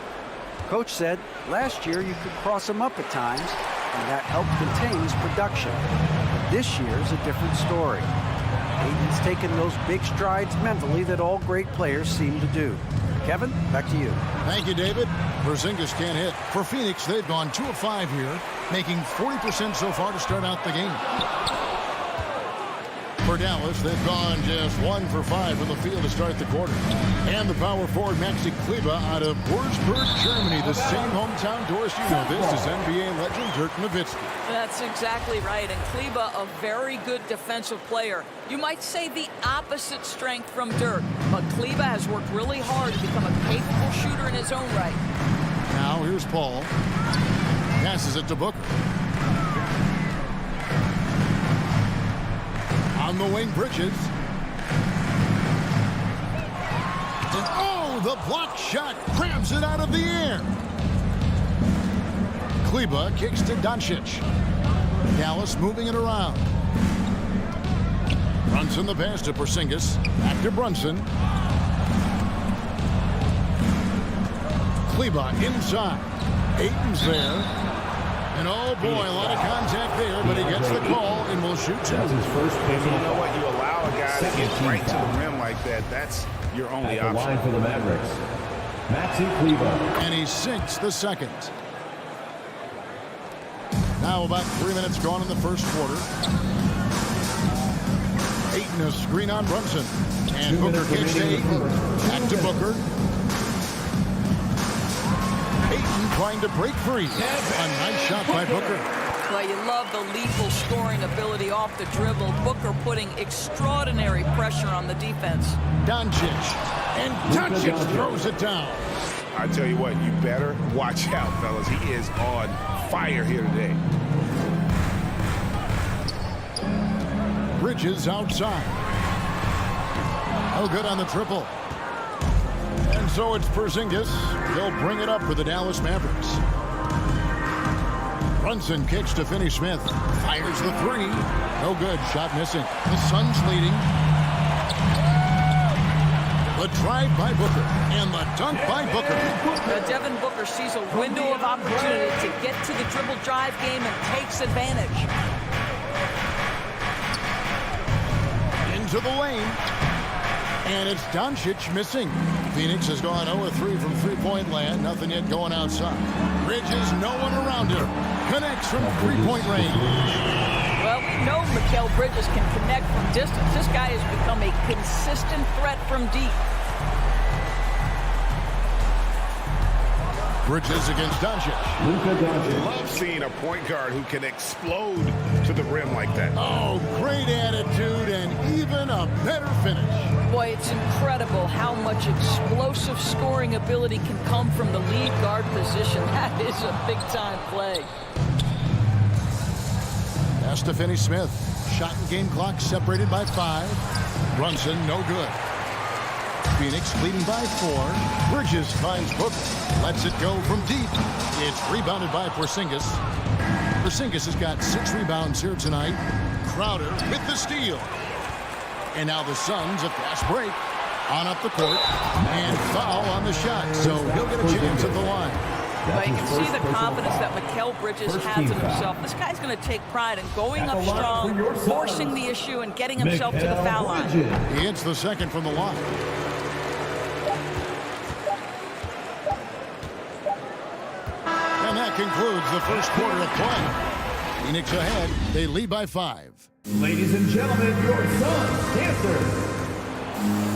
Speaker 4: Coach said last year you could cross him up at times, and that helped contain his production. But this year's a different story. Ayton's taken those big strides mentally that all great players seem to do. Kevin, back to you.
Speaker 1: Thank you, David. Porzingis can't hit. For Phoenix, they've gone 2 of 5 here, making 40% so far to start out the game. For Dallas, they've gone just 1 for 5 from the field to start the quarter. And the power forward, Maxi Kleber, out of Würzburg, Germany, the same hometown Doris you know. This is NBA legend Dirk Nowitzki.
Speaker 3: That's exactly right. And Kleber, a very good defensive player. You might say the opposite strength from Dirk. But Kleber has worked really hard to become a capable shooter in his own right.
Speaker 1: Now here's Paul. Passes it to Booker. On the wing, Bridges. And oh, the block shot grabs it out of the air. Kleba kicks to Doncic. Dallas moving it around. Brunson the pass to Porzingis. Back to Brunson. Kleba inside. Ayton's there. And oh boy, a lot of contact there, but he gets the call and will shoot two.
Speaker 2: That's his first. And you know what? You allow a guy to get right to the rim like that. That's your only option.
Speaker 5: Line for the Mavericks, Maxi Kleba.
Speaker 1: And he sinks the second. Now about 3 minutes gone in the first quarter. Ayton a screen on Brunson. And Booker kicks to Ayton. Back to Booker. Ayton trying to break free. A nice shot by Booker.
Speaker 3: Well, you love the lethal scoring ability off the dribble. Booker putting extraordinary pressure on the defense.
Speaker 1: Doncic. And Doncic throws it down.
Speaker 2: I tell you what, you better watch out, fellas. He is on fire here today.
Speaker 1: Bridges outside. Oh, good on the triple. And so it's Porzingis. He'll bring it up for the Dallas Mavericks. Brunson kicks to Finney-Smith. Fires the three. No good. Shot missing. The Suns leading. The drive by Booker. And the dunk by Booker.
Speaker 3: Devin Booker sees a window of opportunity to get to the dribble drive game and takes advantage.
Speaker 1: Into the lane. And it's Doncic missing. Phoenix has gone 0-3 from three-point land. Nothing yet going outside. Bridges, no one around him. Connects from three-point range.
Speaker 3: Well, we know Mikhail Bridges can connect from distance. This guy has become a consistent threat from deep.
Speaker 1: Bridges against Doncic.
Speaker 2: Love seeing a point guard who can explode to the rim like that.
Speaker 1: Oh, great attitude and even a better finish.
Speaker 3: Boy, it's incredible how much explosive scoring ability can come from the lead guard position. That is a big-time play.
Speaker 1: Pass to Finney-Smith. Shot and game clock separated by 5. Brunson, no good. Phoenix leading by 4. Bridges finds Booker. Lets it go from deep. It's rebounded by Porzingis. Porzingis has got 6 rebounds here tonight. Crowder with the steal. And now the Suns, a fast break. On up the court. And foul on the shot. So he'll get a chance at the line.
Speaker 3: Well, you can see the confidence that Mikhail Bridges has in himself. This guy's going to take pride in going up strong, forcing the issue, and getting himself to the foul line.
Speaker 1: He hits the second from the line. And that concludes the first quarter of play. Phoenix ahead. They lead by 5.
Speaker 5: Ladies and gentlemen, your Suns dancers.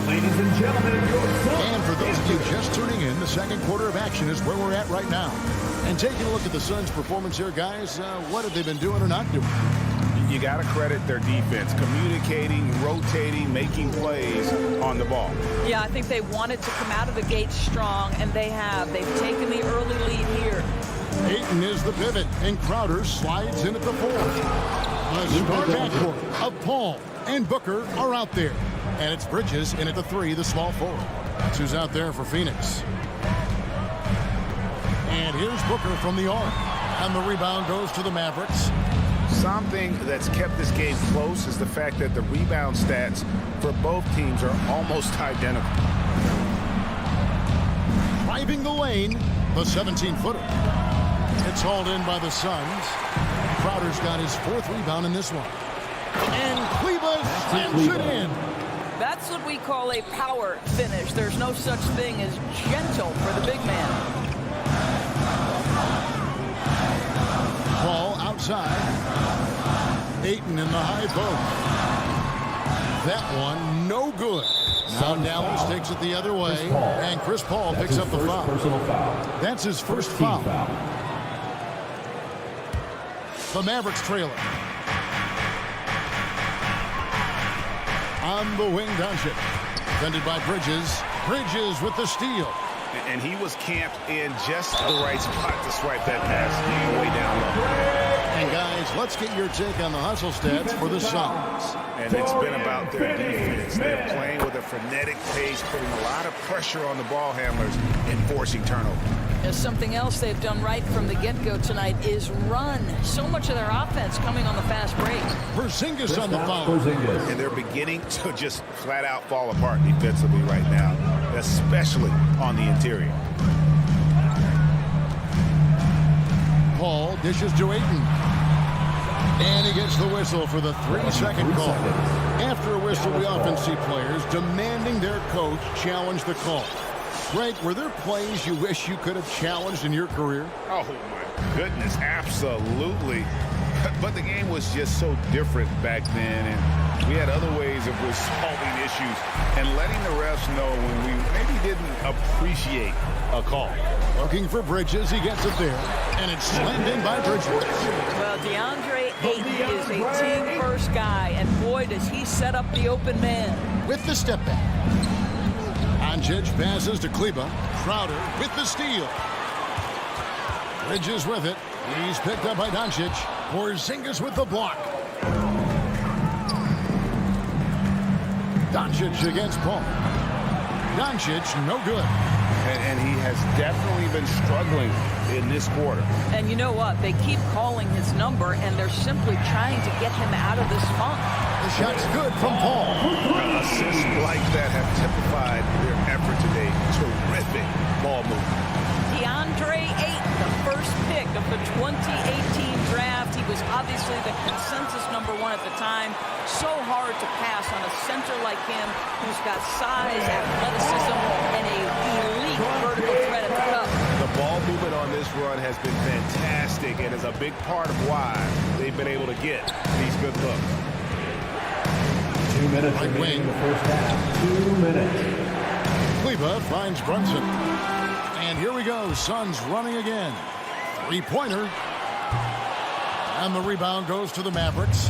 Speaker 5: Ladies and gentlemen, your Suns.
Speaker 1: And for those of you just tuning in, the second quarter of action is where we're at right now. And taking a look at the Suns' performance here, guys, what have they been doing or not doing?
Speaker 2: You got to credit their defense, communicating, rotating, making plays on the ball.
Speaker 3: Yeah, I think they wanted to come out of the gate strong, and they have. They've taken the early lead here.
Speaker 1: Ayton is the pivot, and Crowder slides in at the 4. The star backcourt of Paul and Booker are out there. And it's Bridges in at the 3, the small forward. That's who's out there for Phoenix. And here's Booker from the arc. And the rebound goes to the Mavericks.
Speaker 2: Something that's kept this game close is the fact that the rebound stats for both teams are almost identical.
Speaker 1: Driving the lane, the 17-footer. It's hauled in by the Suns. Crowder's got his 4th rebound in this one. And Kleba slams it in.
Speaker 3: That's what we call a power finish. There's no such thing as gentle for the big man.
Speaker 1: Ball outside. Ayton in the high post. That one, no good. Now Dallas takes it the other way, and Chris Paul picks up the foul. That's his first foul. The Mavericks trailer. On the wing, Doncic. Defended by Bridges. Bridges with the steal.
Speaker 2: And he was camped in just the right spot to swipe that pass way down low.
Speaker 1: And guys, let's get your take on the hustle stats for the Suns.
Speaker 2: And it's been about their defense. They're playing with a frenetic pace, putting a lot of pressure on the ball handlers and forcing turnovers.
Speaker 3: Something else they've done right from the get-go tonight is run. So much of their offense coming on the fast break.
Speaker 1: Porzingis on the foul.
Speaker 2: And they're beginning to just flat out fall apart defensively right now, especially on the interior.
Speaker 1: Paul dishes to Ayton. And he gets the whistle for the 3-second call. After a whistle, we often see players demanding their coach challenge the call. Greg, were there plays you wish you could have challenged in your career?
Speaker 2: Oh, my goodness, absolutely. But the game was just so different back then, and we had other ways of resolving issues and letting the refs know when we maybe didn't appreciate a call.
Speaker 1: Looking for Bridges, he gets it there, and it's slammed in by Bridges.
Speaker 3: Well, DeAndre Ayton is a team-first guy, and boy, does he set up the open man.
Speaker 1: With the step back. Doncic passes to Kleba. Crowder with the steal. Bridges with it. He's picked up by Doncic. Porzingis with the block. Doncic against Paul. Doncic, no good.
Speaker 2: And he has definitely been struggling in this quarter.
Speaker 3: And you know what? They keep calling his number, and they're simply trying to get him out of this funk.
Speaker 1: The shot's good from Paul.
Speaker 2: Assists like that have typified their effort today. Terrific ball movement.
Speaker 3: DeAndre Ayton, the first pick of the 2018 draft. He was obviously the consensus #1 at the time. So hard to pass on a center like him who's got size, athleticism, and a elite vertical threat at the cup.
Speaker 2: The ball movement on this run has been fantastic and is a big part of why they've been able to get these good looks.
Speaker 5: 2 minutes remaining in the first half. 2 minutes.
Speaker 1: Kleba finds Brunson. And here we go. Suns running again. Three-pointer. And the rebound goes to the Mavericks.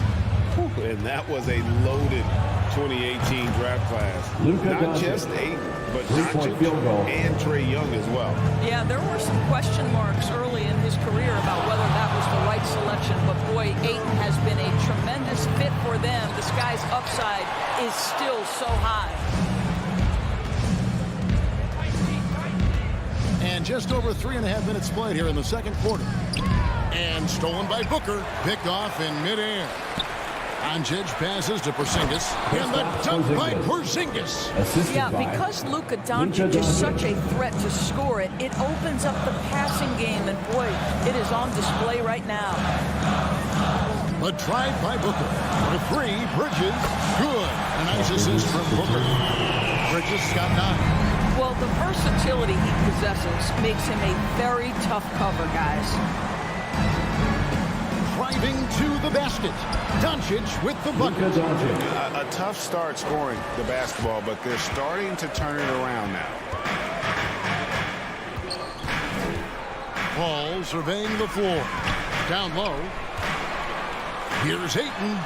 Speaker 2: And that was a loaded 2018 draft class. Not just Ayton, but Doncic and Trae Young as well.
Speaker 3: Yeah, there were some question marks early in his career about whether that was the right selection. But boy, Ayton has been a tremendous fit for them. This guy's upside is still so high.
Speaker 1: And just over 3.5 minutes played here in the second quarter. And stolen by Booker. Picked off in midair. Doncic passes to Porzingis. And the dunk by Porzingis.
Speaker 3: Yeah, because Luka Doncic is such a threat to score it, it opens up the passing game. And boy, it is on display right now.
Speaker 1: A drive by Booker. The three, Bridges. Good. A nice assist from Booker. Bridges got 9.
Speaker 3: Well, the versatility he possesses makes him a very tough cover, guys.
Speaker 1: Driving to the basket. Doncic with the bucket.
Speaker 2: A tough start scoring the basketball, but they're starting to turn it around now.
Speaker 1: Paul surveying the floor. Down low. Here's Ayton.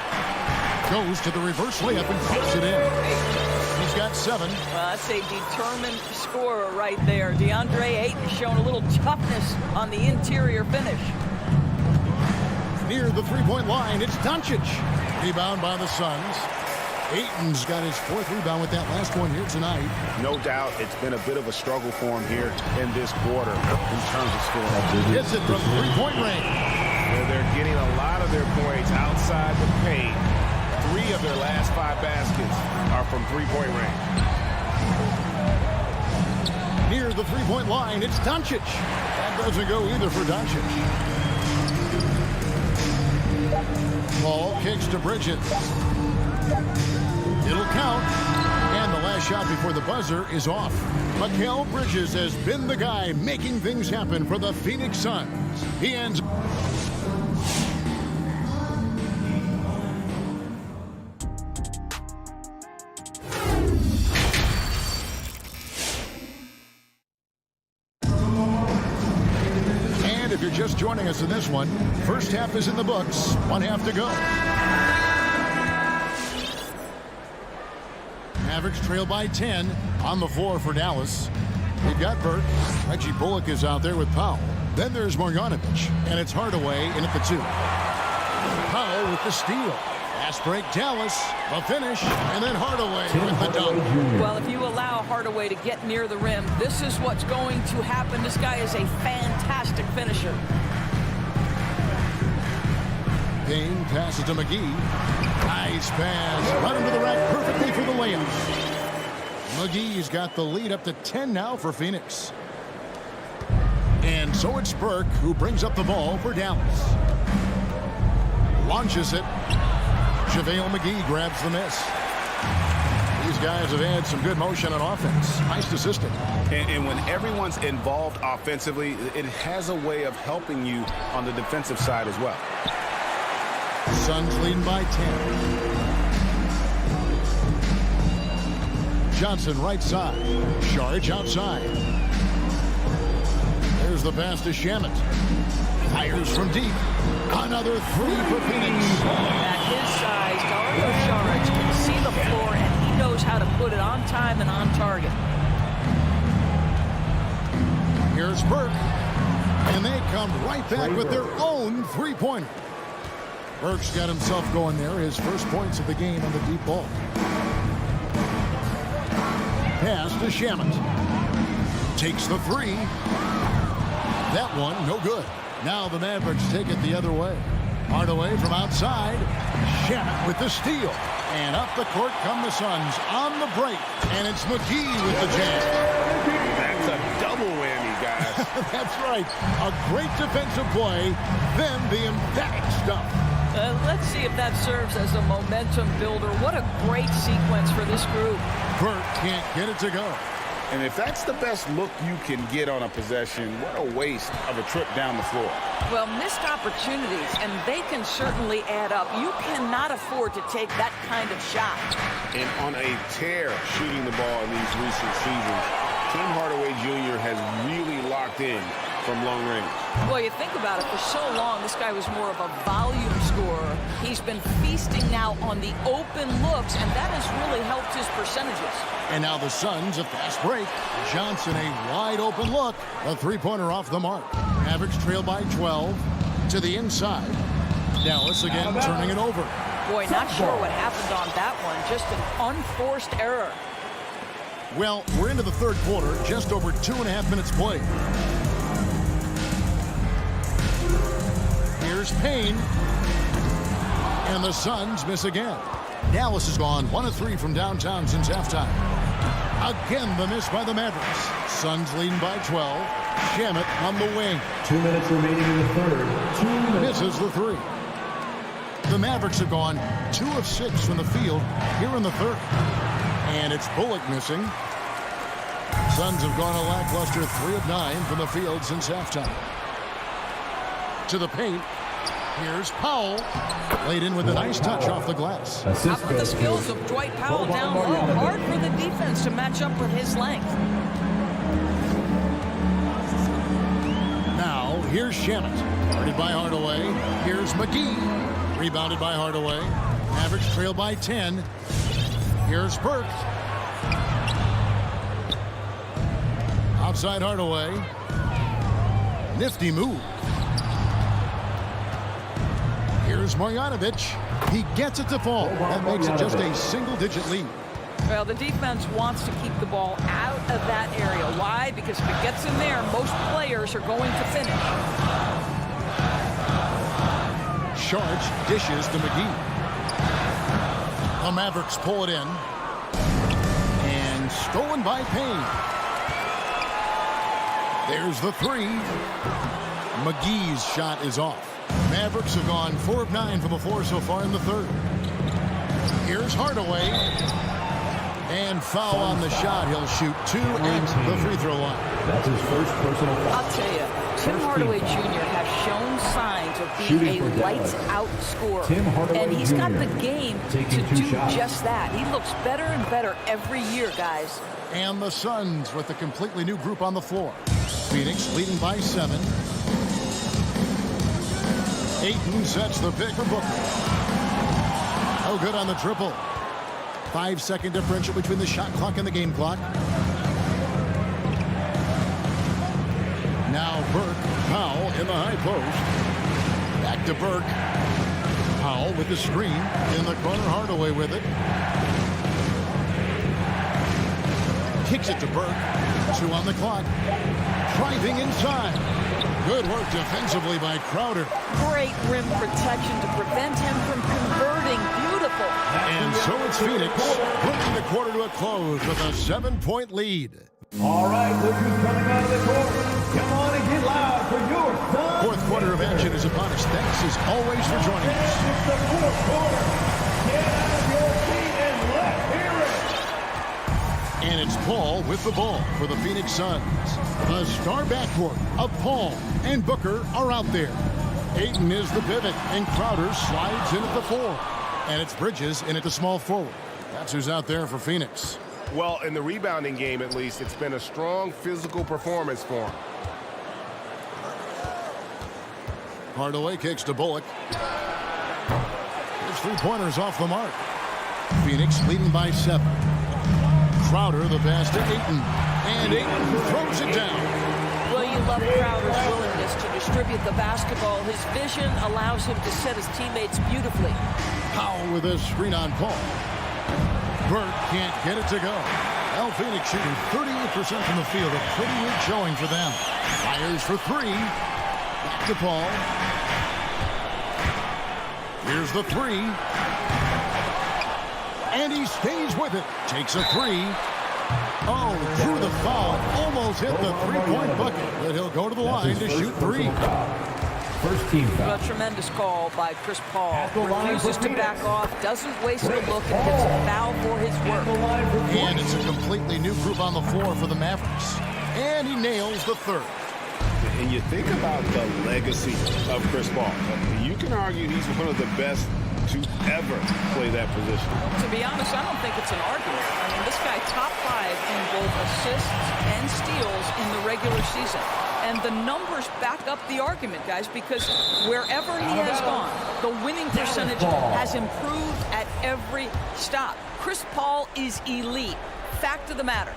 Speaker 1: Goes to the reverse layup and puts it in. He's got 7.
Speaker 3: Well, that's a determined scorer right there. DeAndre Ayton showing a little toughness on the interior finish.
Speaker 1: Near the three-point line, it's Doncic. Rebound by the Suns. Ayton's got his 4th rebound with that last one here tonight.
Speaker 2: No doubt it's been a bit of a struggle for him here in this quarter in terms of scoring.
Speaker 1: Gets it from three-point range.
Speaker 2: They're getting a lot of their points outside the paint. 3 of their last 5 baskets are from three-point range.
Speaker 1: Near the three-point line, it's Doncic. That doesn't go either for Doncic. Paul kicks to Bridges. It'll count. And the last shot before the buzzer is off. Mikhail Bridges has been the guy making things happen for the Phoenix Suns. He ends... If you're just joining us in this one, first half is in the books. 1 half to go. Mavericks trail by 10 on the floor for Dallas. We've got Burke. Reggie Bullock is out there with Powell. Then there's Marjanovic, and it's Hardaway in at the 2. Powell with the steal. Fast break, Dallas. The finish, and then Hardaway with the dunk.
Speaker 3: Well, if you allow Hardaway to get near the rim, this is what's going to happen. This guy is a fantastic finisher.
Speaker 1: Payne passes to McGee. Nice pass. Right into the rack perfectly for the layup. McGee's got the lead up to 10 now for Phoenix. And so it's Burke who brings up the ball for Dallas. Launches it. JaVale McGee grabs the miss. These guys have had some good motion on offense. Nice assistant.
Speaker 2: And when everyone's involved offensively, it has a way of helping you on the defensive side as well.
Speaker 1: Suns leading by 10. Johnson right side. Saric outside. There's the pass to Shamet. Fires from deep. Another three for Phoenix.
Speaker 3: At his size, Dario Saric can see the floor, and he knows how to put it on time and on target.
Speaker 1: Here's Burke. And they come right back with their own three-pointer. Burke's got himself going there. His first points of the game on the deep ball. Pass to Shamet. Takes the three. That one, no good. Now the Mavericks take it the other way. Hardaway from outside. Shamet with the steal. And up the court come the Suns on the break. And it's McGee with the jam.
Speaker 10: That's a double whammy, guys.
Speaker 1: That's right. A great defensive play, then the emphatic stuff.
Speaker 3: Let's see if that serves as a momentum builder. What a great sequence for this group.
Speaker 1: Burke can't get it to go.
Speaker 2: And if that's the best look you can get on a possession, what a waste of a trip down the floor.
Speaker 3: Well, missed opportunities, and they can certainly add up. You cannot afford to take that kind of shot.
Speaker 10: And on a tear shooting the ball in these recent seasons, Tim Hardaway Jr. has really locked in from long range.
Speaker 3: Well, you think about it, for so long, this guy was more of a volume scorer. He's been feasting now on the open looks, and that has really helped his percentages.
Speaker 1: And now the Suns, a fast break. Johnson, a wide open look. A three-pointer off the mark. Mavericks trail by 12 to the inside. Dallas again turning it over.
Speaker 3: Boy, not sure what happened on that one. Just an unforced error.
Speaker 1: Well, we're into the third quarter, just over 2.5 minutes played. Here's Payne. And the Suns miss again. Dallas has gone 1 of 3 from downtown since halftime. Again, the miss by the Mavericks. Suns leading by 12. Shamet on the wing.
Speaker 5: 2 minutes remaining in the third. 2 minutes.
Speaker 1: Misses the three. The Mavericks have gone 2 of 6 from the field here in the third. And it's Bullock missing. Suns have gone a lackluster 3 of 9 from the field since halftime. To the paint. Here's Powell. Laid in with a nice touch off the glass.
Speaker 3: How about the skills of Dwight Powell down low? Hard for the defense to match up with his length.
Speaker 1: Now, here's Shamet. Guarded by Hardaway. Here's McGee. Rebounded by Hardaway. Mavericks trail by 10. Here's Burke. Outside Hardaway. Nifty move. Here's Marjanovic. He gets it to fall. That makes it just a single-digit lead.
Speaker 3: Well, the defense wants to keep the ball out of that area. Why? Because if it gets in there, most players are going to finish.
Speaker 1: Saric dishes to McGee. The Mavericks pull it in. And stolen by Payne. There's the three. McGee's shot is off. Mavericks have gone 4 of 9 from the floor so far in the third. Here's Hardaway. And foul on the shot. He'll shoot 2 at the free throw line.
Speaker 5: That's his first personal foul.
Speaker 3: I'll tell you, Tim Hardaway Jr. has shown signs of being a lights-out scorer. And he's got the game to do just that. He looks better and better every year, guys.
Speaker 1: And the Suns with a completely new group on the floor. Phoenix leading by 7. Ayton sets the pick for Booker. Oh, good on the triple. 5-second differential between the shot clock and the game clock. Now Burke. Powell in the high post. Back to Burke. Powell with the screen. In the corner, Hardaway with it. Kicks it to Burke. 2 on the clock. Driving inside. Good work defensively by Crowder.
Speaker 3: Great rim protection to prevent him from converting. Beautiful.
Speaker 1: And so it's Phoenix bringing the quarter to a close with a 7-point lead.
Speaker 5: All right, look who's coming out of the court. Come on and get loud for your son.
Speaker 1: Fourth quarter of action is upon us. Thanks as always for joining us.
Speaker 5: It's the fourth quarter. Get out of your seat and let's hear it.
Speaker 1: And it's Paul with the ball for the Phoenix Suns. The star backcourt of Paul and Booker are out there. Ayton is the pivot, and Crowder slides in at the 4. And it's Bridges in at the small forward. That's who's out there for Phoenix.
Speaker 10: Well, in the rebounding game, at least, it's been a strong physical performance for him.
Speaker 1: Hardaway kicks to Bullock. His 3-pointers off the mark. Phoenix leading by 7. Crowder the pass to Ayton. And Ayton throws it down.
Speaker 3: Well, you love Crowder's willingness to distribute the basketball. His vision allows him to set his teammates beautifully.
Speaker 1: Powell with a screen on Paul. Burke can't get it to go. Well, Phoenix shooting 38% from the field. A pretty weak showing for them. Fires for 3. Back to Paul. Here's the 3. And he stays with it. Takes a 3. Oh, through the foul. Almost hit the 3-point bucket. But he'll go to the line to shoot 3.
Speaker 5: First team foul.
Speaker 3: A tremendous call by Chris Paul. Refuses to back off, doesn't waste a look, and gets a foul for his work.
Speaker 1: And it's a completely new group on the floor for the Mavericks. And he nails the 3rd.
Speaker 10: And you think about the legacy of Chris Paul. You can argue he's one of the best to ever play that position.
Speaker 3: To be honest, I don't think it's an argument. I mean, this guy top 5 in both assists and steals in the regular season. And the numbers back up the argument, guys, because wherever he has gone, the winning percentage has improved at every stop. Chris Paul is elite. Fact of the matter.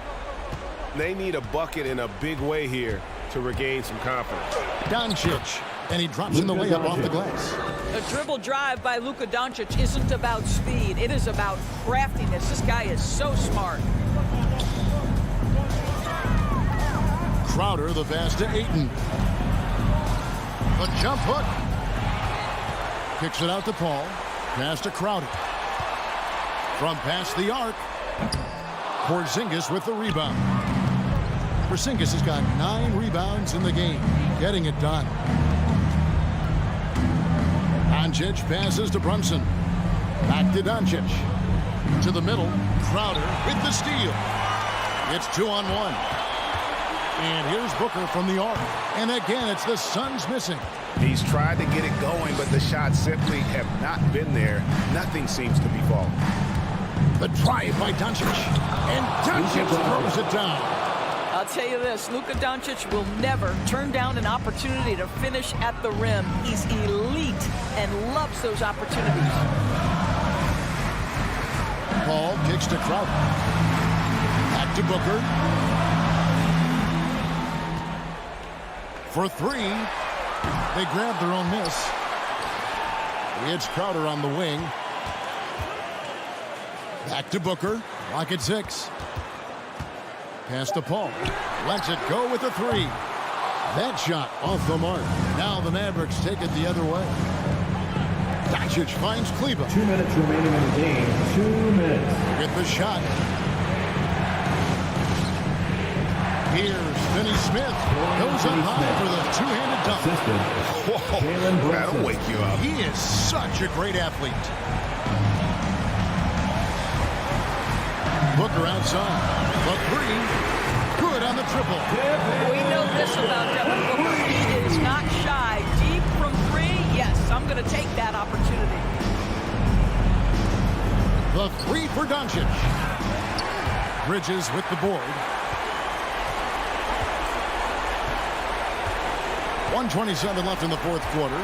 Speaker 10: They need a bucket in a big way here to regain some confidence.
Speaker 1: Doncic, and he drops in the layup off the glass.
Speaker 3: A dribble drive by Luka Doncic isn't about speed. It is about craftiness. This guy is so smart.
Speaker 1: Crowder the pass to Ayton. The jump hook. Kicks it out to Paul. Pass to Crowder. From past the arc. Porzingis with the rebound. Porzingis has got 9 rebounds in the game. Getting it done. Doncic passes to Brunson. Back to Doncic. To the middle. Crowder with the steal. It's 2-on-1. And here's Booker from the arc. And again, it's the Suns missing.
Speaker 2: He's tried to get it going, but the shots simply have not been there. Nothing seems to be falling.
Speaker 1: The drive by Doncic. And Doncic throws it down.
Speaker 3: I'll tell you this, Luka Doncic will never turn down an opportunity to finish at the rim. He's elite and loves those opportunities.
Speaker 1: Paul kicks to Crowder. Back to Booker. For 3. They grab their own miss. It's Crowder on the wing. Back to Booker. Clock at 6. Pass to Paul. Lets it go with the 3. That shot off the mark. Now the Mavericks take it the other way. Doncic finds Kleba.
Speaker 5: 2 minutes remaining in the game. 2 minutes.
Speaker 1: With the shot. Here's Finney Smith. Goes up high for the two-handed dunk.
Speaker 10: Whoa, that'll wake you up.
Speaker 1: He is such a great athlete. Booker outside. The 3. Good on the triple.
Speaker 3: We know this about Devin Booker. He is not shy. Deep from 3, yes, I'm going to take that opportunity.
Speaker 1: The 3 for Doncic. Bridges with the board. 1:27 left in the fourth quarter.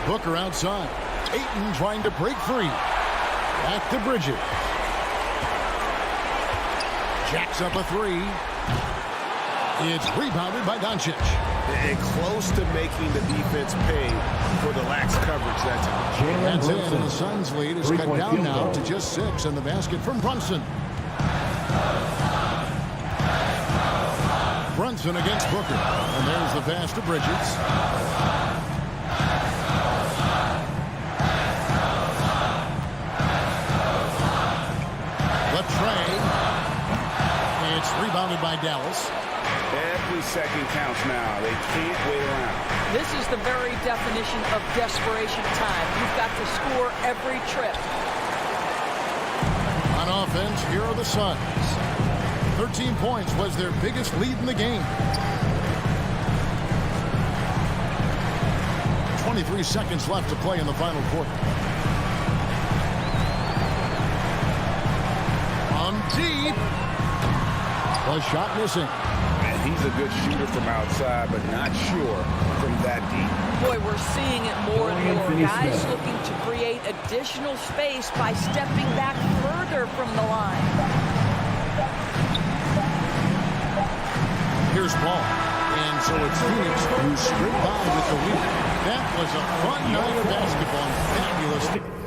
Speaker 1: Booker outside. Ayton trying to break free. Back to Bridges. Jacks up a 3. It's rebounded by Doncic.
Speaker 10: And close to making the defense pay for the lax coverage that time.
Speaker 1: That's it, and the Suns' lead is cut down now to just 6, and the basket from Brunson. Brunson against Booker, and there's the pass to Bridges. The trade. It's rebounded by Dallas.
Speaker 2: Every second counts now. They can't wait around.
Speaker 3: This is the very definition of desperation time. You've got to score every trip.
Speaker 1: On offense, here are the Suns. 13 points was their biggest lead in the game. 23 seconds left to play in the final quarter. On deep. Was shot missing.
Speaker 2: And he's a good shooter from outside, but not sure from that deep.
Speaker 3: Boy, we're seeing it more and more. Guys looking to create additional space by stepping back further from the line.
Speaker 1: Here's Paul. And so it's Phoenix who scraped by with the lead. That was a fun night of basketball. Fabulous.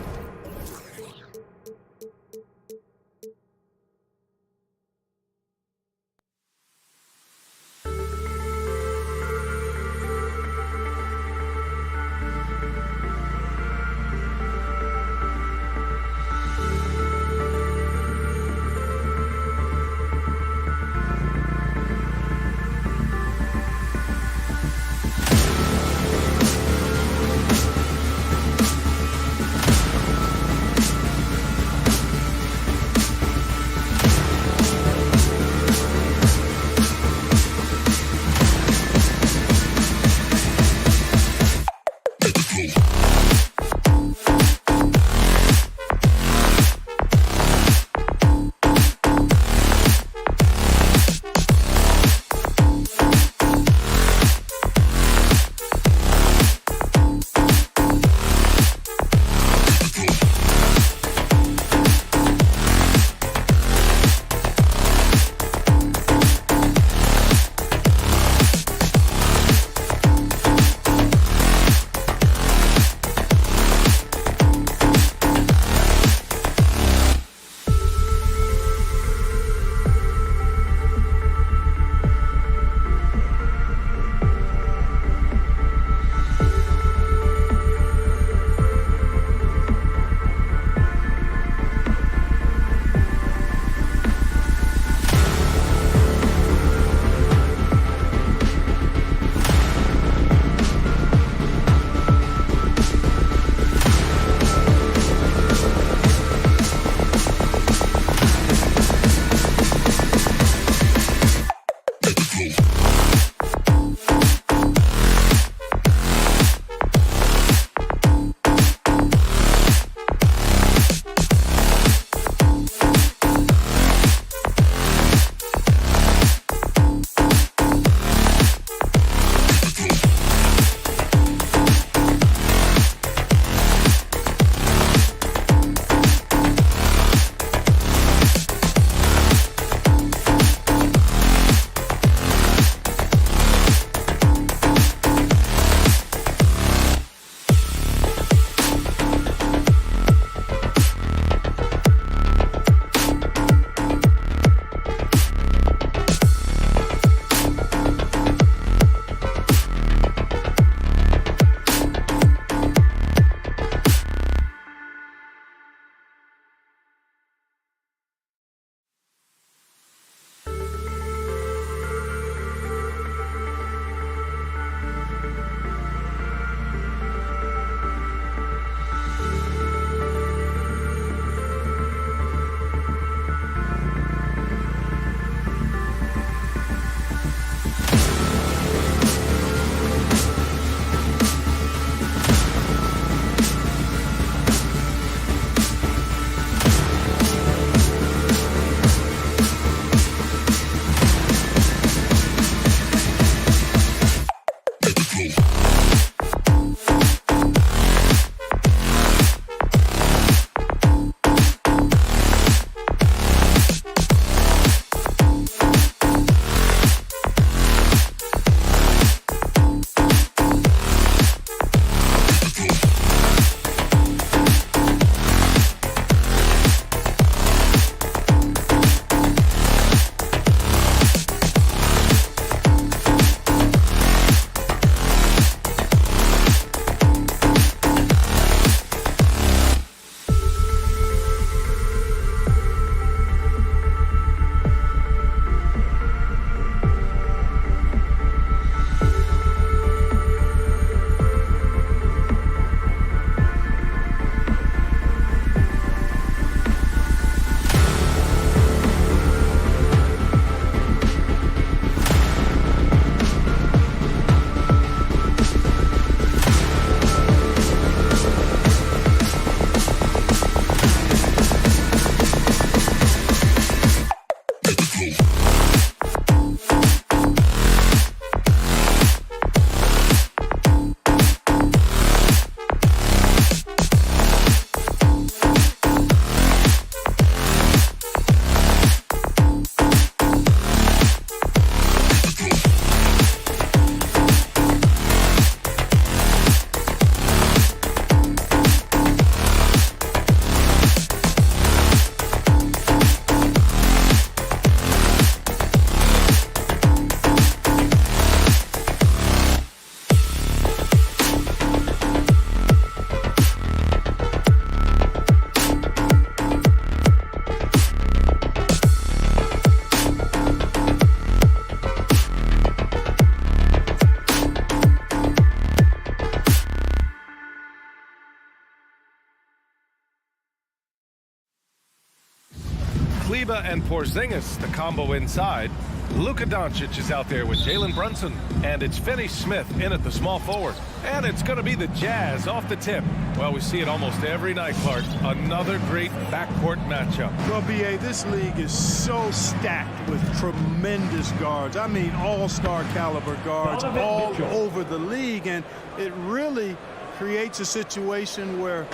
Speaker 6: Kleber and Porzingis, the combo inside. Luka Doncic is out there with Jalen Brunson. And it's Finney Smith in at the small forward. And it's going to be the Jazz off the tip. Well, we see it almost every night, Clark. Another great backcourt matchup.
Speaker 8: Well, B.A., this league is so stacked with tremendous guards. I mean, all-star caliber guards all over the league. And it really creates a situation where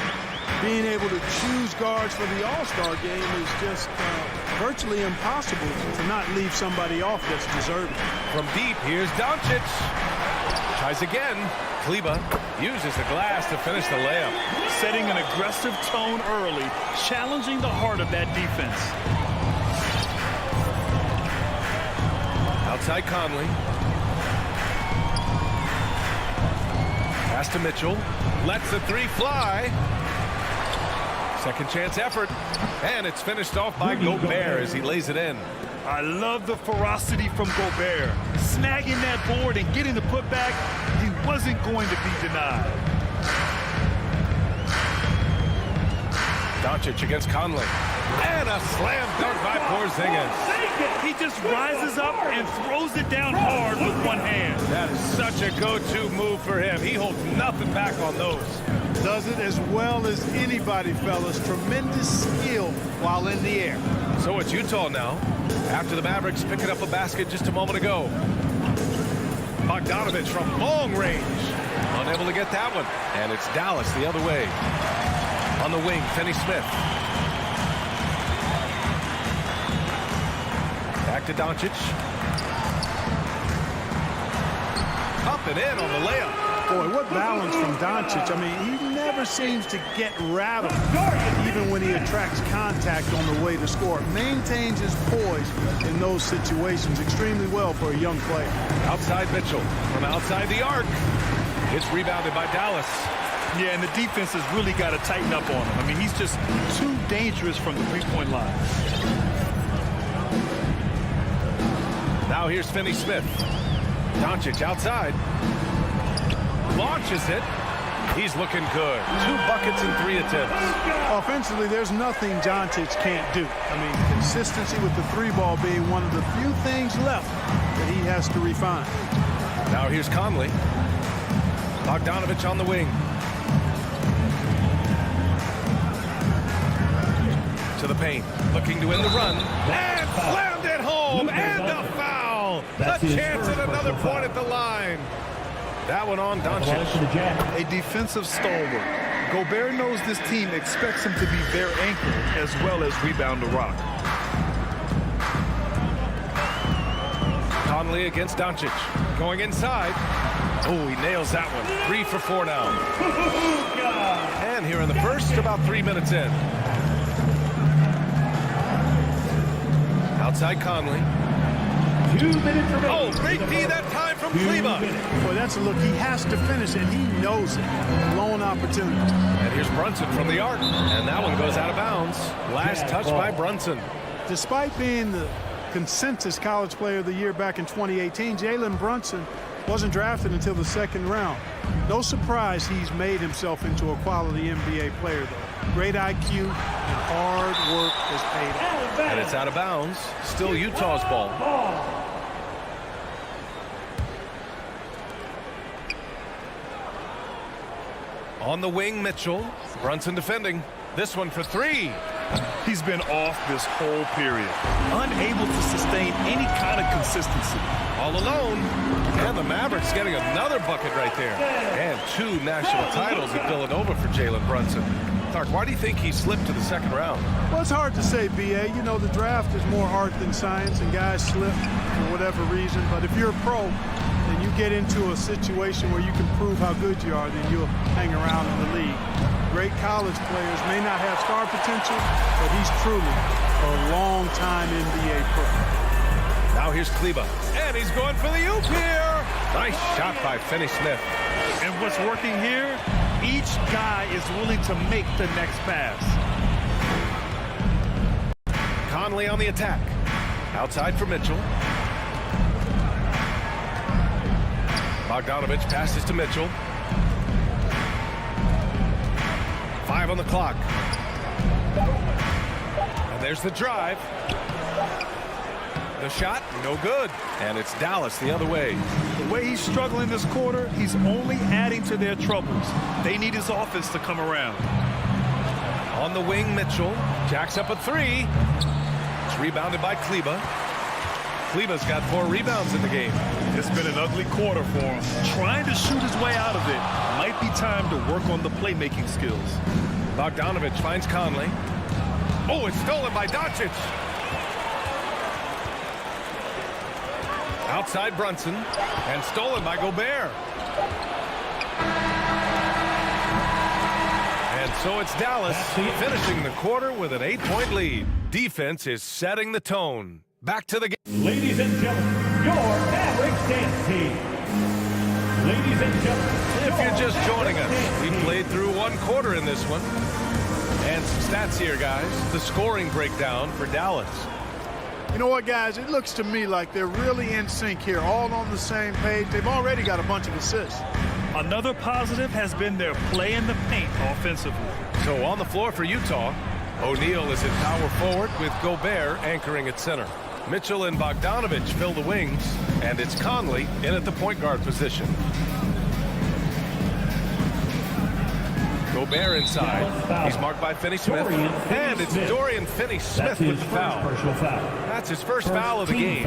Speaker 8: being able to choose guards for the all-star game is just virtually impossible to not leave somebody off that's deserving.
Speaker 6: From deep, here's Doncic. Tries again. Kleber uses the glass to finish the layup.
Speaker 7: Setting an aggressive tone early, challenging the heart of that defense.
Speaker 6: Outside Conley. Pass to Mitchell. Lets the three fly. Second chance effort. And it's finished off by Gobert as he lays it in.
Speaker 7: I love the ferocity from Gobert. Snagging that board and getting the putback, he wasn't going to be denied.
Speaker 6: Doncic against Conley. And a slam dunk by Porzingis.
Speaker 7: He just rises up and throws it down hard with one hand.
Speaker 6: That is such a go-to move for him. He holds nothing back on those.
Speaker 8: Does it as well as anybody, fellas. Tremendous skill while in the air.
Speaker 6: So it's Utah now, after the Mavericks picking up a basket just a moment ago. Bogdanovich from long range. Unable to get that one. And it's Dallas the other way. On the wing, Finney Smith. Back to Doncic. Up and in on the layup.
Speaker 8: Boy, what balance from Doncic. I mean, he never seems to get rattled, even when he attracts contact on the way to score. Maintains his poise in those situations extremely well for a young player.
Speaker 6: Outside Mitchell from outside the arc. It's rebounded by Dallas.
Speaker 7: Yeah, and the defense has really got to tighten up on him. I mean, he's just too dangerous from the three-point line.
Speaker 6: Now here's Finney Smith. Doncic outside. Launches it. He's looking good. 2 buckets in 3 attempts.
Speaker 8: Offensively, there's nothing Doncic can't do. I mean, consistency with the three ball being one of the few things left that he has to refine.
Speaker 6: Now here's Conley. Bogdanovich on the wing. To the paint. Looking to end the run. And slammed it home. And a foul. A chance at another point at the line. That one on Doncic.
Speaker 7: A defensive stalwart. Gobert knows this team expects him to be their anchor as well as rebound the rock.
Speaker 6: Conley against Doncic. Going inside. Oh, he nails that one. 3 for 4 now. And here in the first, about 3 minutes in. Outside Conley.
Speaker 5: 2 minutes remaining.
Speaker 6: Oh, great D that time from Kleber.
Speaker 8: Boy, that's a look. He has to finish, and he knows it. Lone opportunity.
Speaker 6: And here's Brunson from the arc. And that one goes out of bounds. Last touch by Brunson.
Speaker 8: Despite being the consensus college player of the year back in 2018, Jalen Brunson wasn't drafted until the 2nd round. No surprise he's made himself into a quality NBA player, though. Great IQ and hard work has paid off.
Speaker 6: And it's out of bounds. Still Utah's ball. On the wing, Mitchell. Brunson defending. This one for 3.
Speaker 7: He's been off this whole period. Unable to sustain any kind of consistency.
Speaker 6: All alone. And the Mavericks getting another bucket right there. And 2 national titles at Villanova for Jalen Brunson. Clark, why do you think he slipped to the 2nd round?
Speaker 8: Well, it's hard to say, B.A. You know, the draft is more art than science, and guys slip for whatever reason. But if you're a pro and you get into a situation where you can prove how good you are, then you'll hang around in the league. Great college players may not have star potential, but he's truly a long-time NBA pro.
Speaker 6: Now here's Kleber. And he's going for the oop here. Nice shot by Finney Smith.
Speaker 7: And what's working here? Each guy is willing to make the next pass.
Speaker 6: Conley on the attack. Outside for Mitchell. Bogdanovich passes to Mitchell. 5 on the clock. And there's the drive. The shot, no good. And it's Dallas the other way.
Speaker 7: The way he's struggling this quarter, he's only adding to their troubles. They need his offense to come around.
Speaker 6: On the wing, Mitchell jacks up a three. It's rebounded by Kleber. Kleber's got 4 rebounds in the game.
Speaker 7: It's been an ugly quarter for him. Trying to shoot his way out of it. Might be time to work on the playmaking skills.
Speaker 6: Bogdanovich finds Conley. Oh, it's stolen by Doncic. Outside Brunson, and stolen by Gobert. And so it's Dallas finishing the quarter with an 8-point lead. Defense is setting the tone. Back to the game.
Speaker 5: Ladies and gentlemen, your Mavericks dance team. Ladies and gentlemen,
Speaker 6: if you're just joining us, we played through 1 quarter in this one. And some stats here, guys. The scoring breakdown for Dallas.
Speaker 8: You know what, guys? It looks to me like they're really in sync here, all on the same page. They've already got a bunch of assists.
Speaker 7: Another positive has been their play in the paint offensively.
Speaker 6: So on the floor for Utah, O'Neal is at power forward with Gobert anchoring at center. Mitchell and Bogdanovich fill the wings, and it's Conley in at the point guard position. Gobert inside. He's marked by Finney-Smith. And it's Dorian Finney-Smith with the foul. That's his first foul of the game.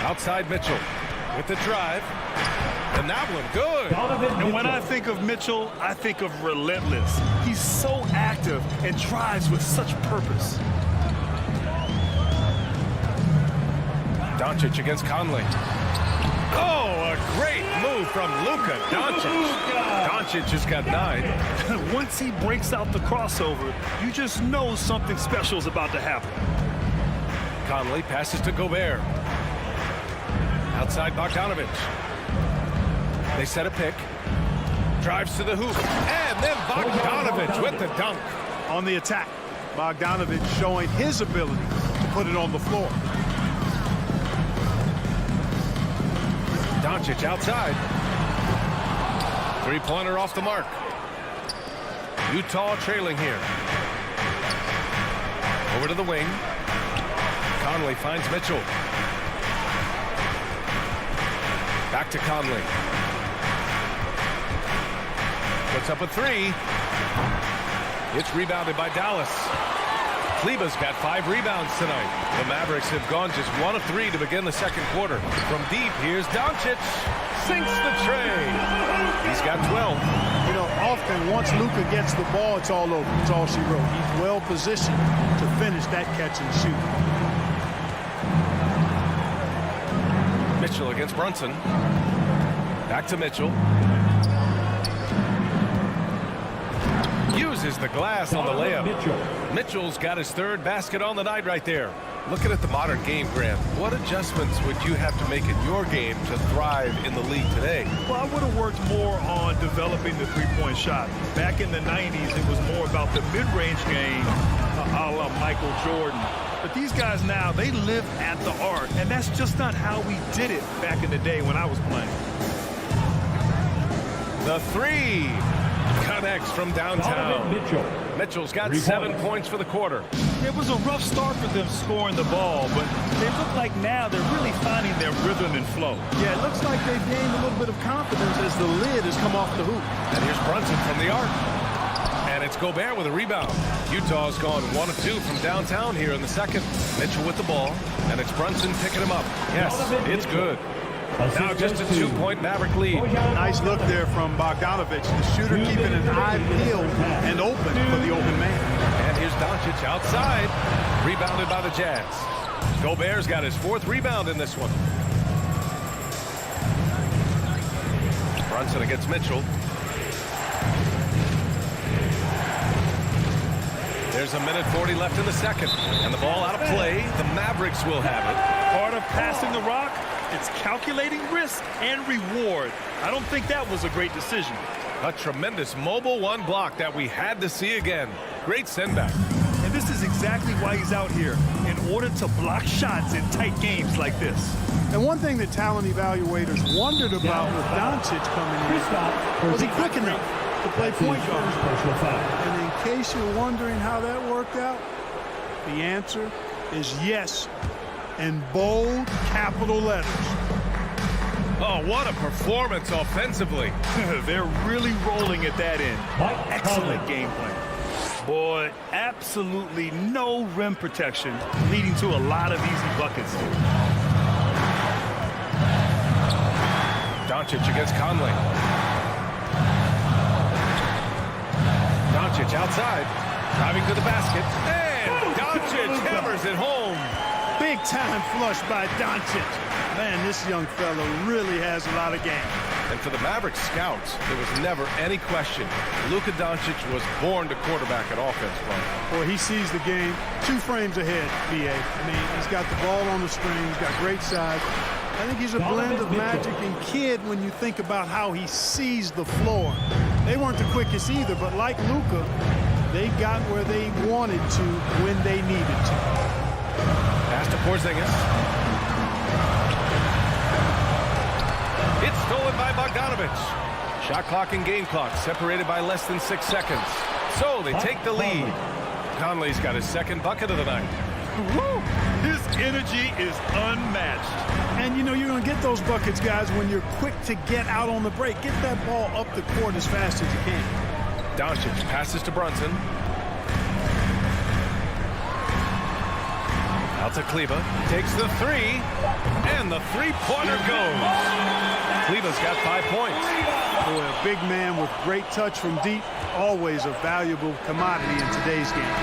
Speaker 6: Outside Mitchell with the drive. And that one good.
Speaker 7: And when I think of Mitchell, I think of relentless. He's so active and drives with such purpose.
Speaker 6: Doncic against Conley. Oh, a great move from Luka Doncic. Doncic has got 9.
Speaker 7: Once he breaks out the crossover, you just know something special is about to happen.
Speaker 6: Conley passes to Gobert. Outside Bogdanovich. They set a pick. Drives to the hoop. And then Bogdanovich with the dunk.
Speaker 8: On the attack, Bogdanovich showing his ability to put it on the floor.
Speaker 6: Doncic outside. 3-pointer off the mark. Utah trailing here. Over to the wing. Conley finds Mitchell. Back to Conley. Puts up a 3. It's rebounded by Dallas. Kleber's got 5 rebounds tonight. The Mavericks have gone just 1 of 3 to begin the second quarter. From deep, here's Doncic. Sinks the tray. He's got 12.
Speaker 8: You know, often once Luka gets the ball, it's all over. It's all she wrote. He's well positioned to finish that catch and shoot.
Speaker 6: Mitchell against Brunson. Back to Mitchell. Uses the glass on the layup. Mitchell's got his 3rd basket on the night right there. Looking at the modern game, Grant, what adjustments would you have to make in your game to thrive in the league today?
Speaker 7: Well, I would have worked more on developing the three-point shot. Back in the 90s, it was more about the mid-range game, a la Michael Jordan. But these guys now, they live at the arc, and that's just not how we did it back in the day when I was playing.
Speaker 6: The 3 connects from downtown. Mitchell's got 7 points for the quarter.
Speaker 7: It was a rough start for them scoring the ball, but they look like now they're really finding their rhythm and flow.
Speaker 8: Yeah, it looks like they've gained a little bit of confidence as the lid has come off the hoop.
Speaker 6: And here's Brunson from the arc. And it's Gobert with a rebound. Utah's gone 1 of 2 from downtown here in the second. Mitchell with the ball, and it's Brunson picking him up. Yes, it's good. Now just a 2-point Maverick lead.
Speaker 8: Nice look there from Bogdanovich. The shooter keeping an eye peeled and open for the open man.
Speaker 6: And here's Doncic outside. Rebounded by the Jazz. Gobert's got his 4th rebound in this one. Brunson against Mitchell. There's a minute 40 left in the second. And the ball out of play. The Mavericks will have it.
Speaker 7: Part of passing the rock, it's calculating risk and reward. I don't think that was a great decision.
Speaker 6: A tremendous mobile 1 block that we had to see again. Great send back.
Speaker 7: And this is exactly why he's out here, in order to block shots in tight games like this.
Speaker 8: And one thing that talent evaluators wondered about with Doncic coming in, was he quick enough? to play point guard. And in case you're wondering how that worked out, the answer is yes, in bold capital letters.
Speaker 6: Oh, what a performance offensively.
Speaker 7: They're really rolling at that end. Excellent game plan. Boy, absolutely no rim protection, leading to a lot of easy buckets.
Speaker 6: Doncic against Conley. Doncic outside, driving to the basket, and Doncic hammers it home.
Speaker 8: Big time flush by Doncic. Man, this young fellow really has a lot of game.
Speaker 6: And for the Mavericks scouts, there was never any question. Luka Doncic was born to quarterback at offense.
Speaker 8: Boy, he sees the game 2 frames ahead, B.A. I mean, he's got the ball on the string. He's got great size. I think he's a blend of Magic and Kidd when you think about how he sees the floor. They weren't the quickest either, but like Luka, they got where they wanted to when they needed to.
Speaker 6: Pass to Porzingis. It's stolen by Bogdanovich. Shot clock and game clock separated by less than 6 seconds. So they take the lead. Conley's got his second bucket of the night.
Speaker 7: Woo! His energy is unmatched.
Speaker 8: And you know you're going to get those buckets, guys, when you're quick to get out on the break. Get that ball up the court as fast as you can.
Speaker 6: Doncic passes to Brunson. Out to Kleba. Takes the 3. And the three-pointer goes. Kleba's got 5 points.
Speaker 8: Boy, a big man with great touch from deep. Always a valuable commodity in today's game.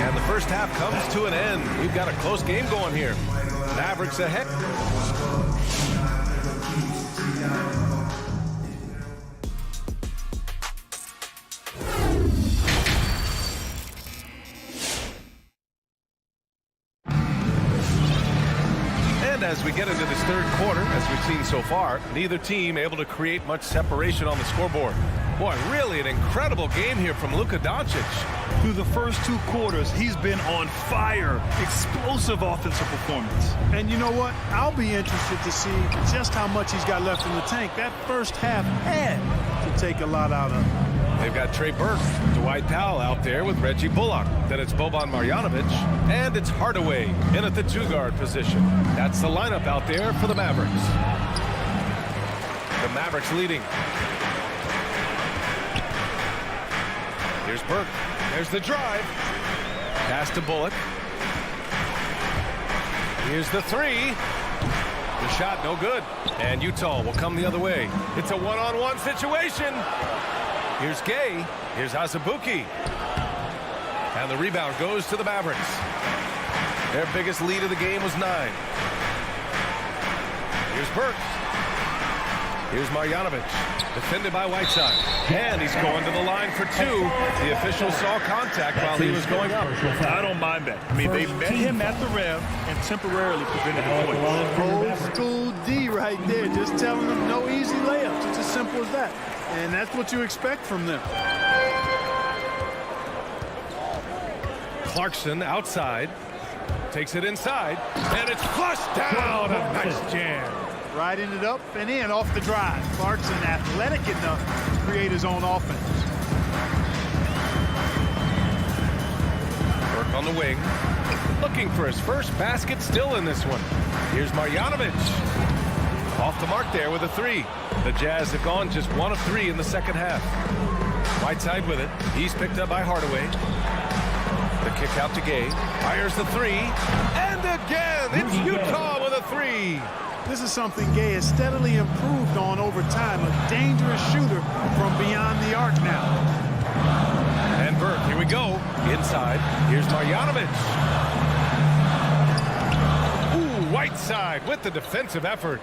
Speaker 6: And the first half comes to an end. We've got a close game going here. Mavericks ahead. And as we get into this third quarter, as we've seen so far, neither team able to create much separation on the scoreboard. Boy, really an incredible game here from Luka Doncic.
Speaker 7: Through the first 2 quarters, he's been on fire. Explosive offensive performance.
Speaker 8: And you know what? I'll be interested to see just how much he's got left in the tank. That first half had to take a lot out of him.
Speaker 6: They've got Trey Burke, Dwight Powell out there with Reggie Bullock. Then it's Boban Marjanovic, and it's Hardaway in at the 2-guard position. That's the lineup out there for the Mavericks. The Mavericks leading. Here's Burke. There's the drive. Pass to Bullock. Here's the 3. The shot, no good. And Utah will come the other way. It's a one-on-one situation. Here's Gay. Here's Azubuike. And the rebound goes to the Mavericks. Their biggest lead of the game was 9. Here's Burke. Here's Marjanovic. Defended by Whiteside. And he's going to the line for 2. The official saw contact while he was going up.
Speaker 7: I don't mind that. I mean, they met him at the rim and temporarily prevented the point.
Speaker 8: Old school D right there. Just telling them no easy layups. It's as simple as that. And that's what you expect from them.
Speaker 6: Clarkson outside. Takes it inside. And it's flushed down. A nice jam.
Speaker 8: Riding it up and in off the drive. Clarkson athletic enough to create his own offense.
Speaker 6: Burke on the wing. Looking for his first basket still in this one. Here's Marjanovic. Off the mark there with a 3. The Jazz have gone just 1 of 3 in the second half. Whiteside with it. He's picked up by Hardaway. The kick out to Gay. Fires the 3. And again, it's Utah with a 3.
Speaker 8: This is something Gay has steadily improved on over time. A dangerous shooter from beyond the arc now.
Speaker 6: And Burke, here we go. Inside. Here's Marjanovic. Ooh, Whiteside with the defensive effort.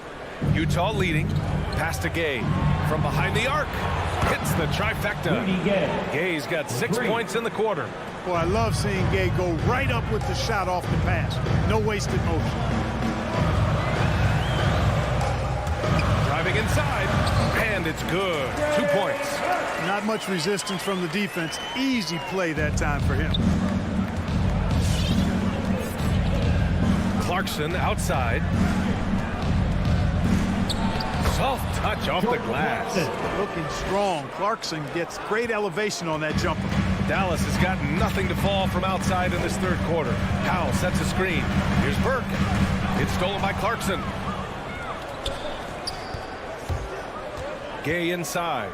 Speaker 6: Utah leading. Pass to Gay. From behind the arc. Hits the trifecta. Gay's got 6 points in the quarter.
Speaker 8: Boy, I love seeing Gay go right up with the shot off the pass. No wasted motion.
Speaker 6: Driving inside, and it's good. 2 points.
Speaker 8: Not much resistance from the defense. Easy play that time for him.
Speaker 6: Clarkson outside. Soft touch off the glass.
Speaker 8: Looking strong. Clarkson gets great elevation on that jumper.
Speaker 6: Dallas has got nothing to fall from outside in this third quarter. Powell sets a screen. Here's Burke. It's stolen by Clarkson. Gay inside.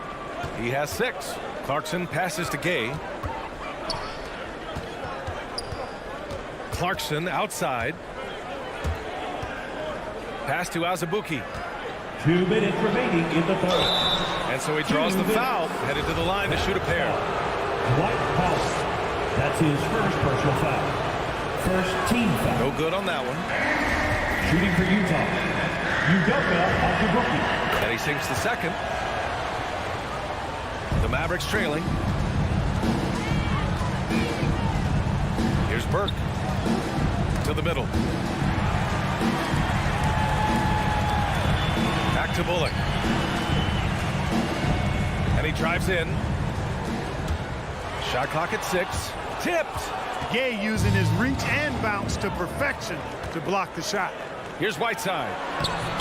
Speaker 6: He has 6. Clarkson passes to Gay. Clarkson outside. Pass to Azubuike.
Speaker 5: 2 minutes remaining in the third.
Speaker 6: And so he draws the foul, headed to the line to shoot a pair.
Speaker 5: Dwight Powell. That's his first personal foul. First team foul.
Speaker 6: No good on that one.
Speaker 5: Shooting for Utah. Udoka Azubuike.
Speaker 6: And he sinks the second. The Mavericks trailing. Here's Burke. To the middle. Back to Bullock. And he drives in. Shot clock at 6. Tipped.
Speaker 8: Gay using his reach and bounce to perfection to block the shot.
Speaker 6: Here's Whiteside.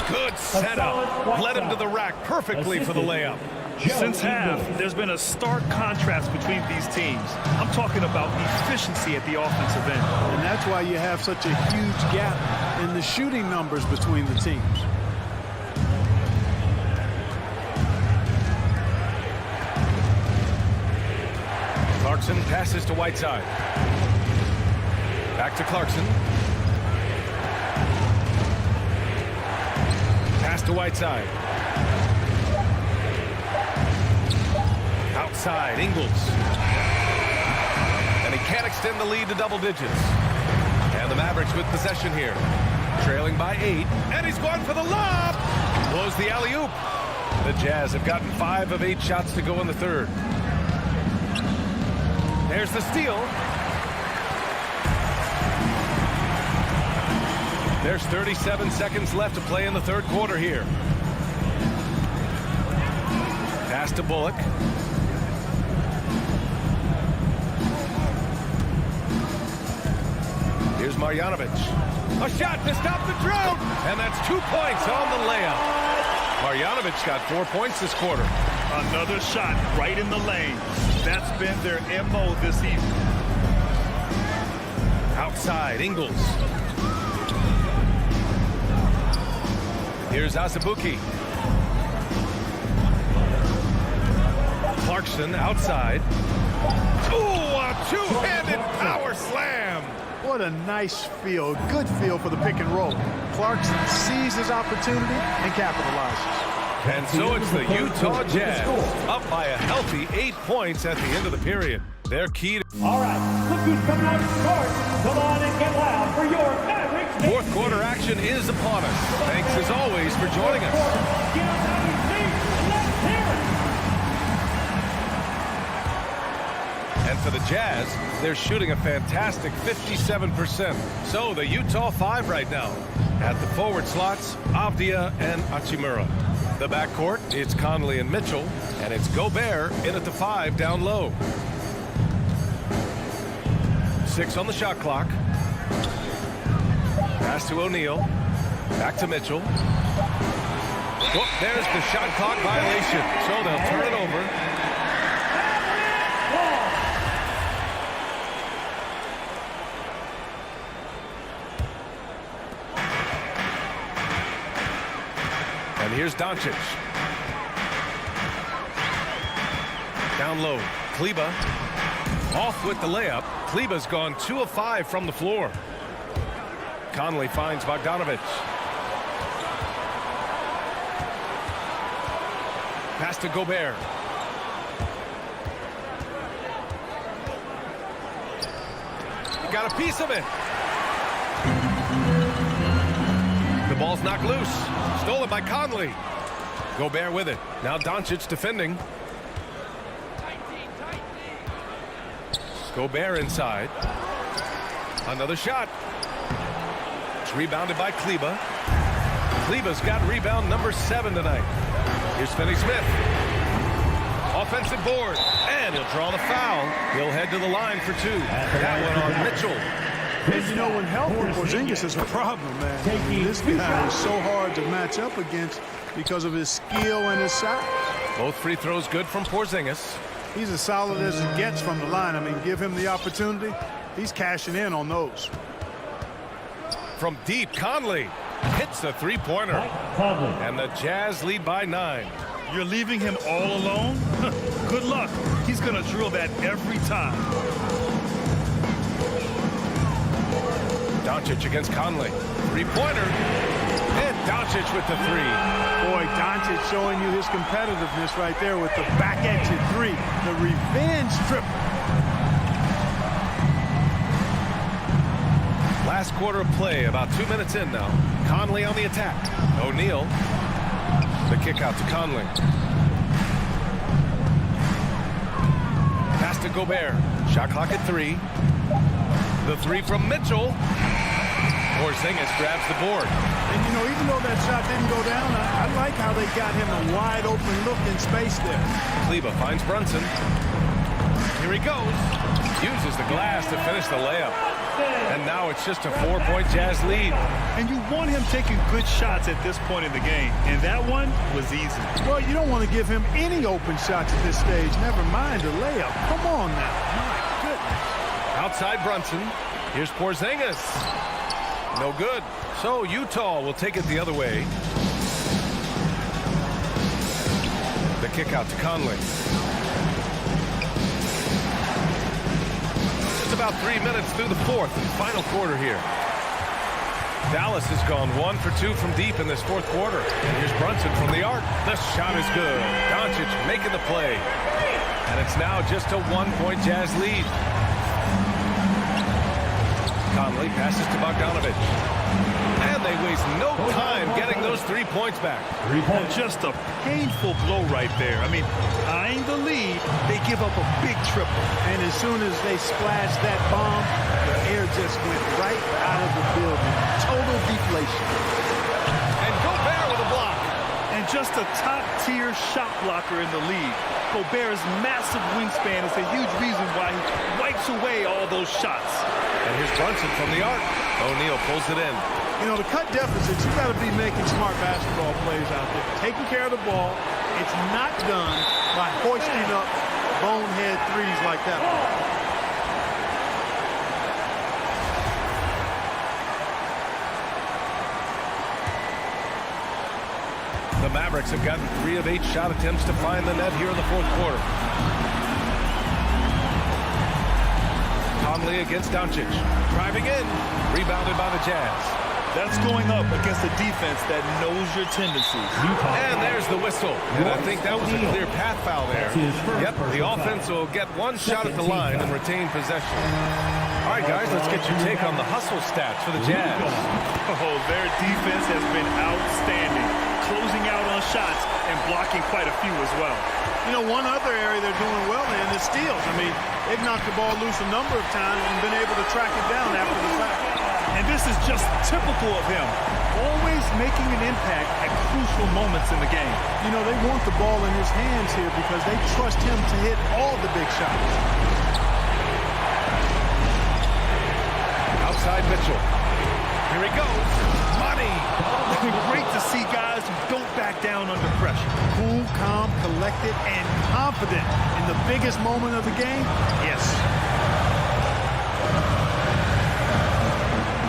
Speaker 6: Good setup. Led him to the rack perfectly for the layup.
Speaker 7: Since half, there's been a stark contrast between these teams. I'm talking about efficiency at the offensive end.
Speaker 8: And that's why you have such a huge gap in the shooting numbers between the teams.
Speaker 6: Clarkson passes to Whiteside. Back to Clarkson. Pass to Whiteside. Outside, Ingles. And he can't extend the lead to double digits. And the Mavericks with possession here. Trailing by 8. And he's going for the lob. Blows the alley-oop. The Jazz have gotten 5 of 8 shots to go in the third. There's the steal. There's 37 seconds left to play in the third quarter here. Pass to Bullock. Here's Marjanovic. A shot to stop the drought. And that's 2 points on the layup. Marjanovic got 4 points this quarter.
Speaker 7: Another shot right in the lane. That's been their MO this evening.
Speaker 6: Outside, Ingles. Here's Azubuike. Clarkson outside. Ooh, a two-handed power slam.
Speaker 8: What a nice feel, good feel for the pick and roll. Clarkson sees his opportunity and capitalizes.
Speaker 6: And so it's the Utah Jazz up by a healthy 8 points at the end of the period. Their key to...
Speaker 5: All right, look who's coming out to start. Come on and get loud for your Mavericks.
Speaker 6: Fourth quarter action is upon us. Thanks as always for joining us.
Speaker 5: Get us out of your seats. Let's hear it.
Speaker 6: And for the Jazz, they're shooting a fantastic 57%. So the Utah 5 right now. At the forward slots, Avdia and Hachimura. The backcourt, it's Conley and Mitchell, and it's Gobert in at the 5 down low. 6 on the shot clock. Pass to O'Neal. Back to Mitchell. Whoop, there's the shot clock violation. So they'll turn it over. And here's Doncic. Down low. Kleba. Off with the layup. Kleba's gone 2 of 5 from the floor. Conley finds Bogdanovic. Pass to Gobert. He got a piece of it. The ball's knocked loose. Stolen by Conley. Gobert with it. Now Doncic defending. Gobert inside. Another shot. It's rebounded by Kleba. Kleba's got rebound number 7 tonight. Here's Finney-Smith. Offensive board. And he'll draw the foul. He'll head to the line for 2. That one on Mitchell.
Speaker 8: And you know, when healthy, Porzingis is a problem, man. This guy is so hard to match up against. because of his skill and his size.
Speaker 6: Both free throws good from Porzingis.
Speaker 8: He's as solid as it gets from the line. I mean, give him the opportunity. He's cashing in on those.
Speaker 6: From deep, Conley hits the three-pointer. And the Jazz lead by 9.
Speaker 7: You're leaving him all alone? Good luck. He's going to drill that every time.
Speaker 6: Doncic against Conley. Three-pointer. And Doncic with the 3.
Speaker 8: Boy, Doncic showing you his competitiveness right there with the back at you 3. The revenge triple.
Speaker 6: Last quarter of play, about 2 minutes in now. Conley on the attack. O'Neal. The kick out to Conley. Pass to Gobert. Shot clock at 3. The 3 from Mitchell. Porzingis grabs the board.
Speaker 8: And, you know, even though that shot didn't go down, I like how they got him a wide open look in space there.
Speaker 6: Kleba finds Brunson. Here he goes. Uses the glass to finish the layup. And now it's just a 4-point Jazz lead.
Speaker 7: And you want him taking good shots at this point in the game. And that one was easy.
Speaker 8: Well, you don't want to give him any open shots at this stage. Never mind a layup. Come on now. My goodness.
Speaker 6: Outside Brunson. Here's Porzingis. No good. So Utah will take it the other way. The kick out to Conley. Just about 3 minutes through the fourth and final quarter here. Dallas has gone 1 for 2 from deep in this fourth quarter. And here's Brunson from the arc. The shot is good. Doncic making the play. And it's now just a 1-point Jazz lead. Conley passes to Bogdanovich. And they waste no time getting those 3 points back.
Speaker 7: And just a painful blow right there. I mean, eyeing the lead, they give up a big triple.
Speaker 8: And as soon as they splashed that bomb, the air just went right out of the building. Total deflation.
Speaker 6: And Gobert with a block.
Speaker 7: And just a top-tier shot blocker in the league. Gobert's massive wingspan is a huge reason why he wipes away all those shots.
Speaker 6: And here's Brunson from the arc. O'Neal pulls it in.
Speaker 8: You know, to cut deficits, you got to be making smart basketball plays out there. Taking care of the ball. It's not done by hoisting up bonehead threes like that.
Speaker 6: The Mavericks have gotten 3 of 8 shot attempts to find the net here in the fourth quarter. Conley against Doncic. Driving in. Rebounded by the Jazz.
Speaker 7: That's going up against a defense that knows your tendencies.
Speaker 6: And there's the whistle. And I think that was a clear path foul there. Yep, the offense will get 1 shot at the line and retain possession. All right, guys, let's get your take on the hustle stats for the Jazz.
Speaker 7: Oh, their defense has been outstanding. Closing out on shots and blocking quite a few as well.
Speaker 8: You know, one other area they're doing well in is steals. I mean, they've knocked the ball loose a number of times and been able to track it down after the fact.
Speaker 7: And this is just typical of him. Always making an impact at crucial moments in the game.
Speaker 8: You know, they want the ball in his hands here because they trust him to hit all the big shots.
Speaker 6: Outside Mitchell. Here he goes. Money.
Speaker 7: It's great to see guys who don't back down under pressure.
Speaker 8: Cool, calm, collected, and confident in the biggest moment of the game. Yes.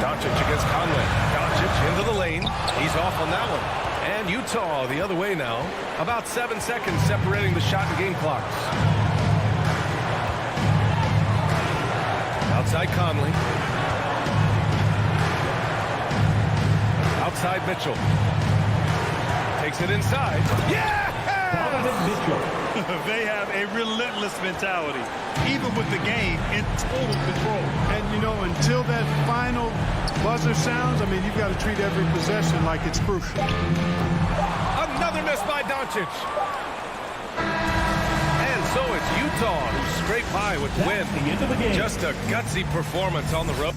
Speaker 6: Doncic against Conley. Doncic into the lane. He's off on that one. And Utah the other way now. About 7 seconds separating the shot and game clocks. Outside Conley. Outside Mitchell. Takes it inside. Yeah!
Speaker 7: They have a relentless mentality, even with the game in total control.
Speaker 8: And, you know, until that final buzzer sounds, I mean, you've got to treat every possession like it's crucial.
Speaker 6: Another miss by Doncic. And so it's Utah who scrape by with the win. Just a gutsy performance on the road.